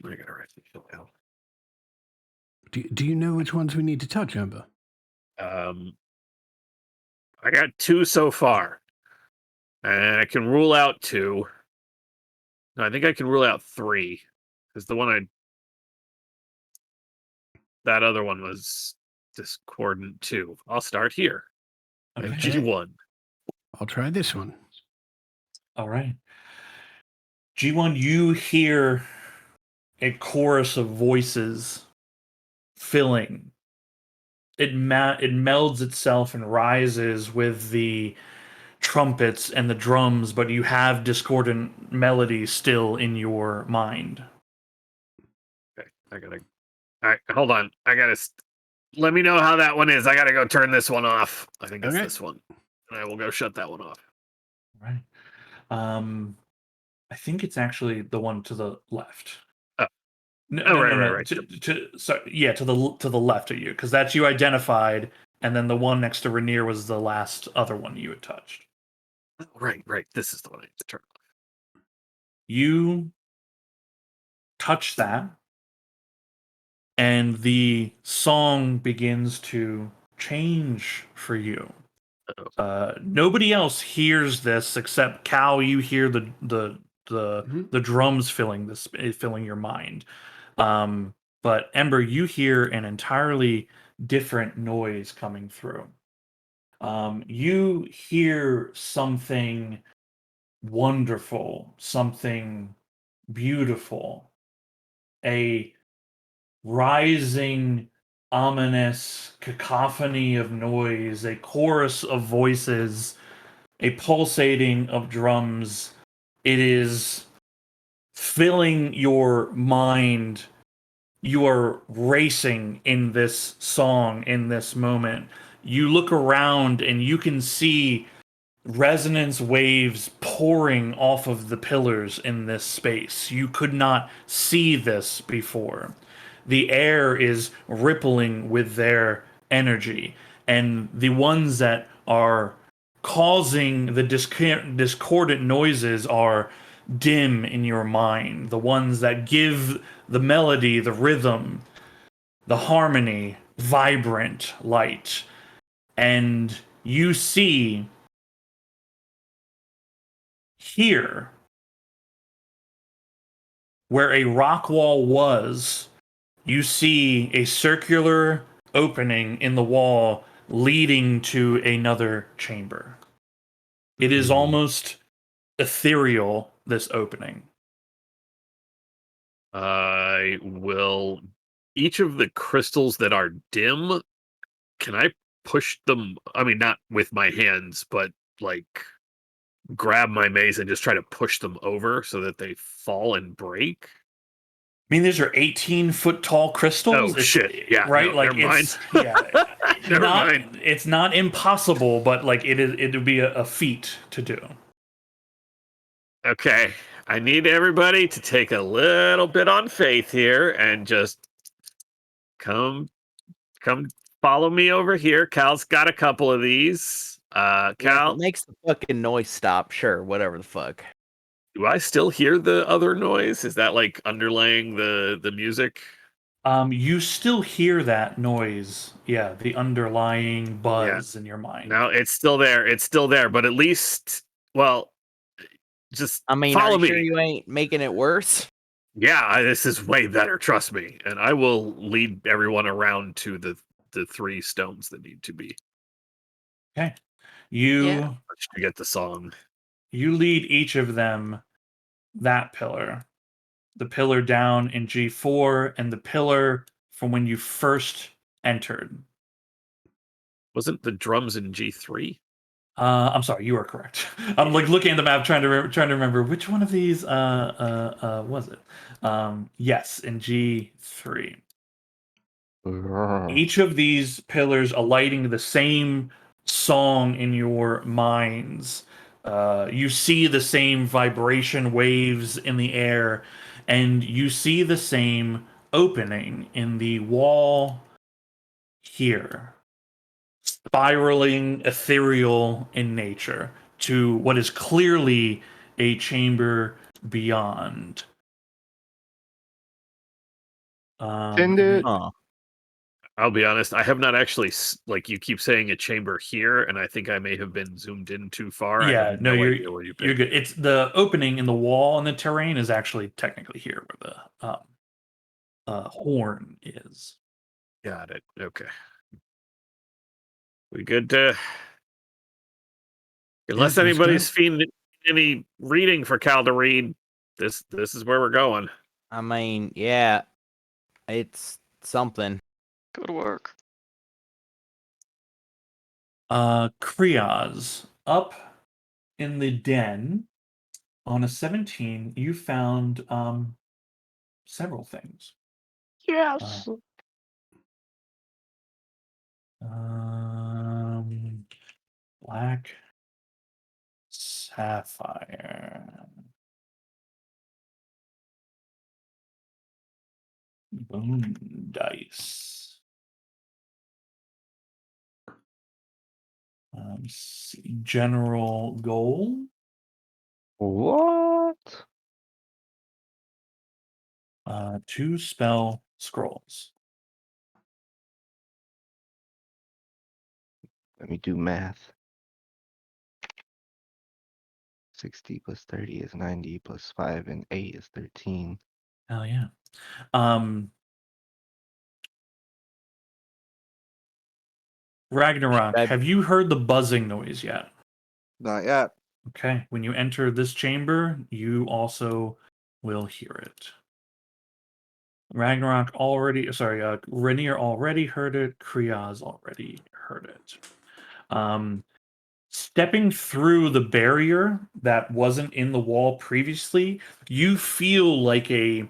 I gotta write this down. Do you know which ones we need to touch, Ember? I got 2 so far. And I can rule out 2. No, I think I can rule out 3. Because that other one was discordant too. I'll start here. Okay. G1. I'll try this one. All right. G1, you hear a chorus of voices filling. It melds itself and rises with the trumpets and the drums, but you have discordant melodies still in your mind. Okay, all right, hold on. Let me know how that one is. I gotta go turn this one off. I think it's Okay. this one. And I will go shut that one off. All right. I think it's actually the one to the left. Oh. No, Right. To the left of you, because that's you identified, and then the one next to Rainier was the last other one you had touched. Right. This is the one I need to turn off. You touch that, and the song begins to change for you. Nobody else hears this except Cal. You hear the drums filling your mind. But Ember, you hear an entirely different noise coming through. You hear something wonderful, something beautiful, a rising, ominous cacophony of noise, a chorus of voices, a pulsating of drums. It is filling your mind. You are racing in this song, in this moment. you look around and you can see resonance waves pouring off of the pillars in this space. You could not see this before. The air is rippling with their energy, and the ones that are causing the discordant noises are dim in your mind. The ones that give the melody, the rhythm, the harmony, vibrant light. And you see here where a rock wall was, you see a circular opening in the wall leading to another chamber. It is almost ethereal, this opening. I will. Each of the crystals that are dim, can I push them? I mean, not with my hands, but like grab my mace and just try to push them over so that they fall and break. I mean, these are 18-foot tall crystals. Oh shit! Yeah, right. no, Like never it's mind. yeah, Never not mind. it's not impossible, but like it would be a feat to do. Okay, I need everybody to take a little bit on faith here and just come follow me over here. Cal's got a couple of these. Yeah, if Cal, it makes the fucking noise stop, sure, whatever the fuck. do I still hear the other noise? Is that like underlaying the music? You still hear that noise, yeah, the underlying buzz in your mind. No, it's still there. It's still there, but at least, well, just I mean, follow are you me. sure you ain't making it worse? Yeah, this is way better. Trust me, and I will lead everyone around to the 3 stones that need to be. Okay, you Yeah. To get the song. you lead each of them that pillar, the pillar down in G4, and the pillar from when you first entered. Wasn't the drums in G3? I'm sorry, you are correct. I'm like looking at the map, trying to remember which one of these was it. Yes, in G3. Each of these pillars alighting the same song in your minds. You see the same vibration waves in the air, and you see the same opening in the wall here, spiraling ethereal in nature to what is clearly a chamber beyond. Tended. Huh. I'll be honest, I have not actually like you keep saying a chamber here, and I think I may have been zoomed in too far. I Yeah, have no, no idea where you've you're been. good. It's the opening in the wall and the terrain is actually technically here where the horn is. Got it. Okay. We good to unless Yes, let's go. anybody's feeding any reading for Cal to read, this is where we're going. I mean, yeah, it's something. Good work. Kriaz, up in the den on a 17, you found several things. Yes. Black sapphire. Bone dice. General gold. What? 2 spell scrolls. Let me do math. 60 plus 30 is 90 plus 5 and 8 is 13. Hell yeah. Ragnarok, That- have you heard the buzzing noise yet? Not yet. Okay, when you enter this chamber, you also will hear it. Ragnarok already, Rainier already heard it. Kriaz already heard it. Stepping through the barrier that wasn't in the wall previously, you feel like a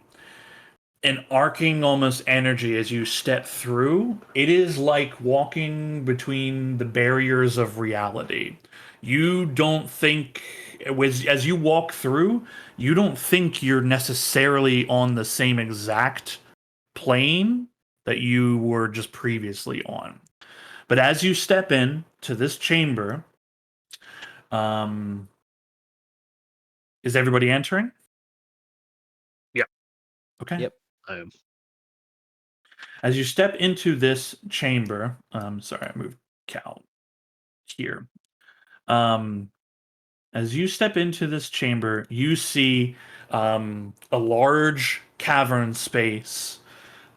an arcing almost energy as you step through. It is like walking between the barriers of reality. You don't think, as you walk through, you don't think you're necessarily on the same exact plane that you were just previously on. But as you step in to this chamber, is everybody entering? Yep. Okay. Yep. I am. As you step into this chamber, sorry, I moved Cal here. As you step into this chamber, you see a large cavern space.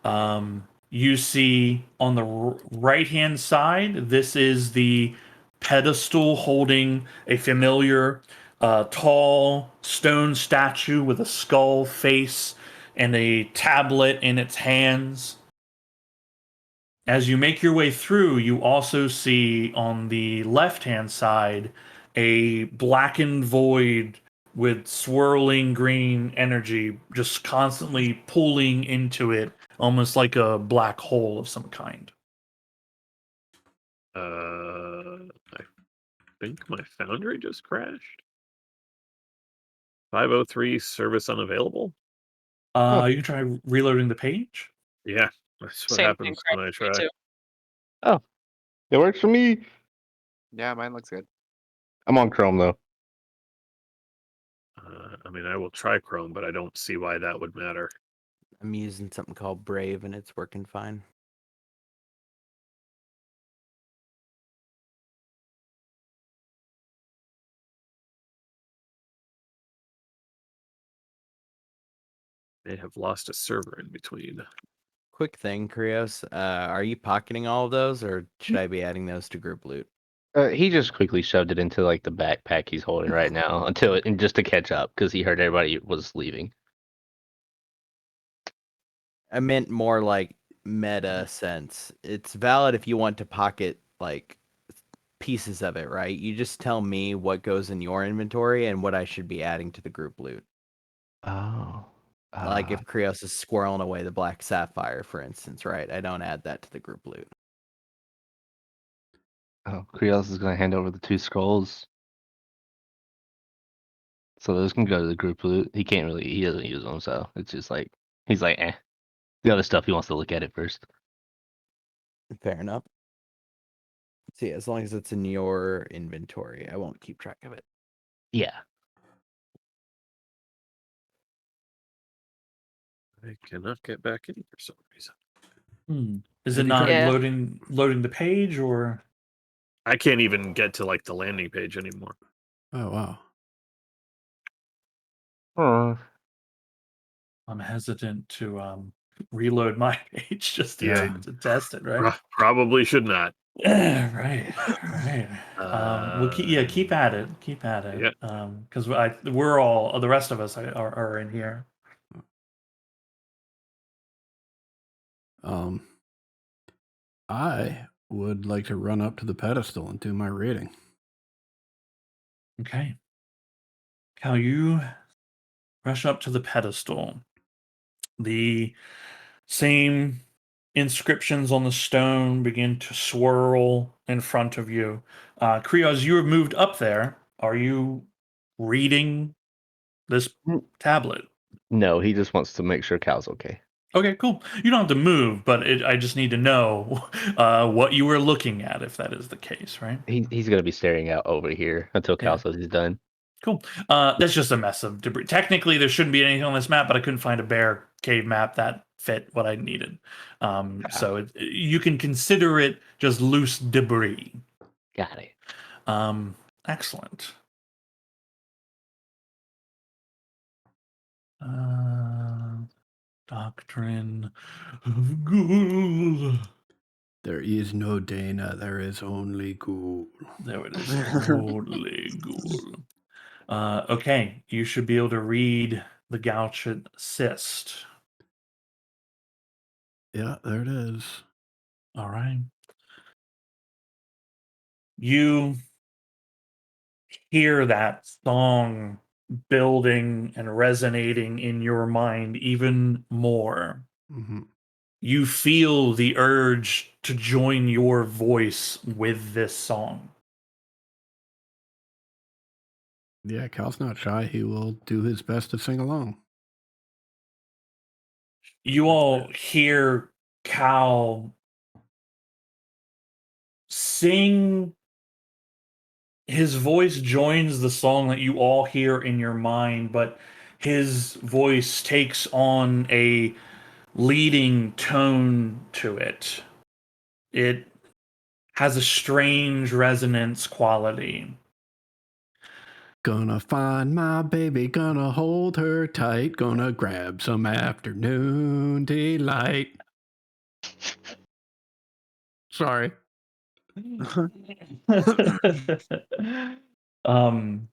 You see on the right hand side, this is the pedestal holding a familiar tall stone statue with a skull face and a tablet in its hands. As you make your way through, you also see on the left hand side a blackened void with swirling green energy just constantly pulling into it, almost like a black hole of some kind. I think my foundry just crashed. 503 service unavailable. You can try reloading the page. Yeah, that's what Same thing. happens when I Me try. too. Oh, it works for me. Yeah, mine looks good. I'm on Chrome though. I mean, I will try Chrome, but I don't see why that would matter. I'm using something called Brave, and it's working fine. They have lost a server in between. Quick thing, Krios. Are you pocketing all of those, or should I be adding those to group loot? He just quickly shoved it into like the backpack he's holding right now until it, and just to catch up because he heard everybody was leaving. I meant more like meta sense. It's valid if you want to pocket like pieces of it, right? You just tell me what goes in your inventory and what I should be adding to the group loot. Oh. Like if Krios is squirreling away the black sapphire, for instance, right? I don't add that to the group loot. Krios is gonna hand over the 2 scrolls. So those can go to the group loot. He doesn't use them, so it's just like he's like, eh. The other stuff he wants to look at it first. Fair enough. See, as long as it's in your inventory, I won't keep track of it. Yeah. I cannot get back in for some reason. Is Have it you not tried- Yeah. loading the page, or I can't even get to like the landing page anymore. Oh wow. I'm hesitant to reload my page just to, Yeah. to test it, right? Probably should not. Right. Well, keep at it. Keep at it. Yeah. Because we're all the rest of us are in here. I would like to run up to the pedestal and do my reading. Okay. Cal, you rush up to the pedestal. The same inscriptions on the stone begin to swirl in front of you. Krios, you have moved up there. Are you reading this tablet? No, he just wants to make sure Cal's okay. Okay, cool. You don't have to move, but I just need to know what you were looking at, if that is the case, right? He's gonna be staring out over here until Cal Yeah. says he's done. Cool. That's just a mess of debris. Technically, there shouldn't be anything on this map, but I couldn't find a bear cave map that fit what I needed. So you can consider it just loose debris. Got it. Excellent. Doctrine of Ghoul. There is no Dana, there is only Ghoul. There it is. Holy Ghoul. Okay, you should be able to read the Gauchet cyst. Yeah, there it is. All right. You hear that song building and resonating in your mind even more. Hmm. You feel the urge to join your voice with this song. Yeah, Cal's not shy. He will do his best to sing along. You all hear Cal sing. His voice joins the song that you all hear in your mind, but his voice takes on a leading tone to it. It has a strange resonance quality. Gonna find my baby, gonna hold her tight, gonna grab some afternoon delight. Sorry. um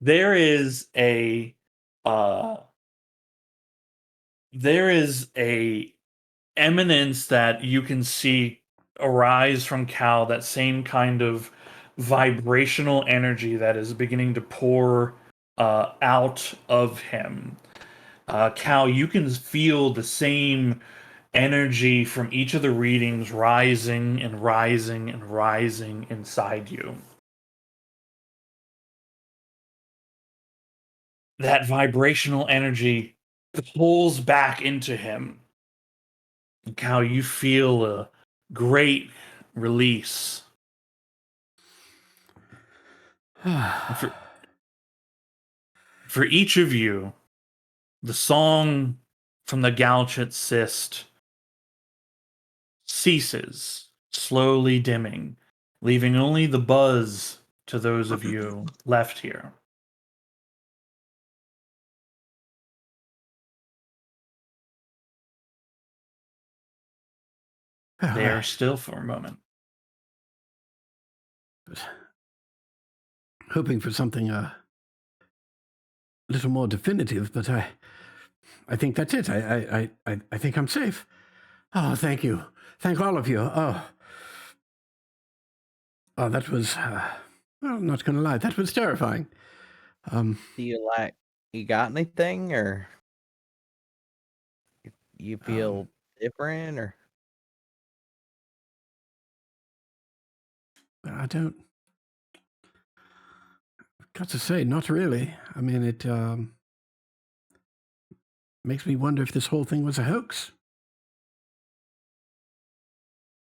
there is a uh there is a eminence that you can see arise from Cal, that same kind of vibrational energy that is beginning to pour out of him. Cal, you can feel the same energy from each of the readings rising and rising and rising inside you. That vibrational energy pulls back into him. Cal, you feel a great release. For each of you, the song from the Galchet cyst ceases, slowly dimming, leaving only the buzz to those of you left here. They are still for a moment. Hoping for something a little more definitive, but I think that's it. I think I'm safe. Oh, thank you. Thank all of you. Oh, that was, well, I'm not going to lie, that was terrifying. Do you got anything, or you feel different, or? I don't, got to say, not really. I mean, it makes me wonder if this whole thing was a hoax.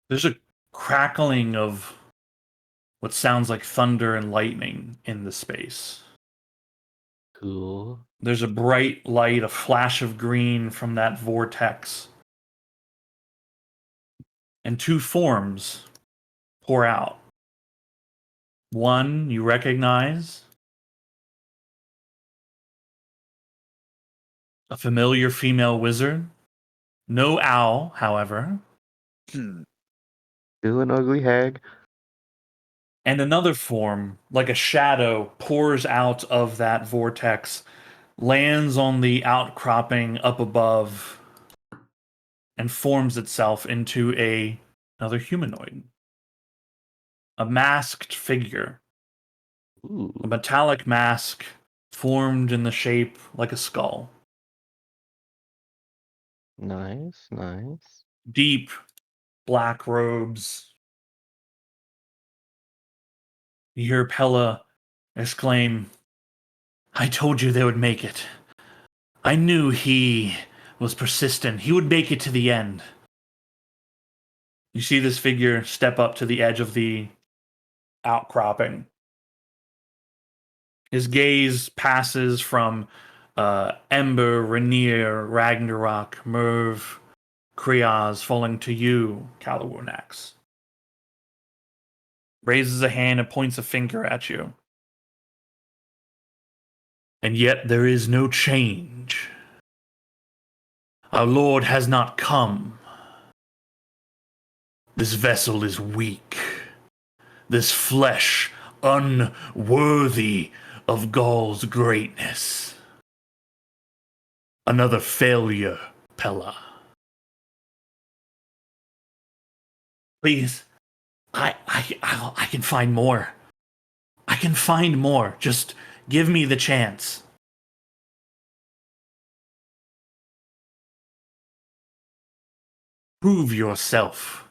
There's a crackling of what sounds like thunder and lightning in the space. Cool. There's a bright light, a flash of green from that vortex. And two forms pour out. One you recognize, a familiar female wizard. No owl, however. Hmm. Still an ugly hag. And another form, like a shadow, pours out of that vortex, lands on the outcropping up above, and forms itself into another humanoid. A masked figure. Ooh. A metallic mask formed in the shape like a skull. Nice, nice. Deep black robes. You hear Pella exclaim, "I told you they would make it. I knew he was persistent. He would make it to the end." You see this figure step up to the edge of the outcropping. His gaze passes from Ember, Rainier, Ragnarok, Merv, Kriaz, falling to you, Caliwarnax. Raises a hand and points a finger at you. "And yet there is no change. Our Lord has not come. This vessel is weak. This flesh unworthy of Gaul's greatness. Another failure, Pella. Please, I can find more. I can find more. Just give me the chance." prove yourself.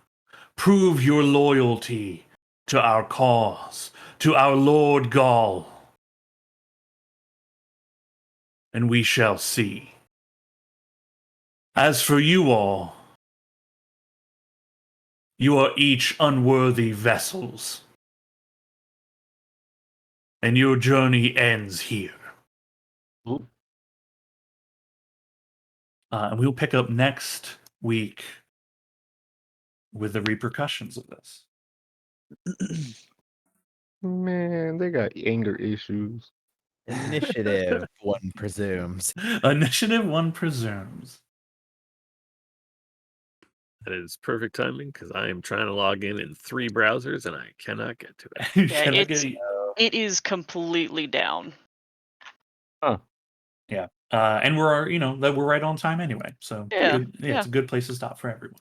Prove your loyalty to our cause, to our Lord Gaul. And we shall see. As for you all, you are each unworthy vessels. And your journey ends here. Ooh. And we'll pick up next week with the repercussions of this. Man, they got anger issues. Initiative, one presumes. Initiative 1 presumes. That is perfect timing because I am trying to log in 3 browsers and I cannot get to it. You Yeah, cannot it's- get- It is completely down. Yeah. And we're right on time anyway. So Yeah, good, it's a good place to stop for everyone.